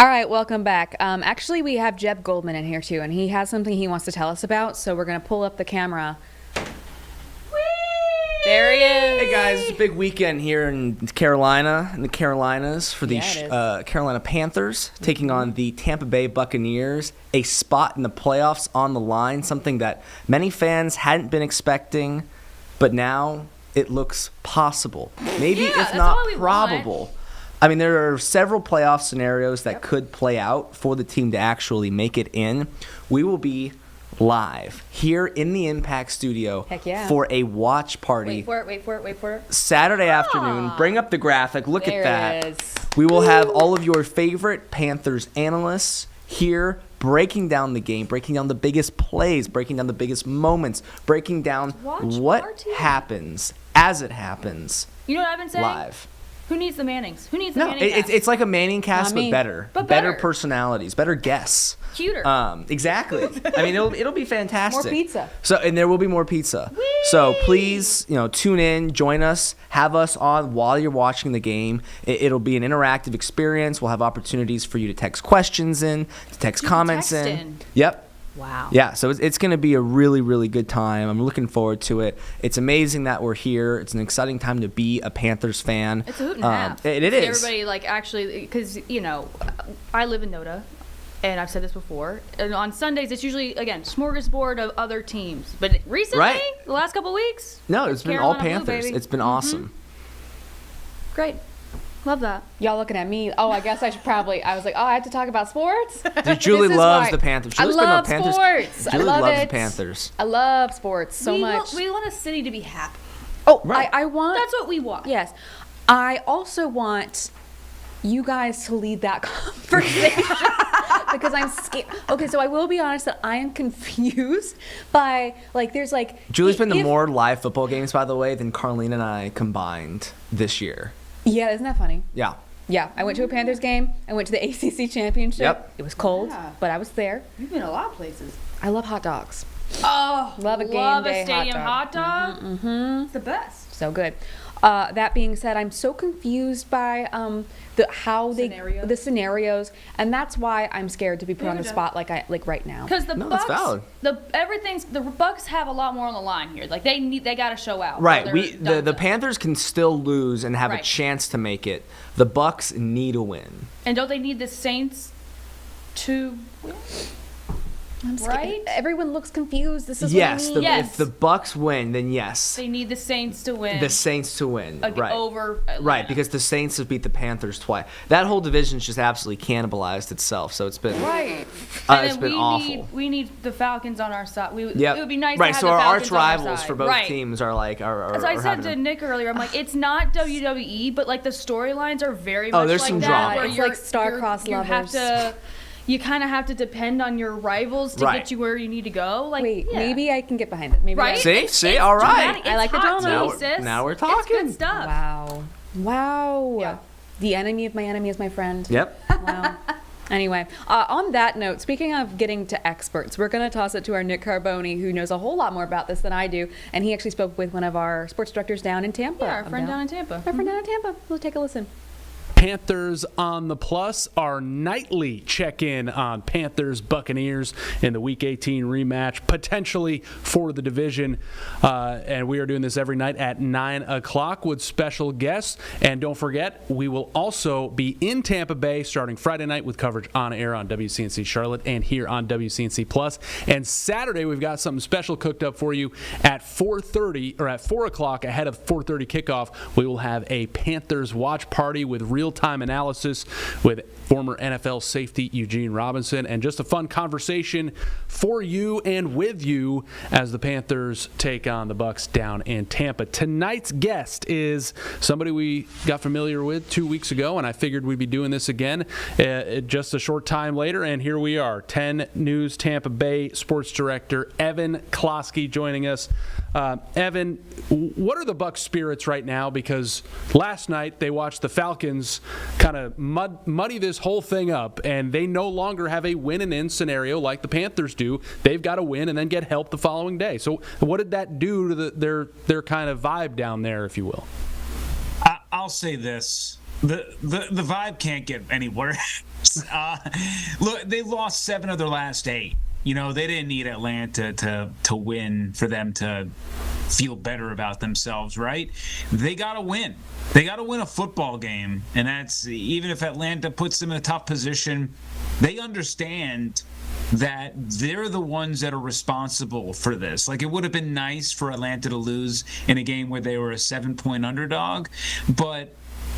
All right, welcome back. Actually, we have Jeb Goldman in here too, and he has something he wants to tell us about. So we're gonna pull up the camera. There he is. Hey guys, it's a big weekend here in Carolina, in the Carolinas, for the Yeah, it is. Carolina Panthers taking on the Tampa Bay Buccaneers. A spot in the playoffs on the line, something that many fans hadn't been expecting, but now it looks possible. Maybe, if that's not what we probable. I mean, there are several playoff scenarios that could play out for the team to actually make it in. We will be live here in the Impact Studio Heck yeah. for a watch party Wait for it. Saturday afternoon. Bring up the graphic. Look There at it that. is. We will have all of your favorite Panthers analysts here breaking down the game, breaking down the biggest plays, breaking down the biggest moments, breaking down what happens as it happens You know what I've been saying? live. Who needs the Mannings? Who needs the No, Manning cast? it's like a Manning cast, Not but me. better. But Better better. personalities, better guests. Cuter. Exactly. I mean, it'll be fantastic. More pizza. So, and there will be more pizza. So please, tune in, join us, have us on while you're watching the game. It'll be an interactive experience. We'll have opportunities for you to text questions in, to text comments text in. in. Yep. Wow. Yeah, so it's going to be a really, really good time. I'm looking forward to it. It's amazing that we're here. It's an exciting time to be a Panthers fan. It's a hoot and a half. It See, is. Everybody, actually, because, I live in Noda, and I've said this before. And on Sundays, it's usually, again, smorgasbord of other teams. But recently, Right. the last couple weeks, No, it's been all Carolina Blue, Panthers. baby. It's been awesome. Great. Love that. Y'all looking at me? Oh, I guess I should probably. I was like, oh, I have to talk about sports. Dude, Julie This is loves why- the Panthers. I Julie's been love a Panthers. sports. I Julie love loves it. the Panthers. I love sports so we much. we want a city to be happy. Oh, I want. That's what we want. Yes. I also want you guys to lead that conversation because I'm scared. Okay, so I will be honest that I am confused by, there's Julie's been to if- more live football games, by the way, than Carlene and I combined this year. Yeah, isn't that funny? Yeah. Yeah, I went to a Panthers game. I went to the ACC championship. Yep. It was cold, Yeah. but I was there. You've been a lot of places. I love hot dogs. Oh, Love a game love day a stadium hot hot dog. dog. Mm-hmm. It's the best. So good. That being said, I'm so confused by the scenarios, and that's why I'm scared to be put on the spot like right now. Because the No, that's valid. Bucks, the Bucks have a lot more on the line here. Like they got to show out. Right. Or We they're the Panthers can still lose and have a Right. chance to make it. The Bucks need a win. And don't they need the Saints to win? I'm scared. Right? Everyone looks confused. This is Yes, what I mean. if the Bucks win, then yes. They need the Saints to win. The Saints to win, right? Over Atlanta. Right, because the Saints have beat the Panthers twice. That whole division's just absolutely cannibalized itself. So it's been Right. it's been awful. We need the Falcons on our side. Yep. It would be nice right, to have so the our Falcons arch on our rivals side. for both Right. teams are like are As I are said having to a- Nick earlier, I'm like, it's not WWE, but the storylines are very much there's like some that. drama. Where It's you're- like star-crossed you have lovers. you kind of have to depend on your rivals to Right. get you where you need to go. Wait, yeah. maybe I can get behind it. Maybe Right? See, all right. Dramatic. I like the It's hot drama. tea, Now we're sis. talking. It's good stuff. Wow. The enemy of my enemy is my friend. Yep. Wow. Anyway, on that note, speaking of getting to experts, we're going to toss it to our Nick Carboni, who knows a whole lot more about this than I do. And he actually spoke with one of our sports directors down in Tampa. Yeah, our friend down in Tampa. Our friend down in Tampa. We'll take a listen. Panthers on the Plus, our nightly check-in on Panthers Buccaneers in the Week 18 rematch, potentially for the division. And we are doing this every night at 9 o'clock with special guests. And don't forget, we will also be in Tampa Bay starting Friday night with coverage on air on WCNC Charlotte and here on WCNC Plus. And Saturday, we've got something special cooked up for you at 4:30 or at 4 o'clock ahead of 4:30 kickoff. We will have a Panthers watch party with real-time analysis with former NFL safety Eugene Robinson, and just a fun conversation for you and with you as the Panthers take on the Bucks down in Tampa. Tonight's guest is somebody we got familiar with 2 weeks ago, and I figured we'd be doing this again just a short time later, and here we are. 10 News Tampa Bay sports director Evan Klosky joining us. Evan, what are the Bucs spirits right now? Because last night they watched the Falcons kind of muddy this whole thing up, and they no longer have a win and in scenario like the Panthers do. They've got to win and then get help the following day. So what did that do to their kind of vibe down there, if you will? I'll say this. The vibe can't get any worse. Look, they lost 7 of their last 8. You know, they didn't need Atlanta to win for them to feel better about themselves, right? They got to win. They got to win a football game, and that's even if Atlanta puts them in a tough position, they understand that they're the ones that are responsible for this. Like, it would have been nice for Atlanta to lose in a game where they were a 7-point underdog, but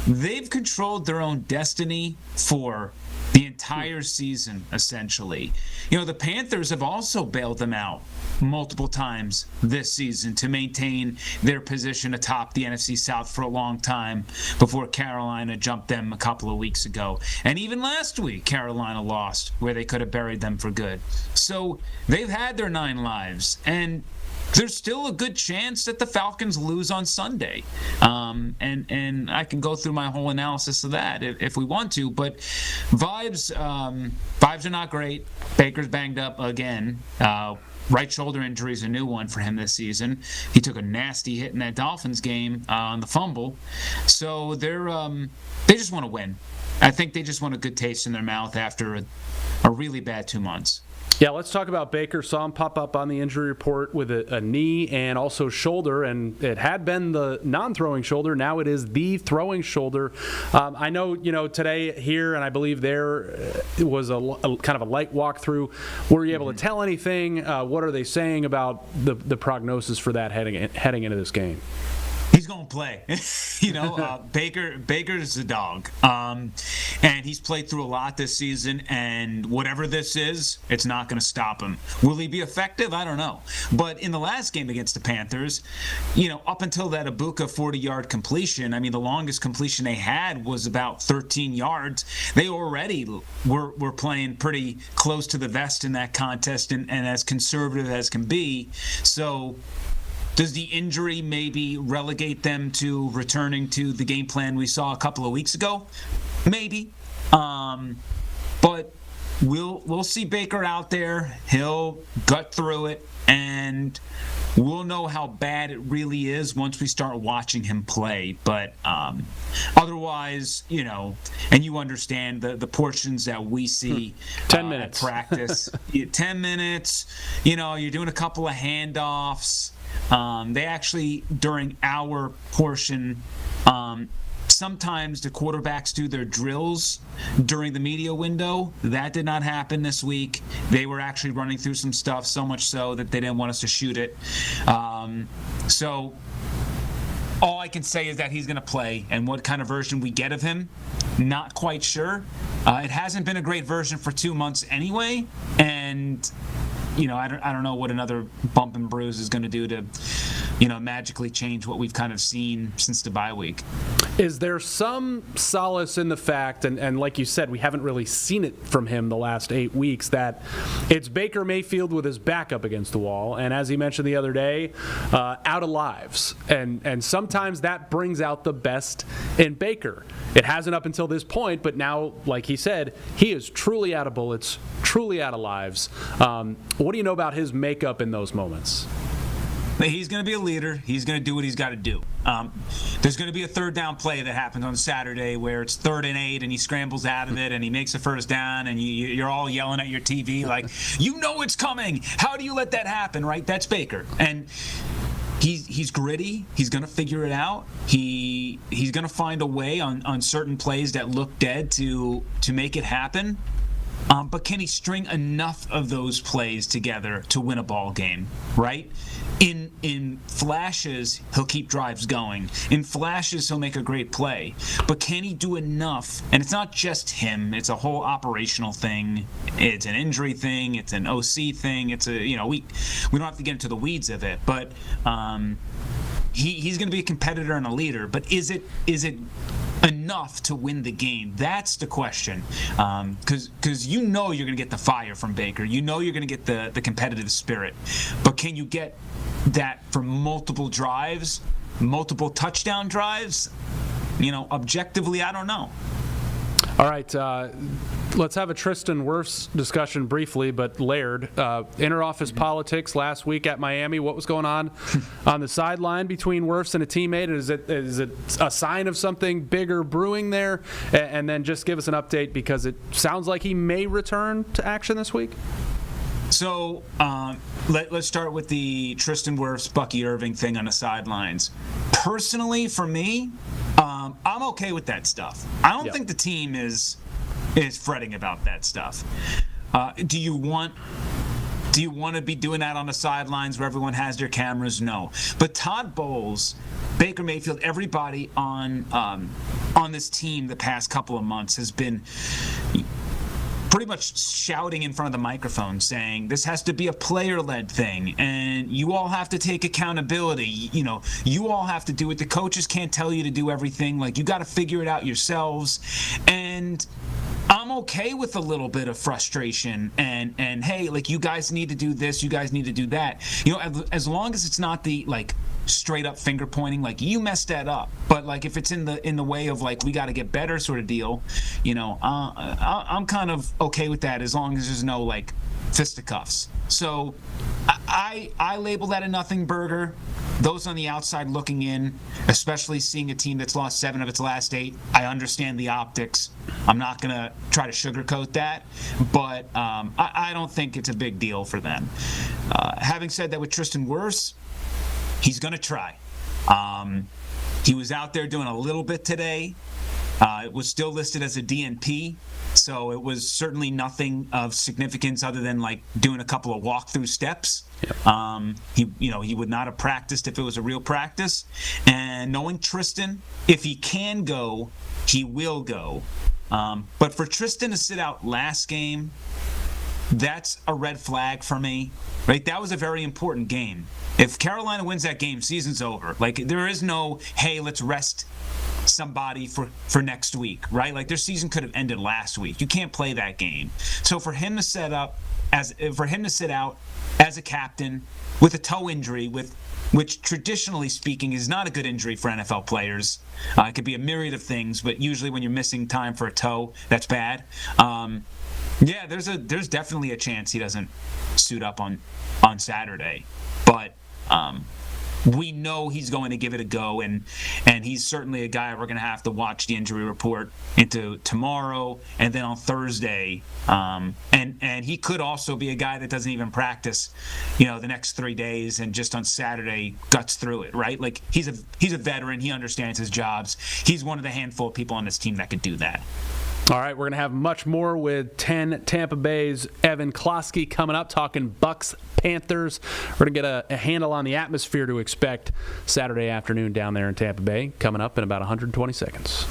they've controlled their own destiny for the entire season, essentially. You know, the Panthers have also bailed them out multiple times this season to maintain their position atop the NFC South for a long time before Carolina jumped them a couple of weeks ago. And even last week, Carolina lost where they could have buried them for good. So they've had their 9 lives, and there's still a good chance that the Falcons lose on Sunday. And I can go through my whole analysis of that if we want to, but vibes are not great. Baker's banged up again. Right shoulder injury is a new one for him this season. He took a nasty hit in that Dolphins game on the fumble. So they just want to win. I think they just want a good taste in their mouth after a really bad 2 months. Yeah, let's talk about Baker. Saw him pop up on the injury report with a knee and also shoulder, and it had been the non-throwing shoulder. Now it is the throwing shoulder. I know, today here, and I believe there was a kind of a light walkthrough. Were you able to tell anything? What are they saying about the prognosis for that heading into this game? He's going to play. Baker's a dog. And he's played through a lot this season, and whatever this is, it's not going to stop him. Will he be effective? I don't know. But in the last game against the Panthers, up until that Ibuka 40-yard completion, I mean, the longest completion they had was about 13 yards. They already were playing pretty close to the vest in that contest and as conservative as can be. So does the injury maybe relegate them to returning to the game plan we saw a couple of weeks ago? Maybe. But we'll see Baker out there. He'll gut through it, and we'll know how bad it really is once we start watching him play. But otherwise, and you understand the portions that we see 10 minutes at practice. 10 minutes, you're doing a couple of handoffs. They actually, during our portion, sometimes the quarterbacks do their drills during the media window. That did not happen this week. They were actually running through some stuff, so much so that they didn't want us to shoot it. So all I can say is that he's going to play, and what kind of version we get of him, not quite sure. It hasn't been a great version for 2 months anyway, and I don't know what another bump and bruise is going to do to, magically change what we've kind of seen since the bye week. Is there some solace in the fact, and like you said, we haven't really seen it from him the last 8 weeks, that it's Baker Mayfield with his back up against the wall, and as he mentioned the other day, out of lives. And sometimes that brings out the best in Baker. It hasn't up until this point, but now, like he said, he is truly out of bullets, truly out of lives. What do you know about his makeup in those moments? He's going to be a leader. He's going to do what he's got to do. There's going to be a third down play that happens on Saturday where it's 3rd and 8 and he scrambles out of it and he makes a first down and you're all yelling at your TV like, it's coming. How do you let that happen, right? That's Baker. And he's gritty. He's going to figure it out. He's going to find a way on certain plays that look dead to make it happen. But can he string enough of those plays together to win a ball game, right? In flashes, he'll keep drives going. In flashes, he'll make a great play. But can he do enough? And it's not just him. It's a whole operational thing. It's an injury thing. It's an OC thing. It's we don't have to get into the weeds of it. But he's going to be a competitor and a leader. But is it enough to win the game? That's the question. Because you're going to get the fire from Baker. You're going to get the competitive spirit. But can you get that for multiple drives, multiple touchdown drives? Objectively, I don't know. All right, let's have a Tristan Wirfs discussion briefly, but layered. Inter-office politics last week at Miami. What was going on the sideline between Wirfs and a teammate? Is it a sign of something bigger brewing there? And then just give us an update, because it sounds like he may return to action this week. So let's start with the Tristan Wirfs, Bucky Irving thing on the sidelines. Personally, for me, I'm okay with that stuff. I don't think the team is fretting about that stuff. Do you want to be doing that on the sidelines where everyone has their cameras? No. But Todd Bowles, Baker Mayfield, everybody on this team the past couple of months has been pretty much shouting in front of the microphone saying this has to be a player-led thing and you all have to take accountability. You know, you all have to do it. The coaches can't tell you to do everything. Like, you got to figure it out yourselves. And I'm okay with a little bit of frustration and hey, like, you guys need to do this, you guys need to do that. You know, as long as it's not the, like, straight up finger pointing, like, you messed that up. But, like, if it's in the way of, like, we got to get better sort of deal, you know, I'm kind of okay with that, as long as there's no, like, fisticuffs. So I label that a nothing burger. Those on the outside looking in, especially seeing a team that's lost 7 of its last 8, I understand the optics. I'm not going to try to sugarcoat that, but I don't think it's a big deal for them. Having said that, with Tristan Wirfs, he's going to try. He was out there doing a little bit today. It was still listed as a DNP, so it was certainly nothing of significance other than, like, doing a couple of walkthrough steps. Yep. He would not have practiced if it was a real practice. And knowing Tristan, if he can go, he will go. But for Tristan to sit out last game, that's a red flag for me, right? That was a very important game. If Carolina wins that game, season's over. Like, there is no, hey, let's rest somebody for next week, right? Like, their season could have ended last week. You can't play that game. So for him to sit out as a captain with a toe injury, which traditionally speaking is not a good injury for NFL players. It could be a myriad of things, but usually when you're missing time for a toe, that's bad. Yeah, there's definitely a chance he doesn't suit up on Saturday, but we know he's going to give it a go, and he's certainly a guy we're going to have to watch the injury report into tomorrow and then on Thursday. And he could also be a guy that doesn't even practice, you know, the next 3 days and just on Saturday guts through it, right? Like, he's a veteran. He understands his jobs. He's one of the handful of people on this team that could do that. All right, we're going to have much more with 10 Tampa Bay's Evan Klosky coming up, talking Bucks, Panthers. We're going to get a handle on the atmosphere to expect Saturday afternoon down there in Tampa Bay, coming up in about 120 seconds.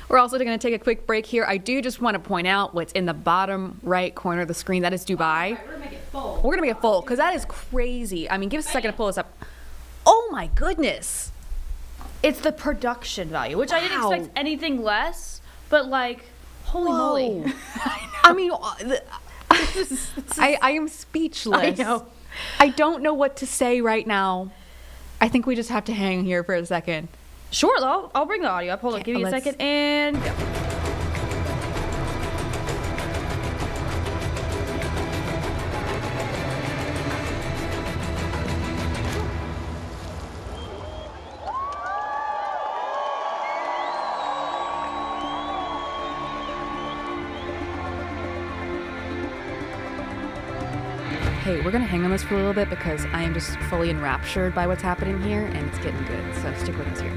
We're also going to take a quick break here. I do just want to point out what's in the bottom right corner of the screen. That is Dubai. We're going to make it full. We're going to make it full, because that is crazy. I mean, give us a second to pull this up. Oh, my goodness. It's the production value, which I didn't expect anything less, but, like, holy moly. I mean, I am speechless. I know. I don't know what to say right now. I think we just have to hang here for a second. Sure, I'll bring the audio up. Hold on, give me a second, and go. Hey, we're going to hang on this for a little bit because I am just fully enraptured by what's happening here, and it's getting good. So stick with us here.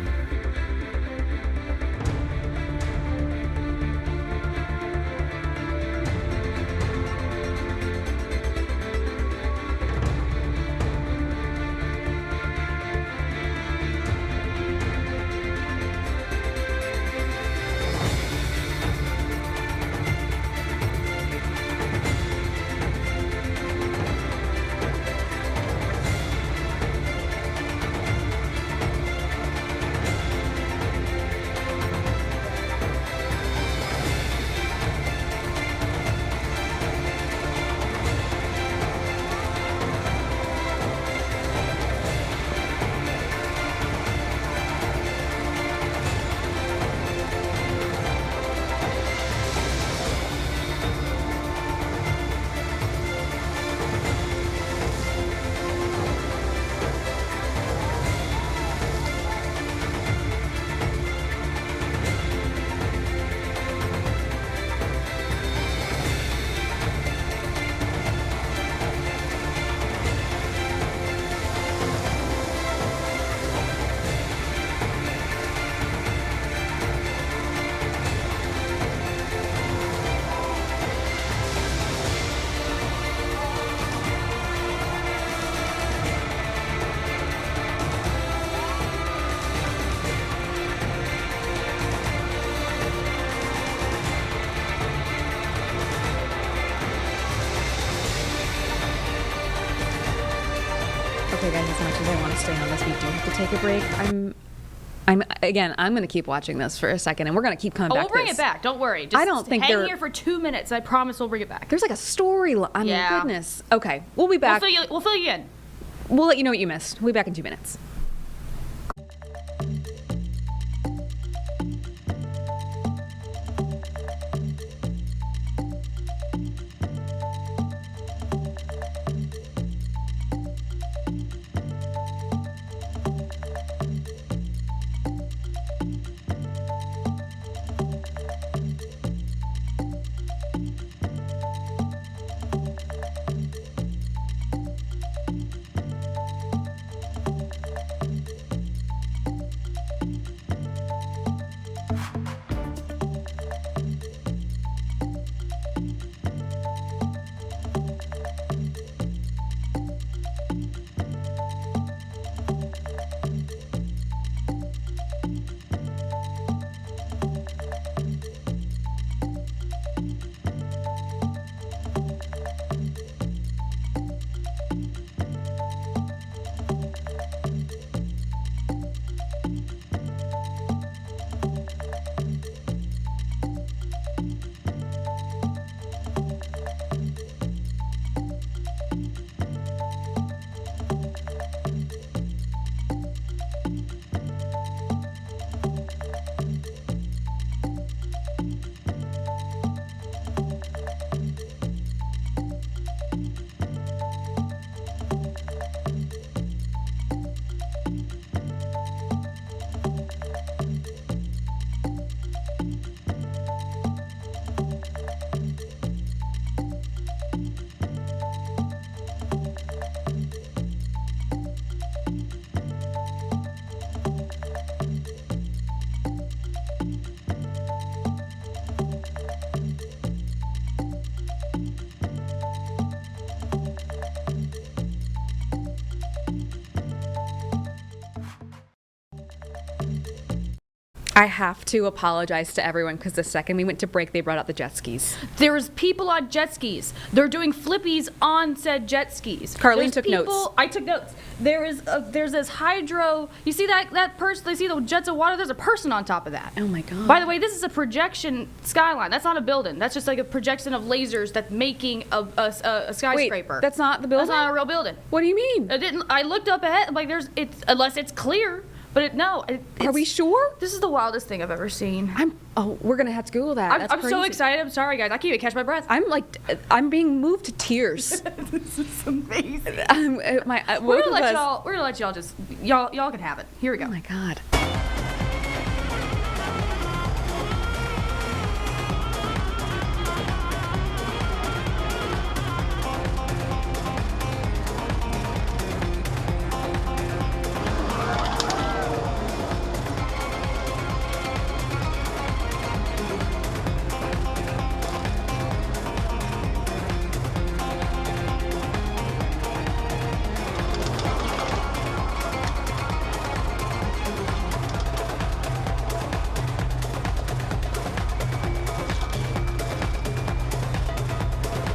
Okay, guys, as much as I want to stay on this, we do have to take a break. I'm going to keep watching this for a second, and we're going to keep coming back We'll bring to it this. back. Don't worry. Just I don't think hang here for 2 minutes. I promise we'll bring it back. There's like a storyline. I mean, Yeah. goodness. Okay, we'll be back. We'll fill you in. We'll let you know what you missed. We'll be back in 2 minutes. I have to apologize to everyone because the second we went to break, they brought out the jet skis. There's people on jet skis. They're doing flippies on said jet skis. Carlene There's took people- notes. I took notes. There's this hydro. You see that person? They see the jets of water. There's a person on top of that. Oh my god. By the way, this is a projection skyline. That's not a building. That's just like a projection of lasers that's making a skyscraper. Wait, that's not the building? That's not a real building. What do you mean? I looked up ahead. Like unless it's clear. But Are we sure? This is the wildest thing I've ever seen. We're gonna have to Google that. That's I'm so crazy. excited. I'm sorry, guys. I can't even catch my breath. I'm being moved to tears. This is amazing. We're We're gonna let y'all just y'all can have it. Here we go. Oh my god.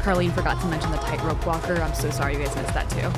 Carlene forgot to mention the tightrope walker. I'm so sorry you guys missed that too.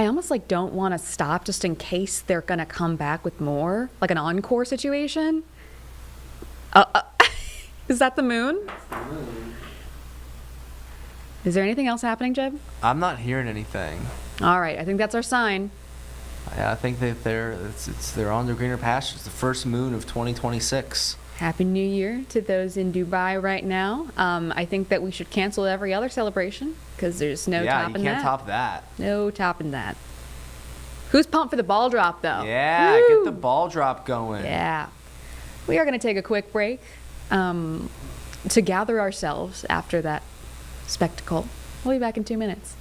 almost like don't want to stop just in case they're going to come back with more, like an encore situation. Is that the moon? Is there anything else happening, Jeb? I'm not hearing anything. All right, I think that's our sign. I think that they're on their greener pastures. The first moon of 2026. Happy New Year to those in Dubai right now. I think that we should cancel every other celebration because there's no topping that. Yeah, you can't top that. No topping that. Who's pumped for the ball drop, though? Yeah, Woo! get the ball drop going. Yeah. We are going to take a quick break to gather ourselves after that spectacle. We'll be back in 2 minutes.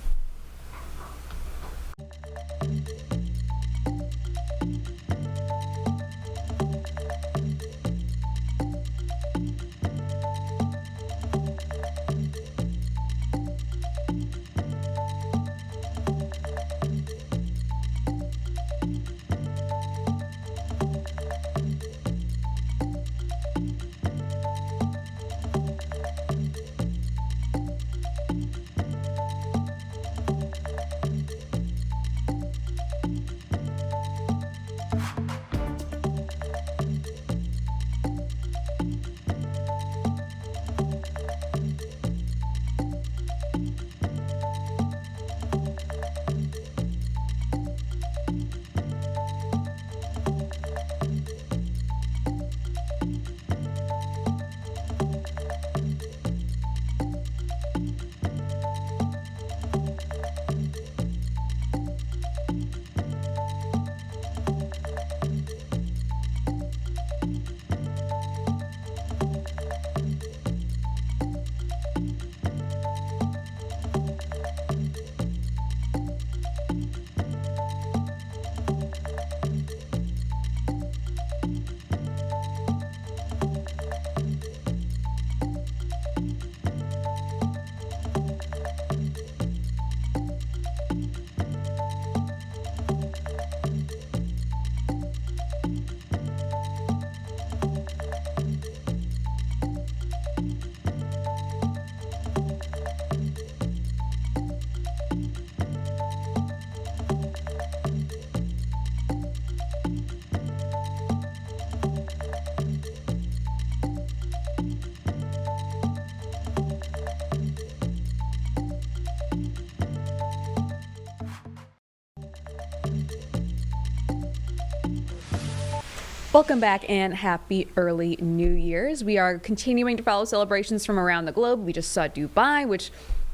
Welcome back and happy early New Year's. We are continuing to follow celebrations from around the globe. We just saw Dubai, which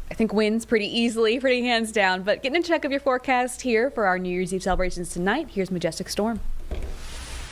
I think wins pretty easily, pretty hands down. But getting a check of your forecast here for our New Year's Eve celebrations tonight. Here's Majestic Storm.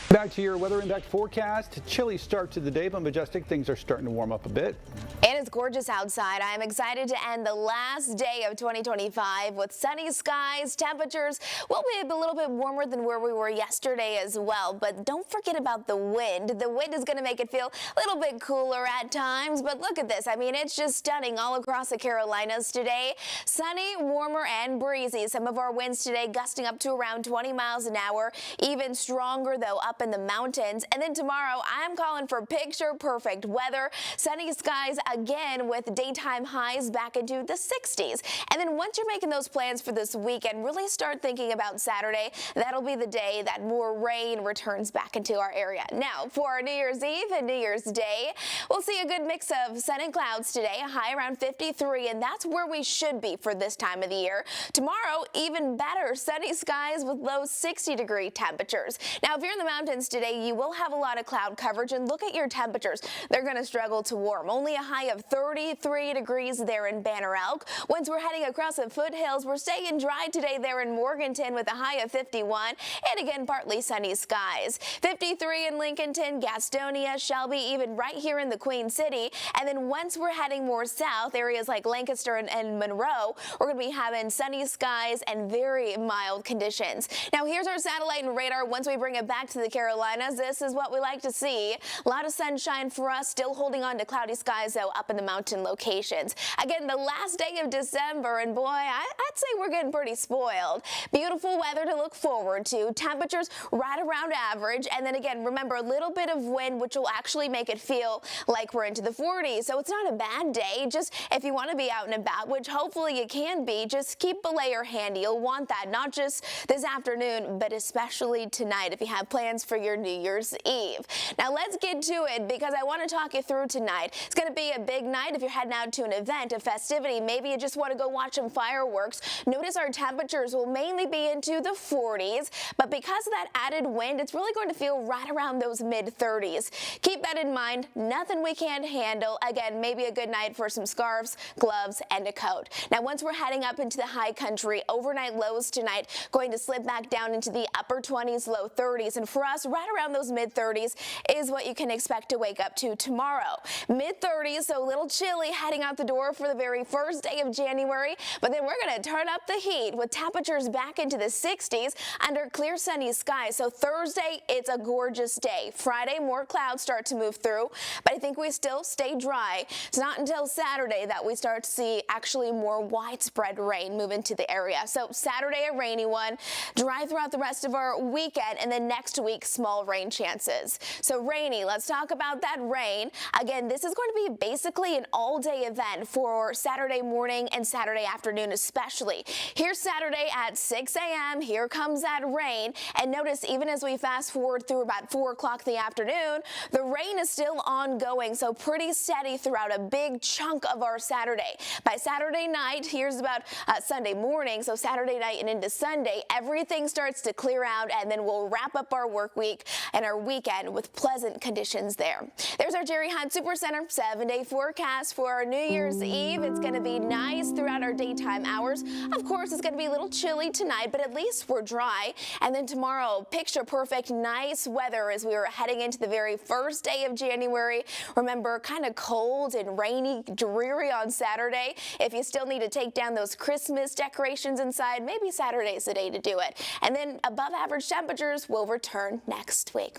Back to your weather impact forecast. Chilly start to the day, but Majestic, things are starting to warm up a bit. And it's gorgeous outside. I am excited to end the last day of 2025 with sunny skies. Temperatures will be a little bit warmer than where we were yesterday as well. But don't forget about the wind. The wind is going to make it feel a little bit cooler at times. But look at this. I mean, it's just stunning all across the Carolinas today. Sunny, warmer, and breezy. Some of our winds today gusting up to around 20 miles an hour. Even stronger, though, up in the mountains. And then tomorrow, I'm calling for picture perfect weather. Sunny skies again with daytime highs back into the 60s. And then once you're making those plans for this weekend, really start thinking about Saturday. That'll be the day that more rain returns back into our area. Now, for our New Year's Eve and New Year's Day, we'll see a good mix of sun and clouds today, a high around 53, and that's where we should be for this time of the year. Tomorrow, even better, sunny skies with low 60-degree temperatures. Now, if you're in the mountains today, you will have a lot of cloud coverage, and look at your temperatures. They're going to struggle to warm. Only a high of 33 degrees there in Banner Elk. Once we're heading across the foothills, we're staying dry today there in Morganton with a high of 51, and again, partly sunny skies. 53 in Lincolnton, Gastonia, Shelby, even right here in the Queen City. And then once we're heading more south, areas like Lancaster and Monroe, we're going to be having sunny skies and very mild conditions. Now, here's our satellite and radar. Once we bring it back to the Carolinas, this is what we like to see. A lot of sunshine for us, still holding on to cloudy skies, though, up up in the mountain locations. Again, the last day of December, and boy, I'd say we're getting pretty spoiled. Beautiful weather to look forward to, temperatures right around average, and then again, remember a little bit of wind, which will actually make it feel like we're into the 40s. So it's not a bad day. Just if you want to be out and about, which hopefully you can be, just keep a layer handy. You'll want that not just this afternoon, but especially tonight if you have plans for your New Year's Eve. Now let's get to it because I want to talk you through tonight. It's going to be a big night if you're heading out to an event, a festivity. Maybe you just want to go watch some fireworks. Notice our temperatures will mainly be into the 40s, but because of that added wind, it's really going to feel right around those mid-30s. Keep that in mind. Nothing we can't handle. Again, maybe a good night for some scarves, gloves, and a coat. Now, once we're heading up into the high country, overnight lows tonight going to slip back down into the upper 20s, low 30s. And for us, right around those mid-30s is what you can expect to wake up to tomorrow. Mid-30s, so a little chilly heading out the door for the very first day of January. But then we're going to turn up the heat with temperatures back into the 60s under clear sunny skies. So Thursday, it's a gorgeous day. Friday, more clouds start to move through, but I think we still stay dry. It's not until Saturday that we start to see actually more widespread rain move into the area. So Saturday, a rainy one, dry throughout the rest of our weekend, and then next week, small rain chances. So rainy, let's talk about that rain. Again, this is going to be basically an all-day event for Saturday morning and Saturday afternoon especially. Here's Saturday at 6 a.m. Here comes that rain. And notice even as we fast forward through about 4 o'clock in the afternoon, the rain is still ongoing, so pretty steady throughout a big chunk of our Saturday. By Saturday night, here's about Sunday morning, so Saturday night and into Sunday, everything starts to clear out, and then we'll wrap up our work week and our weekend with pleasant conditions there. There's our Jerry Hunt Supercenter 7-day forecast for our New Year's Eve. It's going to be nice throughout our daytime hours. Of course, it's going to be a little chilly tonight, but at least we're dry. And then tomorrow, picture perfect, nice weather as we are heading into the very first day of January. Remember, kind of cold and rainy, dreary on Saturday. If you still need to take down those Christmas decorations inside, maybe Saturday's the day to do it. And then above average temperatures will return next week.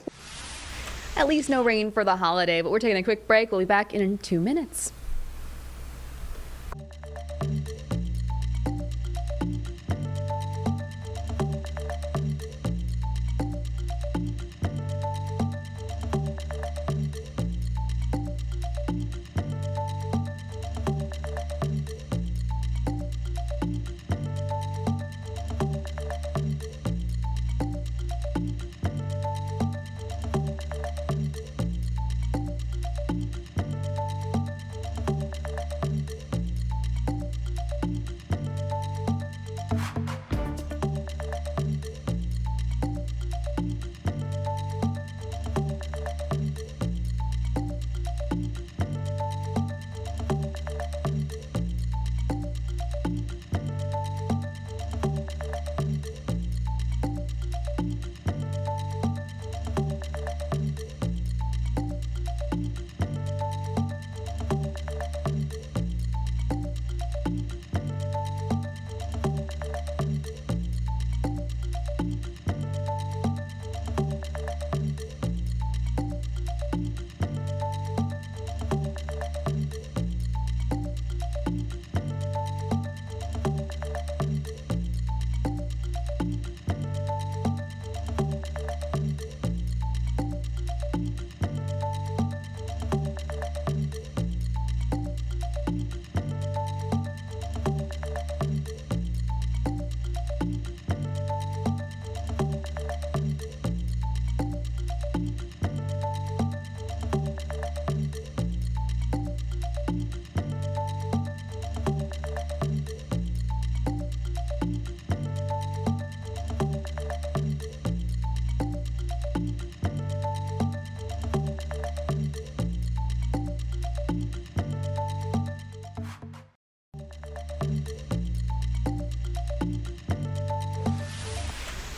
At least no rain for the holiday, but we're taking a quick break. We'll be back in 2 minutes.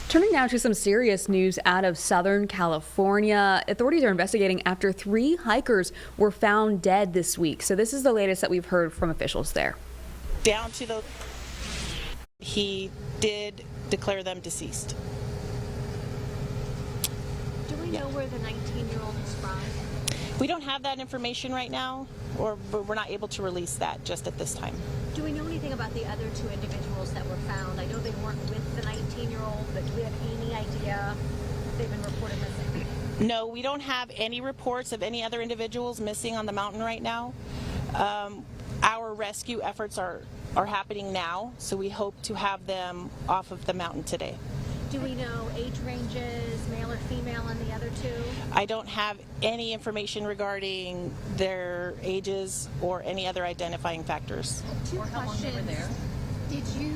Turning now to some serious news out of Southern California. Authorities are investigating after 3 hikers were found dead this week. So this is the latest that we've heard from officials there. Down to he did declare them deceased. Do we know where the 19-year-old is from? We don't have that information right now, or we're not able to release that just at this time. Do we know anything about the other two individuals that were found? I know they weren't with the 19-year-old, but do we have any idea if they've been reported missing? No, we don't have any reports of any other individuals missing on the mountain right now. Our rescue efforts are happening now, so we hope to have them off of the mountain today. Do we know age ranges, male or female, on the other two? I don't have any information regarding their ages or any other identifying factors. Two questions. Did you,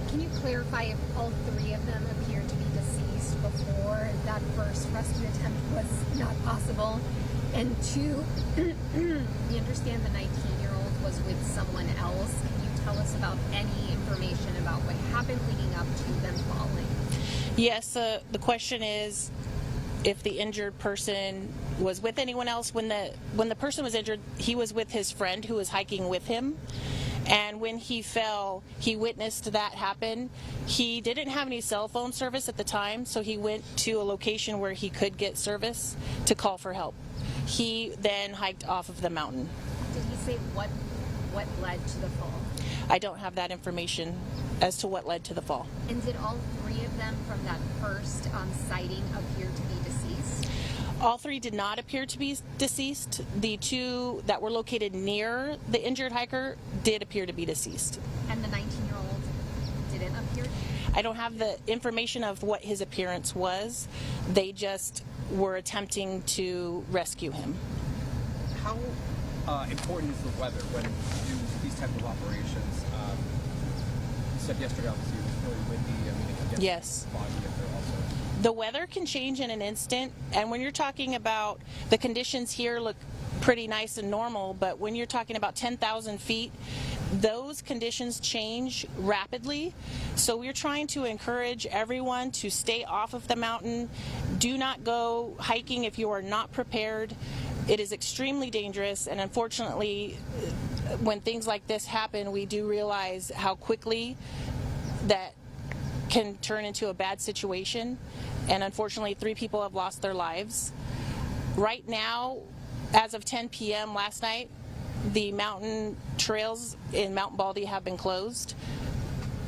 can you clarify if all three of them appeared to be deceased before that first rescue attempt was not possible? And two, we understand the 19-year-old was with someone else. Can you tell us about any information about what happened leading up to them falling? Yes, the question is if the injured person was with anyone else. When the person was injured, he was with his friend who was hiking with him. And when he fell, he witnessed that happen. He didn't have any cell phone service at the time, so he went to a location where he could get service to call for help. He then hiked off of the mountain. Did he say what led to the fall? I don't have that information as to what led to the fall. And did all three of them from that first sighting appear to be deceased? All three did not appear to be deceased. The two that were located near the injured hiker did appear to be deceased. And the 19-year-old didn't appear? I don't have the information of what his appearance was. They just were attempting to rescue him. How important is the weather when you do these type of operations? You said yesterday obviously it was really windy. I mean, it can get Yes. foggy up there also. The weather can change in an instant, and when you're talking about the conditions here look pretty nice and normal, but when you're talking about 10,000 feet, those conditions change rapidly. So we're trying to encourage everyone to stay off of the mountain. Do not go hiking if you are not prepared. It is extremely dangerous, and unfortunately, when things like this happen, we do realize how quickly that can turn into a bad situation. And unfortunately, 3 people have lost their lives. Right now, as of 10 p.m. last night, the mountain trails in Mount Baldy have been closed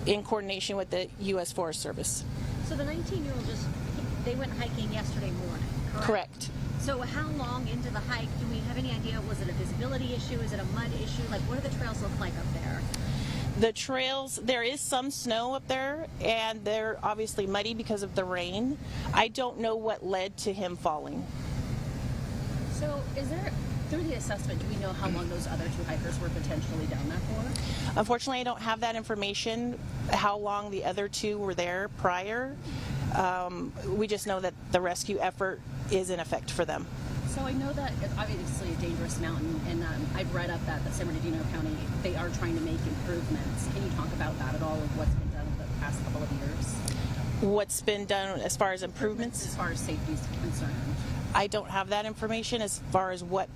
in coordination with the U.S. Forest Service. So the 19-year-old they went hiking yesterday morning, correct? Correct. So how long into the hike, do we have any idea? Was it a visibility issue? Is it a mud issue? Like, what do the trails look like up there? The trails, there is some snow up there, and they're obviously muddy because of the rain. I don't know what led to him falling. So is there, through the assessment, do we know how long those other 2 hikers were potentially down there for? Unfortunately, I don't have that information, how long the other 2 were there prior. We just know that the rescue effort is in effect for them. So I know that it's obviously a dangerous mountain, and I've read up that the San Bernardino County, they are trying to make improvements. Can you talk about that at all, of what's been done over the past couple of years? What's been done as far as improvements? As far as safety is concerned. I don't have that information as far as what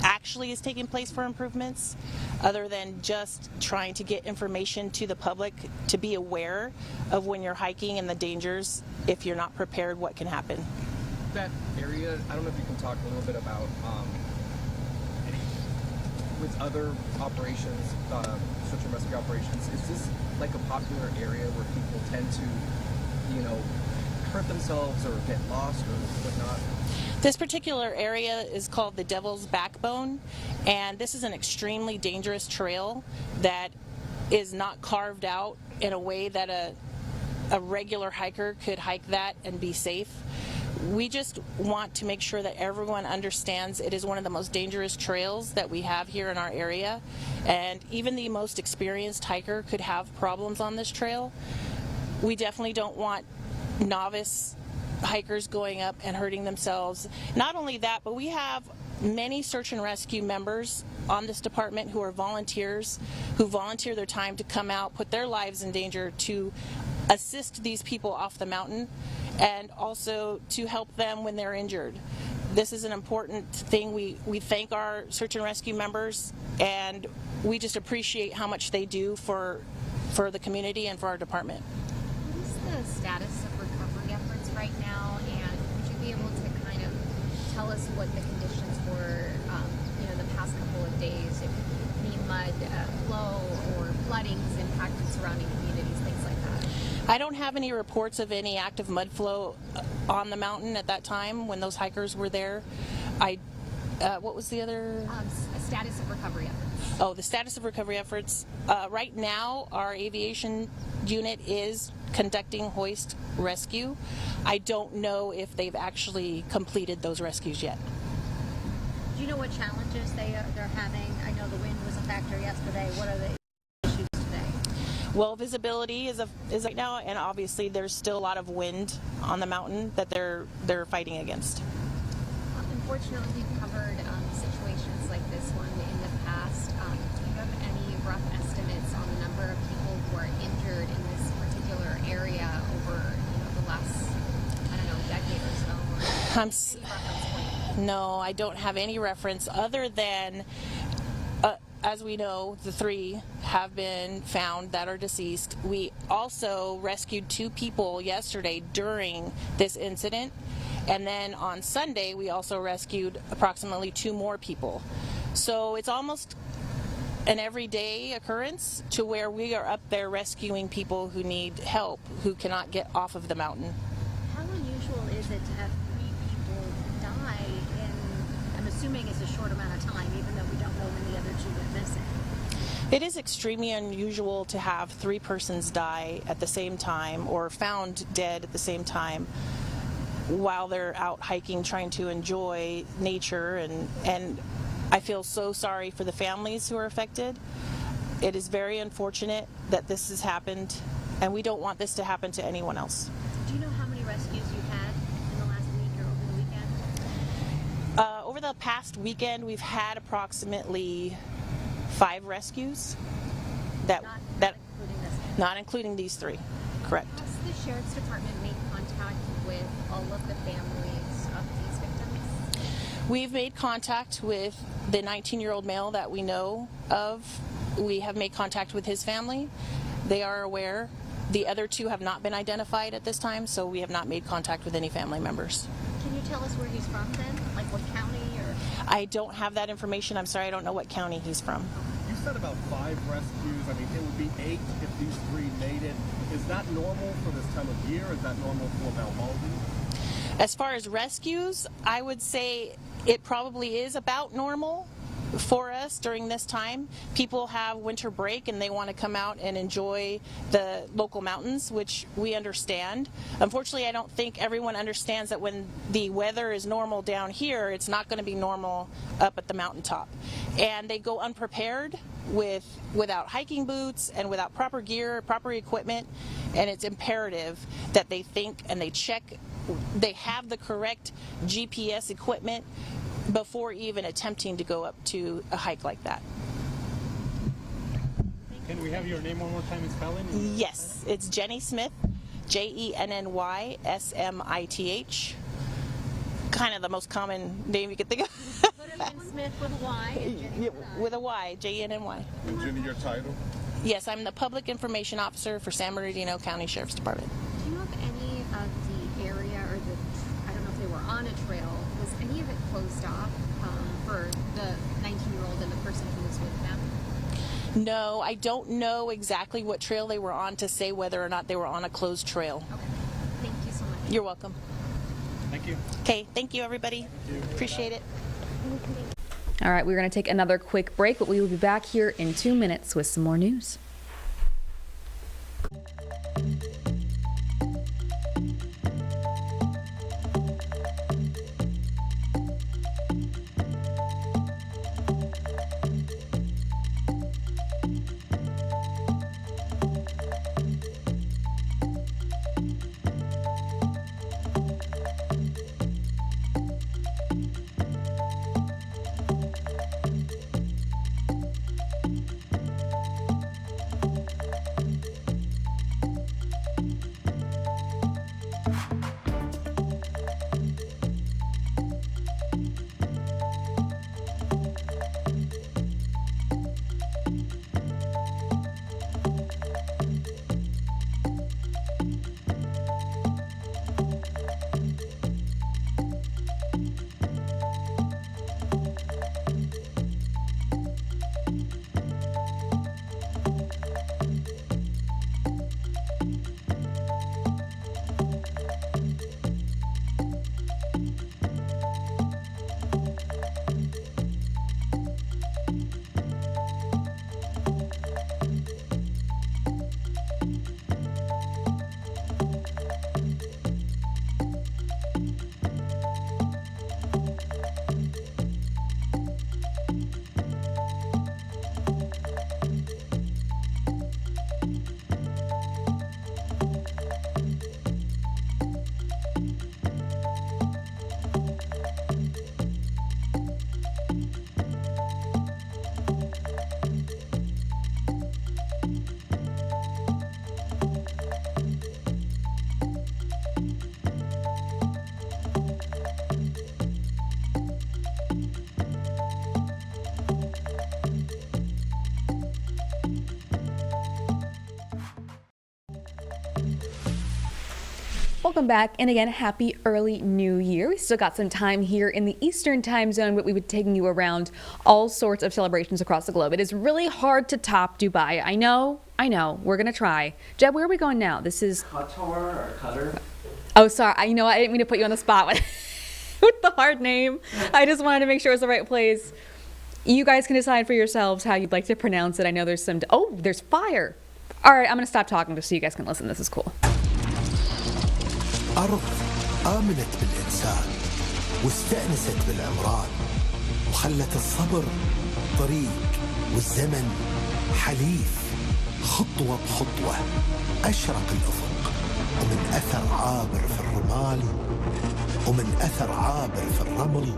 actually is taking place for improvements, other than just trying to get information to the public to be aware of when you're hiking and the dangers. If you're not prepared, what can happen. That area, I don't know if you can talk a little bit about with other operations, search and rescue operations. Is this like a popular area where people tend to, hurt themselves or get lost or whatnot? This particular area is called the Devil's Backbone, and this is an extremely dangerous trail that is not carved out in a way that a regular hiker could hike that and be safe. We just want to make sure that everyone understands it is one of the most dangerous trails that we have here in our area, and even the most experienced hiker could have problems on this trail. We definitely don't want novice hikers going up and hurting themselves. Not only that, but we have many search and rescue members on this department who are volunteers, who volunteer their time to come out, put their lives in danger to assist these people off the mountain, and also to help them when they're injured. This is an important thing. We thank our search and rescue members, and we just appreciate how much they do for the community and for our department. What is the status of recovery efforts right now, and would you be able to kind of tell us us what the conditions were, the past couple of days? If any mud flow or floodings impacted surrounding communities, things like that? I don't have any reports of any active mud flow on the mountain at that time when those hikers were there. What was the other? Status of recovery efforts. Oh, the status of recovery efforts. Right now, our aviation unit is conducting hoist rescue. I don't know if they've actually completed those rescues yet. Do you know what challenges they're having? I know the wind was a factor yesterday. What are the issues today? Well, visibility is right now, and obviously there's still a lot of wind on the mountain that they're fighting against. Unfortunately, we've covered situations like this one in the past. Do you have any rough estimates on the number of people who are injured in this particular area over the last, decade or so? No, I don't have any reference other than, as we know, the 3 have been found that are deceased. We also rescued 2 people yesterday during this incident. And then on Sunday, we also rescued approximately 2 more people. So it's almost an everyday occurrence to where we are up there rescuing people who need help, who cannot get off of the mountain. How unusual is it to have 3 people die in, I'm assuming it's a short amount of time, even though we don't know when the other 2 went missing? It is extremely unusual to have 3 persons die at the same time or found dead at the same time while they're out hiking trying to enjoy nature, and I feel so sorry for the families who are affected. It is very unfortunate that this has happened, and we don't want this to happen to anyone else. Do you know how many rescues you've had in the last week or over the weekend? Over the past weekend, we've had approximately 5 rescues. Not including these 3, correct. Has the Sheriff's Department made contact with all of the families of these victims? We've made contact with the 19-year-old male that we know of. We have made contact with his family. They are aware. The other 2 have not been identified at this time, so we have not made contact with any family members. Can you tell us where he's from then? Like what county or? I don't have that information. I'm sorry, I don't know what county he's from. You said about 5 rescues. I mean, it would be 8 if these 3 made it. Is that normal for this time of year? Is that normal for Mount Malden? As far as rescues, I would say it probably is about normal for us during this time. People have winter break and they want to come out and enjoy the local mountains, which we understand. Unfortunately, I don't think everyone understands that when the weather is normal down here, it's not going to be normal up at the mountaintop. And they go unprepared without hiking boots and without proper gear, proper equipment, and it's imperative that they think and they check, they have the correct GPS equipment before even attempting to go up to a hike like that. Can we have your name one more time and spelling? Yes, it's Jenny Smith, Jenny Smith. Kind of the most common name you could think of. Smith with a Y. With a Y, Jenny. And Jenny, your title? Yes, I'm the Public Information Officer for San Bernardino County Sheriff's Department. Do you know of any of the area or I don't know if they were on a trail, was any of it closed off for the 19-year-old and the person who was with them? No, I don't know exactly what trail they were on to say whether or not they were on a closed trail. Okay. Thank you so much. You're welcome. Thank you. Okay, thank you, everybody. Appreciate it. All right, we're going to take another quick break, but we will be back here in 2 minutes with some more news. Welcome back, and again, happy early new year. We still got some time here in the Eastern time zone, but we would be taking you around all sorts of celebrations across the globe. It is really hard to top Dubai. I know, we're gonna try. Jeb, where are we going now? This is Qatar or Qatar? Oh, sorry, I didn't mean to put you on the spot with the hard name. I just wanted to make sure it's the right place. You guys can decide for yourselves how you'd like to pronounce it. I know there's there's fire. All right, I'm gonna stop talking just so you guys can listen. This is cool. أرض آمنت بالإنسان واستأنست بالعمران وخلت الصبر طريق والزمن حليف خطوة بخطوة أشرق الأفق ومن أثر عابر في الرمل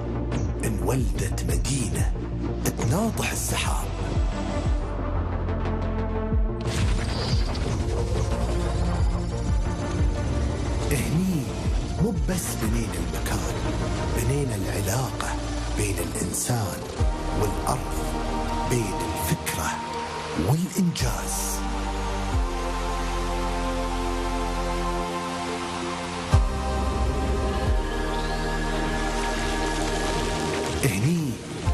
انولدت مدينة تناطح السحاب. هني مو بس بنينا المكان، بنينا العلاقة بين الإنسان والأرض، بين الفكرة والإنجاز. هني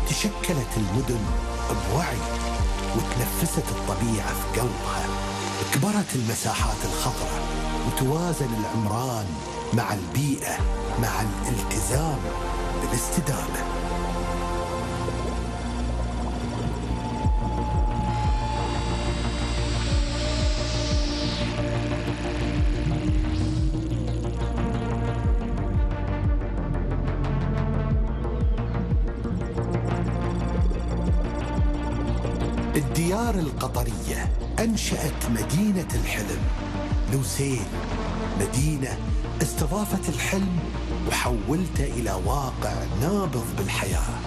تشكلت المدن بوعي وتنفست الطبيعة في قلبها، كبرت المساحات الخضراء وتوازن العمران مع البيئة مع الالتزام بالاستدامة. الديار القطرية أنشأت مدينة الحلم لوسيل، مدينة استضافت الحلم وحولته إلى واقع نابض بالحياة.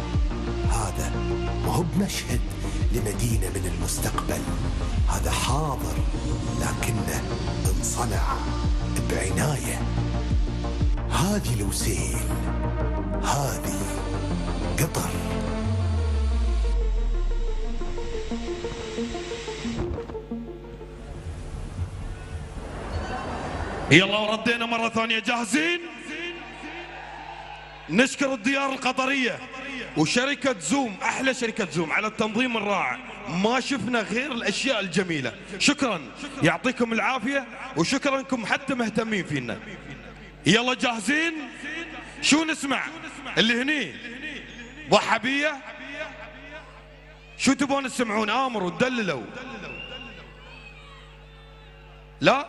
هذا ما هو بمشهد لمدينة من المستقبل، هذا حاضر لكنه انصنع بعناية. هذه لوسيل، هذه قطر. يلا وردينا مرة ثانية، جاهزين؟ نشكر الديار القطرية وشركة زوم، أحلى شركة زوم على التنظيم الرائع، ما شفنا غير الأشياء الجميلة. شكرا، يعطيكم العافية، وشكرا انكم حتى مهتمين فينا. يلا جاهزين؟ شو نسمع؟ اللي هني ضحبية؟ شو تبون تسمعون؟ آمروا تدللوا. لا؟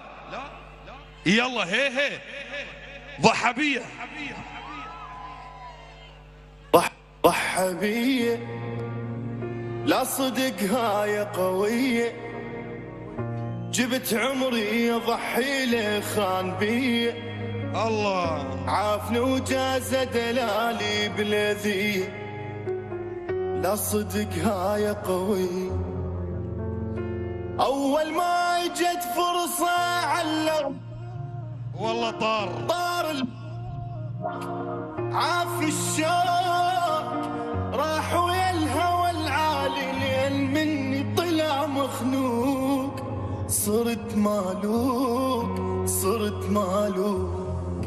يلا هي ضحبية. ضحبية لا صدق هاي قوية، جبت عمري ضحي له خان بيه. الله عافني وجاز دلالي بلذية، لا صدق هاي قوية. أول ما اجت فرصة علم والله طار عاف الشوق راح ويا الهوى العالي، لين مني طلع مخنوق. صرت مالوك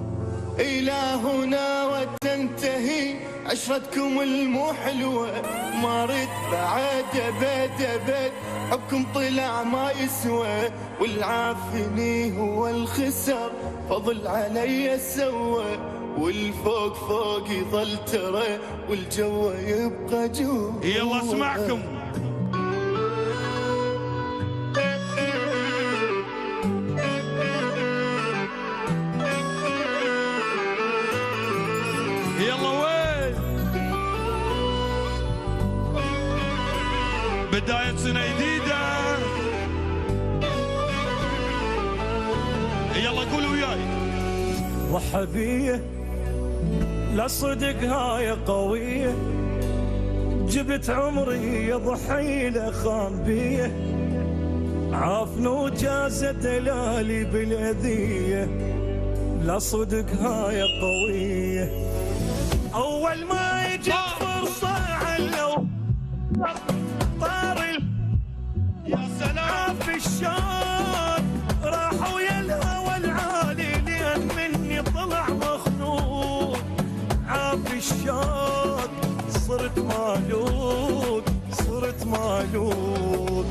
إلى هنا وتنتهي عشرتكم المو حلوة. ما رد بعد أبد حبكم طلع ما يسوى، والعافني هو الخسر فضل علي سوى. والفوق فوق يظل ترى والجو يبقى جوا. يلا اسمعكم. يلا وين بداية سنة جديدة. يلا قولوا وياي. ضحبية لا صدق هاي قوية، جبت عمري ضحي له خان بيه. عافن وجاز دلالي بالأذية، لا صدق هاي قوية. أول ما يجي فرصة علو طار يا سلام في الشام راح ويا الهوى العالي، لأن من بالشوق صرت مالوك صرت مالوك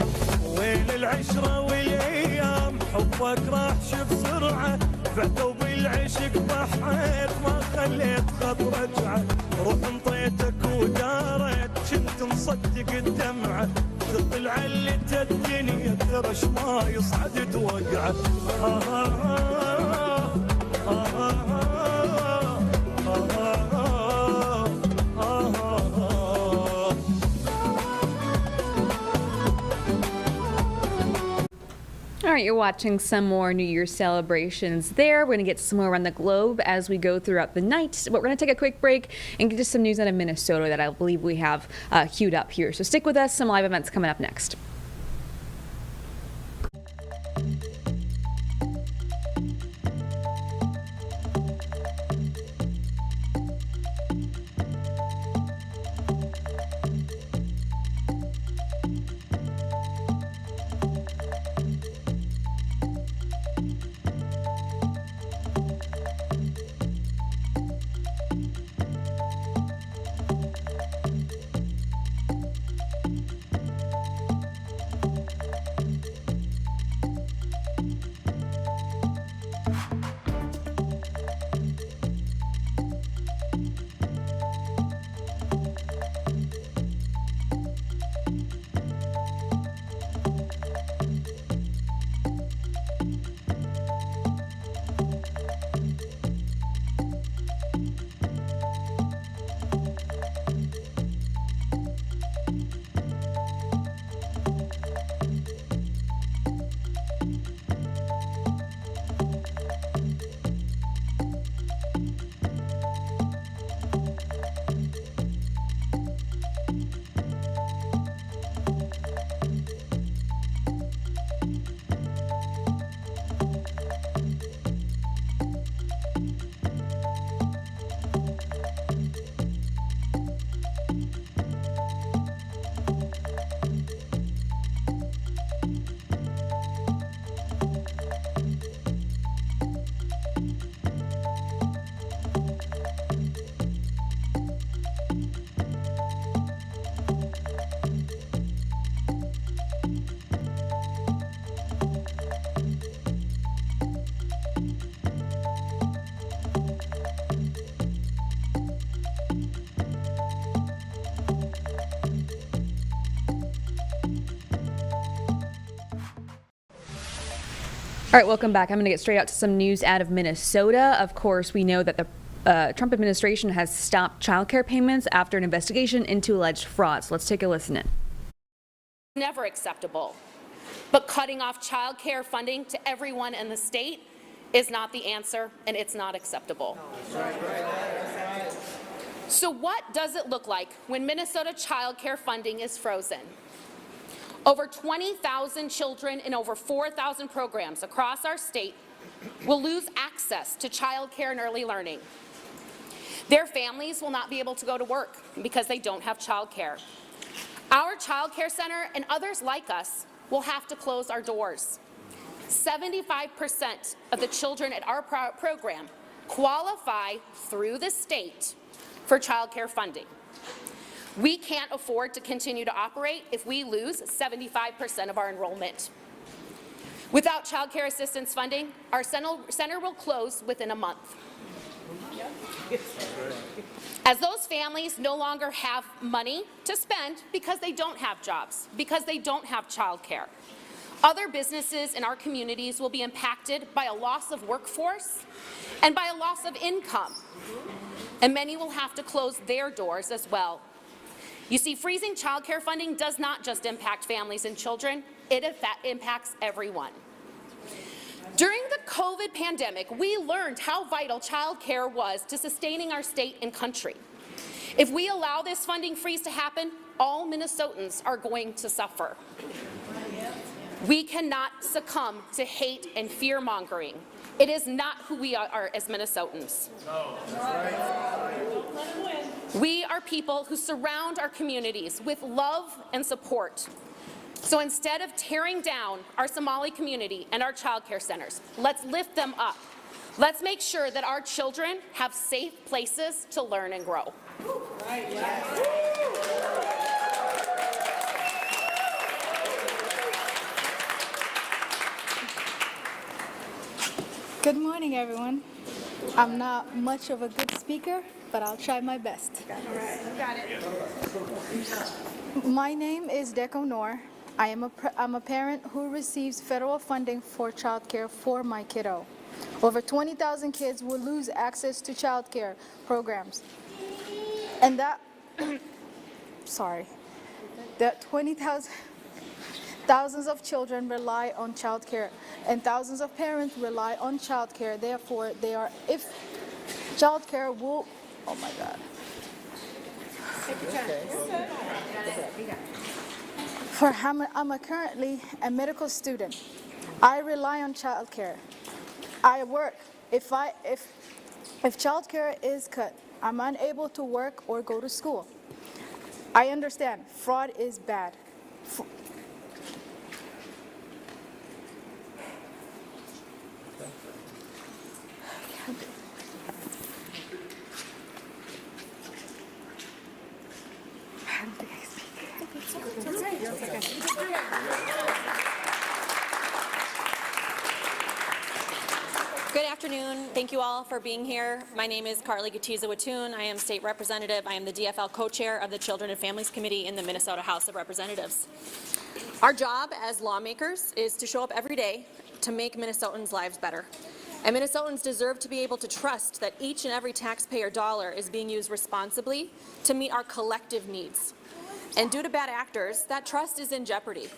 وين العشرة والايام حبك راحش بسرعة بعدوا بالعشق بحيت ما خليت خط رجعة روح انطيتك ودارت كنت مصدق الدمعة تطلع علت الدنيا ترش ما يصعد توقعه All right, you're watching some more New Year's celebrations there. We're going to get some more around the globe as we go throughout the night. But we're going to take a quick break and get to some news out of Minnesota that I believe we have queued up here. So stick with us. Some live events coming up next. All right, welcome back. I'm going to get straight out to some news out of Minnesota. Of course, we know that the Trump administration has stopped childcare payments after an investigation into alleged fraud. So let's take a listen in. Never acceptable. But cutting off childcare funding to everyone in the state is not the answer, and it's not acceptable. So what does it look like when Minnesota childcare funding is frozen? Over 20,000 children in over 4,000 programs across our state will lose access to childcare and early learning. Their families will not be able to go to work because they don't have childcare. Our childcare center and others like us will have to close our doors. 75% of the children at our program qualify through the state for childcare funding. We can't afford to continue to operate if we lose 75% of our enrollment. Without child care assistance funding, our center will close within a month. As those families no longer have money to spend because they don't have jobs, because they don't have child care, other businesses in our communities will be impacted by a loss of workforce and by a loss of income. And many will have to close their doors as well. You see, freezing child care funding does not just impact families and children, it impacts everyone. During the COVID pandemic, we learned how vital child care was to sustaining our state and country. If we allow this funding freeze to happen, all Minnesotans are going to suffer. We cannot succumb to hate and fear-mongering. It is not who we are as Minnesotans. We are people who surround our communities with love and support. So instead of tearing down our Somali community and our child care centers, let's lift them up. Let's make sure that our children have safe places to learn and grow. Good morning, everyone. I'm not much of a good speaker, but I'll try my best. My name is Deco Noor. I'm a parent who receives federal funding for childcare for my kiddo. Over 20,000 kids will lose access to childcare programs. And that, that 20,000, thousands of children rely on childcare, and thousands of parents rely on childcare. Therefore, if childcare will, oh my God. I'm currently a medical student. I rely on childcare. I work. If childcare is cut, I'm unable to work or go to school. I understand fraud is bad. Good afternoon. Thank you all for being here. My name is Carly Gatiza-Wattoon. I am state representative. I am the DFL co-chair of the Children and Families Committee in the Minnesota House of Representatives. Our job as lawmakers is to show up every day to make Minnesotans' lives better. And Minnesotans deserve to be able to trust that each and every taxpayer dollar is being used responsibly to meet our collective needs. And due to bad actors, that trust is in jeopardy.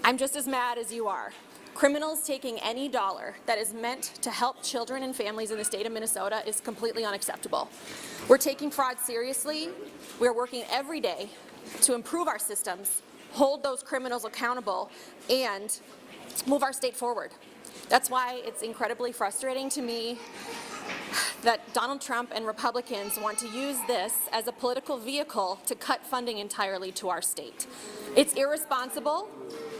I'm just as mad as you are. Criminals taking any dollar that is meant to help children and families in the state of Minnesota is completely unacceptable. We're taking fraud seriously. We're working every day to improve our systems, hold those criminals accountable, and move our state forward. That's why it's incredibly frustrating to me that Donald Trump and Republicans want to use this as a political vehicle to cut funding entirely to our state. It's irresponsible.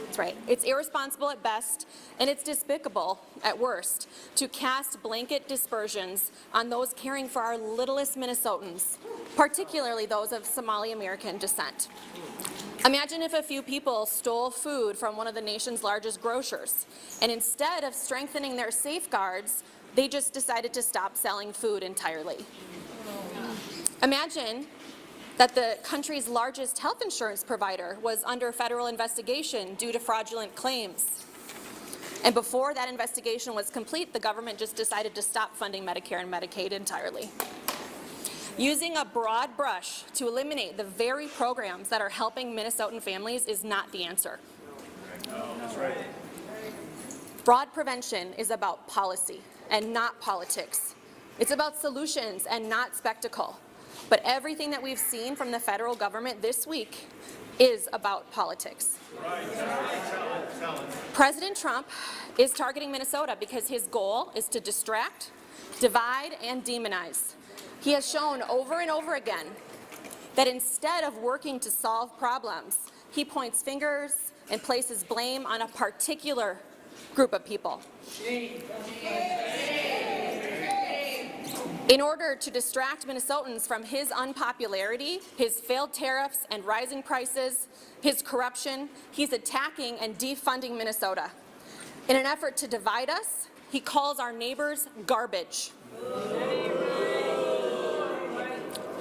That's right. It's irresponsible at best, and it's despicable at worst to cast blanket dispersions on those caring for our littlest Minnesotans, particularly those of Somali American descent. Imagine if a few people stole food from one of the nation's largest grocers, and instead of strengthening their safeguards, they just decided to stop selling food entirely. Imagine that the country's largest health insurance provider was under federal investigation due to fraudulent claims. And before that investigation was complete, the government just decided to stop funding Medicare and Medicaid entirely. Using a broad brush to eliminate the very programs that are helping Minnesotan families is not the answer. That's right. Fraud prevention is about policy and not politics. It's about solutions and not spectacle. But everything that we've seen from the federal government this week is about politics. President Trump is targeting Minnesota because his goal is to distract, divide, and demonize. He has shown over and over again that instead of working to solve problems, he points fingers and places blame on a particular group of people. In order to distract Minnesotans from his unpopularity, his failed tariffs and rising prices, his corruption, he's attacking and defunding Minnesota. In an effort to divide us, he calls our neighbors garbage.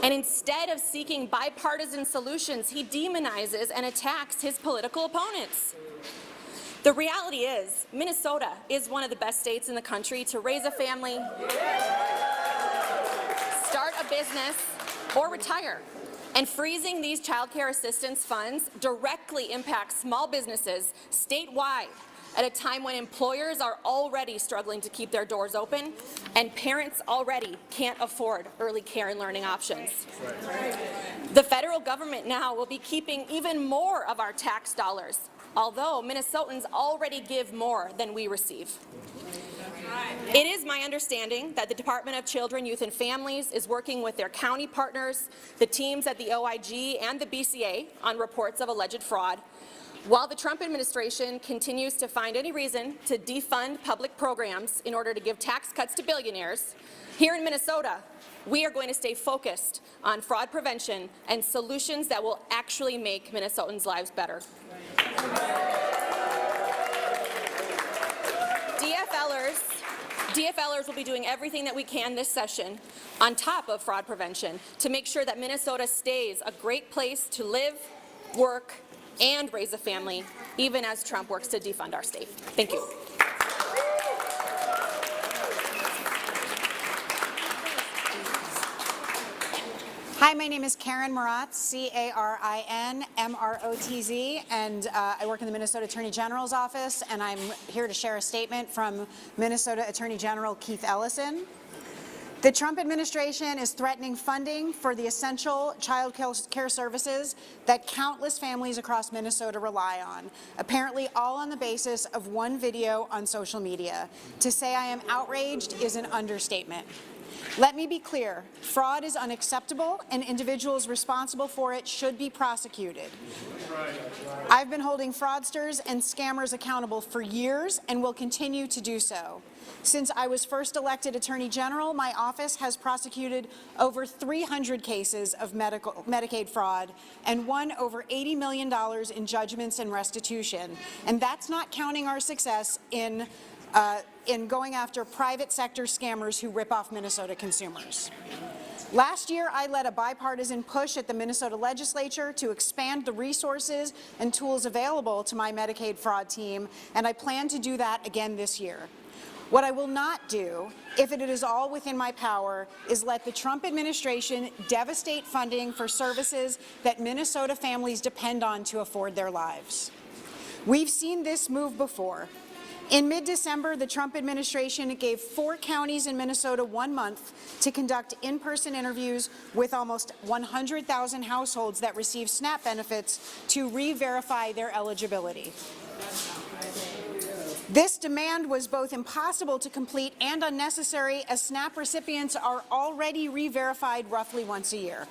And instead of seeking bipartisan solutions, he demonizes and attacks his political opponents. The reality is, Minnesota is one of the best states in the country to raise a family, start a business, or retire. And freezing these child care assistance funds directly impacts small businesses statewide at a time when employers are already struggling to keep their doors open and parents already can't afford early care and learning options. The federal government now will be keeping even more of our tax dollars, although Minnesotans already give more than we receive. It is my understanding that the Department of Children, Youth and Families is working with their county partners, the teams at the OIG and the BCA on reports of alleged fraud. While the Trump administration continues to find any reason to defund public programs in order to give tax cuts to billionaires, here in Minnesota, we are going to stay focused on fraud prevention and solutions that will actually make Minnesotans' lives better. DFLers will be doing everything that we can this session on top of fraud prevention to make sure that Minnesota stays a great place to live, work, and raise a family, even as Trump works to defund our state. Thank you. Hi, my name is Karen Marotz, C-A-R-I-N M-R-O-T-Z, and I work in the Minnesota Attorney General's office, and I'm here to share a statement from Minnesota Attorney General Keith Ellison. The Trump administration is threatening funding for the essential child care services that countless families across Minnesota rely on, apparently all on the basis of one video on social media. To say I am outraged is an understatement. Let me be clear, fraud is unacceptable and individuals responsible for it should be prosecuted. I've been holding fraudsters and scammers accountable for years and will continue to do so. Since I was first elected Attorney General, my office has prosecuted over 300 cases of Medicaid fraud and won over $80 million in judgments and restitution. And that's not counting our success in going after private sector scammers who rip off Minnesota consumers. Last year, I led a bipartisan push at the Minnesota legislature to expand the resources and tools available to my Medicaid fraud team, and I plan to do that again this year. What I will not do, if it is all within my power, is let the Trump administration devastate funding for services that Minnesota families depend on to afford their lives. We've seen this move before. In mid-December, the Trump administration gave 4 counties in Minnesota 1 month to conduct in-person interviews with almost 100,000 households that receive SNAP benefits to re-verify their eligibility. This demand was both impossible to complete and unnecessary, as SNAP recipients are already re-verified roughly once a year.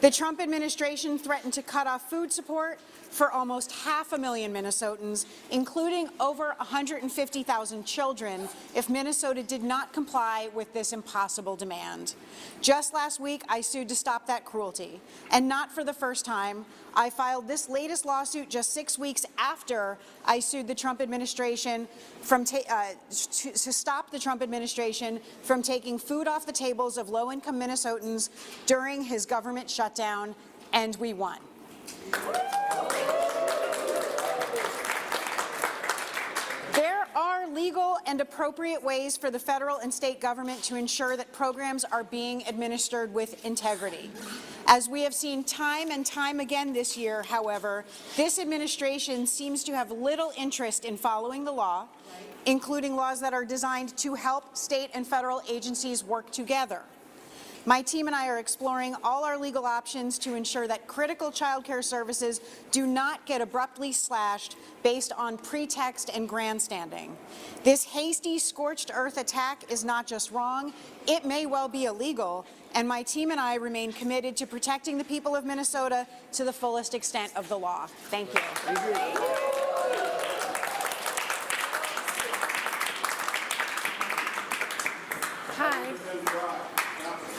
The Trump administration threatened to cut off food support for almost 500,000 Minnesotans, including over 150,000 children, if Minnesota did not comply with this impossible demand. Just last week, I sued to stop that cruelty. And not for the first time, I filed this latest lawsuit just 6 weeks after I sued the Trump administration to stop the Trump administration from taking food off the tables of low-income Minnesotans during his government shutdown, and we won. There are legal and appropriate ways for the federal and state government to ensure that programs are being administered with integrity. As we have seen time and time again this year, however, this administration seems to have little interest in following the law, including laws that are designed to help state and federal agencies work together. My team and I are exploring all our legal options to ensure that critical child care services do not get abruptly slashed based on pretext and grandstanding. This hasty, scorched earth attack is not just wrong, it may well be illegal, and my team and I remain committed to protecting the people of Minnesota to the fullest extent of the law. Thank you.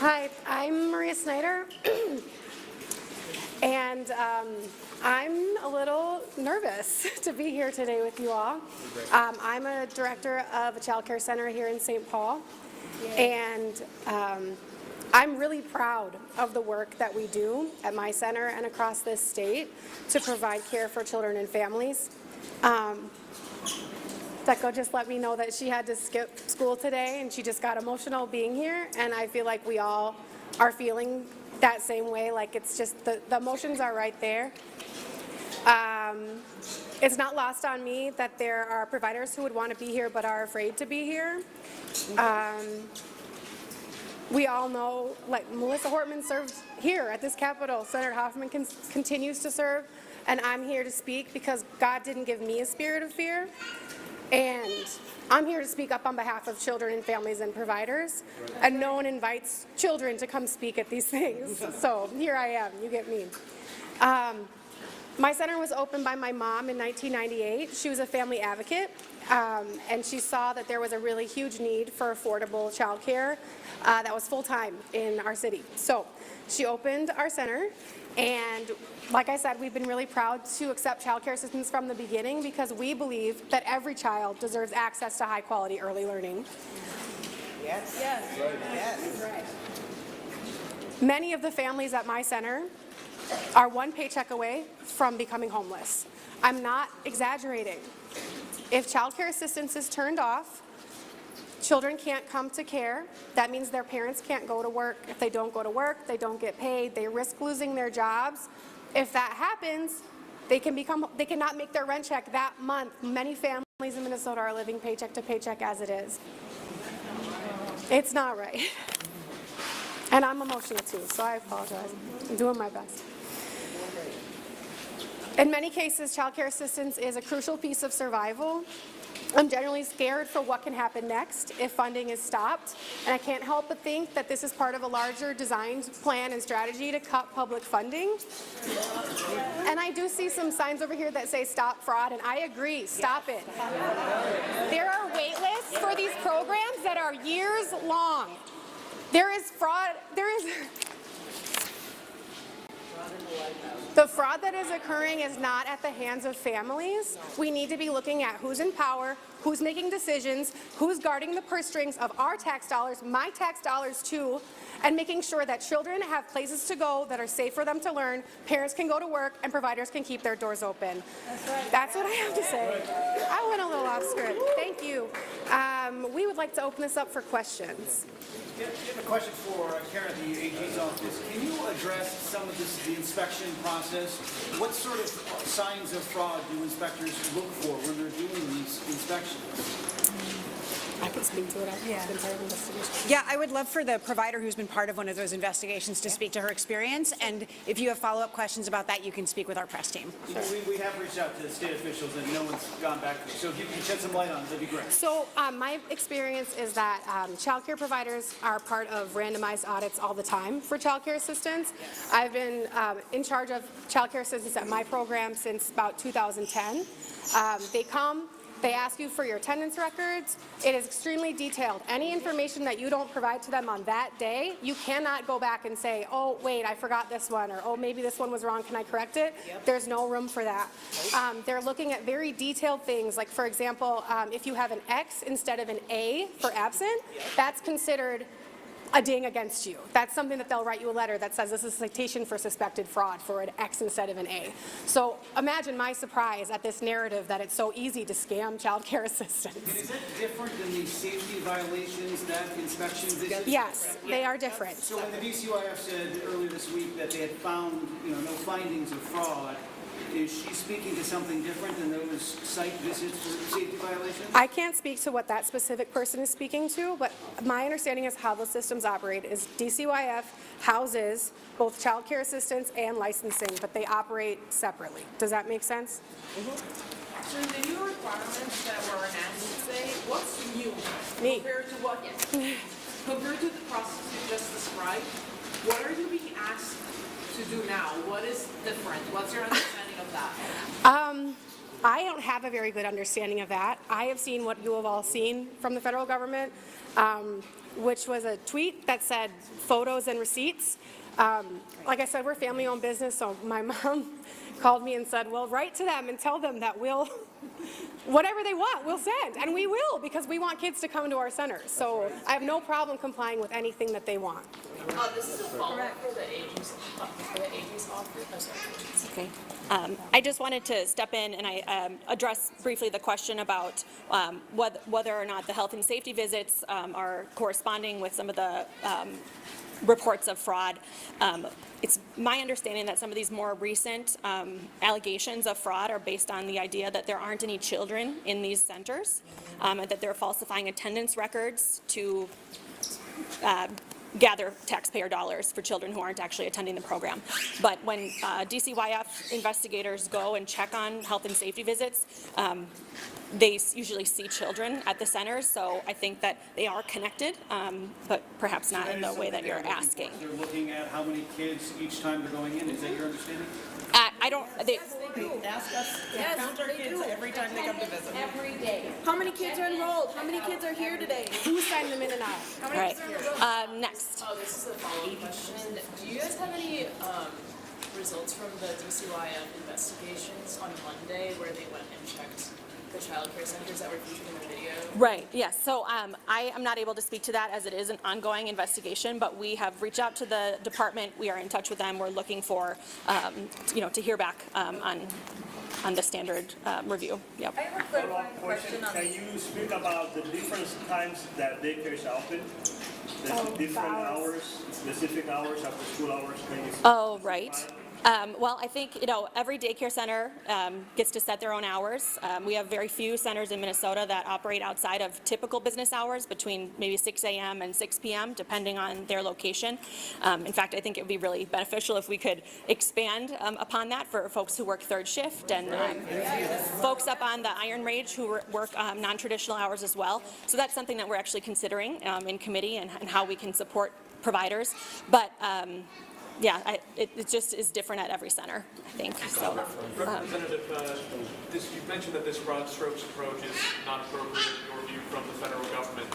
Hi, I'm Maria Snyder, and I'm a little nervous to be here today with you all. I'm a director of a child care center here in St. Paul, and I'm really proud of the work that we do at my center and across this state to provide care for children and families. Deco just let me know that she had to skip school today and she just got emotional being here, and I feel like we all are feeling that same way. Like, it's just the emotions are right there. It's not lost on me that there are providers who would want to be here but are afraid to be here. We all know, like, Melissa Hortman served here at this Capitol. Senator Hoffman continues to serve, and I'm here to speak because God didn't give me a spirit of fear. And I'm here to speak up on behalf of children and families and providers, and no one invites children to come speak at these things. So here I am, you get me. My center was opened by my mom in 1998. She was a family advocate, and she saw that there was a really huge need for affordable childcare that was full-time in our city. So she opened our center, and like I said, we've been really proud to accept childcare assistance from the beginning because we believe that every child deserves access to high-quality early learning. Yes. Yes. Yes. Right. Many of the families at my center are one paycheck away from becoming homeless. I'm not exaggerating. If childcare assistance is turned off, children can't come to care. That means their parents can't go to work. If they don't go to work, they don't get paid. They risk losing their jobs. If that happens, they cannot make their rent check that month. Many families in Minnesota are living paycheck to paycheck as it is. It's not right. And I'm emotional too, so I apologize. I'm doing my best. In many cases, childcare assistance is a crucial piece of survival. I'm generally scared for what can happen next if funding is stopped, and I can't help but think that this is part of a larger designed plan and strategy to cut public funding. And I do see some signs over here that say stop fraud, and I agree, stop it. There are wait lists for these programs that are years long. There is fraud, the fraud that is occurring is not at the hands of families. We need to be looking at who's in power, who's making decisions, who's guarding the purse strings of our tax dollars, my tax dollars too, and making sure that children have places to go that are safe for them to learn, parents can go to work, and providers can keep their doors open. That's right. That's what I have to say. I went a little off script. Thank you. We would like to open this up for questions. I have a question for Karen at the AG's office. Can you address some of the inspection process? What sort of signs of fraud do inspectors look for when they're doing these inspections? I can speak to it. I've been part of investigations. Yeah, I would love for the provider who's been part of one of those investigations to speak to her experience, and if you have follow-up questions about that, you can speak with our press team. We have reached out to state officials and no one's gone back to it. So if you can shed some light on it, that'd be great. So my experience is that child care providers are part of randomized audits all the time for child care assistance. I've been in charge of child care assistance at my program since about 2010. They come. They ask you for your attendance records. It is extremely detailed. Any information that you don't provide to them on that day, you cannot go back and say, oh, wait, I forgot this one, or oh, maybe this one was wrong, can I correct it? Yep. There's no room for that. They're looking at very detailed things, like, for example, if you have an X instead of an A for absent, that's considered a ding against you. That's something that they'll write you a letter that says this is a citation for suspected fraud for an X instead of an A. So imagine my surprise at this narrative that it's so easy to scam child care assistance. And is that different than the safety violations, that inspection visits? Yes, they are different. So when the DCYF said earlier this week that they had found, no findings of fraud, is she speaking to something different than those site visits for safety violations? I can't speak to what that specific person is speaking to, but my understanding is how the systems operate is DCYF houses both child care assistance and licensing, but they operate separately. Does that make sense? So the new requirements that were announced today, what's new compared to what compared to the process you just described? What are you being asked to do now? What is different? What's your understanding of that? I don't have a very good understanding of that. I have seen what you have all seen from the federal government, which was a tweet that said photos and receipts. Like I said, we're family-owned business, so my mom called me and said, well, write to them and tell them that we'll, whatever they want, we'll send. And we will, because we want kids to come to our centers. So I have no problem complying with anything that they want. This is a follow-up for the AG's office. Okay. I just wanted to step in and I address briefly the question about whether or not the health and safety visits are corresponding with some of the reports of fraud. It's my understanding that some of these more recent allegations of fraud are based on the idea that there aren't any children in these centers, and that they're falsifying attendance records to gather taxpayer dollars for children who aren't actually attending the program. But when DCYF investigators go and check on health and safety visits, they usually see children at the centers, so I think that they are connected, but perhaps not in the way that you're asking. They're looking at how many kids each time they're going in. Is that your understanding? I don't. They, Ask us. Yes, Count our they kids do. every time they come to visit. Every day. How many kids are enrolled? How many kids are here today? Who signed them in and out? How all many right. kids are enrolled? Next. Oh, this is a follow-up question. Do you guys have any results from the DCYF investigations on Monday where they went and checked the child care centers that were featured in the video? Right, yes. So I am not able to speak to that as it is an ongoing investigation, but we have reached out to the department. We are in touch with them. We're looking for, to hear back on the standard review. Yep. I have a clarifying question on Can you speak about the different times that daycare is open? The different hours, specific hours, after school hours? Oh, right. Well, I think, every daycare center gets to set their own hours. We have very few centers in Minnesota that operate outside of typical business hours between maybe 6 a.m. and 6 p.m., depending on their location. In fact, I think it would be really beneficial if we could expand upon that for folks who work third shift and folks up on the Iron Range who work non-traditional hours as well. So that's something that we're actually considering in committee and how we can support providers. But yeah, it just is different at every center, I think. So, Representative, you mentioned that this broad strokes approach is not appropriate in your view from the federal government.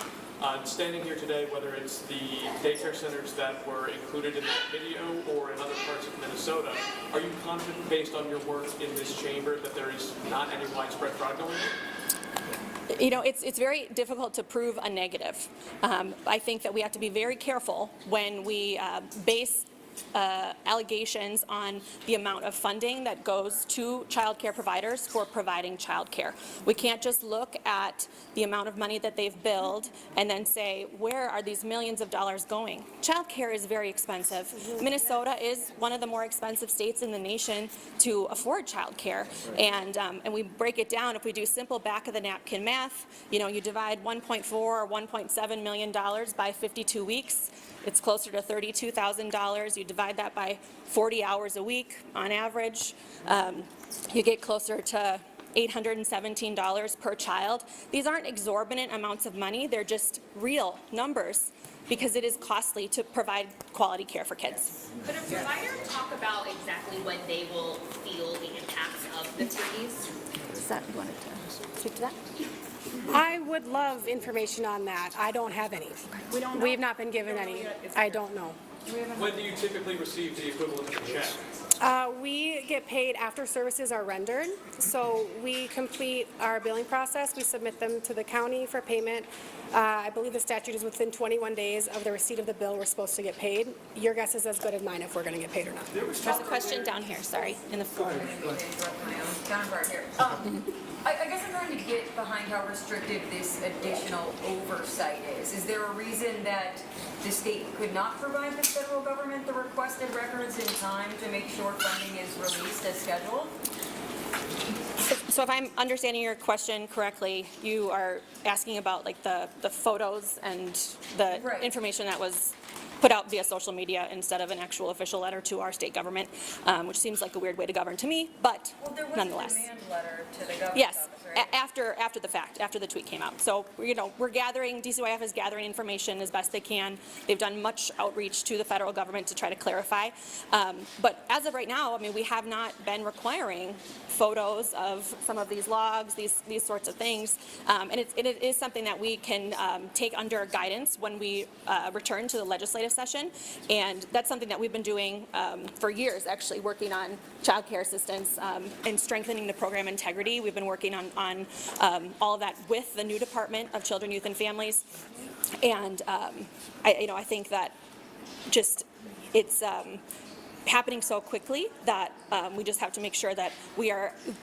Standing here today, whether it's the daycare centers that were included in that video or in other parts of Minnesota, are you confident, based on your work in this chamber, that there is not any widespread fraud going on? It's very difficult to prove a negative. I think that we have to be very careful when we base allegations on the amount of funding that goes to child care providers for providing child care. We can't just look at the amount of money that they've billed and then say, where are these millions of dollars going? Child care is very expensive. Minnesota is one of the more expensive states in the nation to afford child care. And we break it down, if we do simple back of the napkin math, you divide 1.4 or 1.7 million dollars by 52 weeks, it's closer to $32,000. You divide that by 40 hours a week on average, you get closer to $817 per child. These aren't exorbitant amounts of money, they're just real numbers because it is costly to provide quality care for kids. Could a provider talk about exactly when they will feel the impacts of the freeze? Does that, you wanted to speak to that? I would love information on that. I don't have any. We don't know. We've not been given any. I don't know. When do you typically receive the equivalent of a check? We get paid after services are rendered. So we complete our billing process. We submit them to the county for payment. I believe the statute is within 21 days of the receipt of the bill we're supposed to get paid. Your guess is as good as mine if we're going to get paid or not. There's a question down here, sorry, in the floor. Counterpart here. I guess I'm trying to get behind how restrictive this additional oversight is. Is there a reason that the state could not provide the federal government the requested records in time to make sure funding is released as scheduled? So if I'm understanding your question correctly, you are asking about like the photos and the information that was put out via social media instead of an actual official letter to our state government, which seems like a weird way to govern to me, but nonetheless. There was a demand letter to the governor's Yes, office, right? after the fact, after the tweet came out. So, we're gathering, DCYF is gathering information as best they can. They've done much outreach to the federal government to try to clarify. But as of right now, we have not been requiring photos of some of these logs, these sorts of things. And it is something that we can take under guidance when we return to the legislative session. And that's something that we've been doing for years, actually, working on child care assistance and strengthening the program integrity. We've been working on all of that with the new Department of Children, Youth, and Families. And I think that just it's happening so quickly that we just have to make sure that we are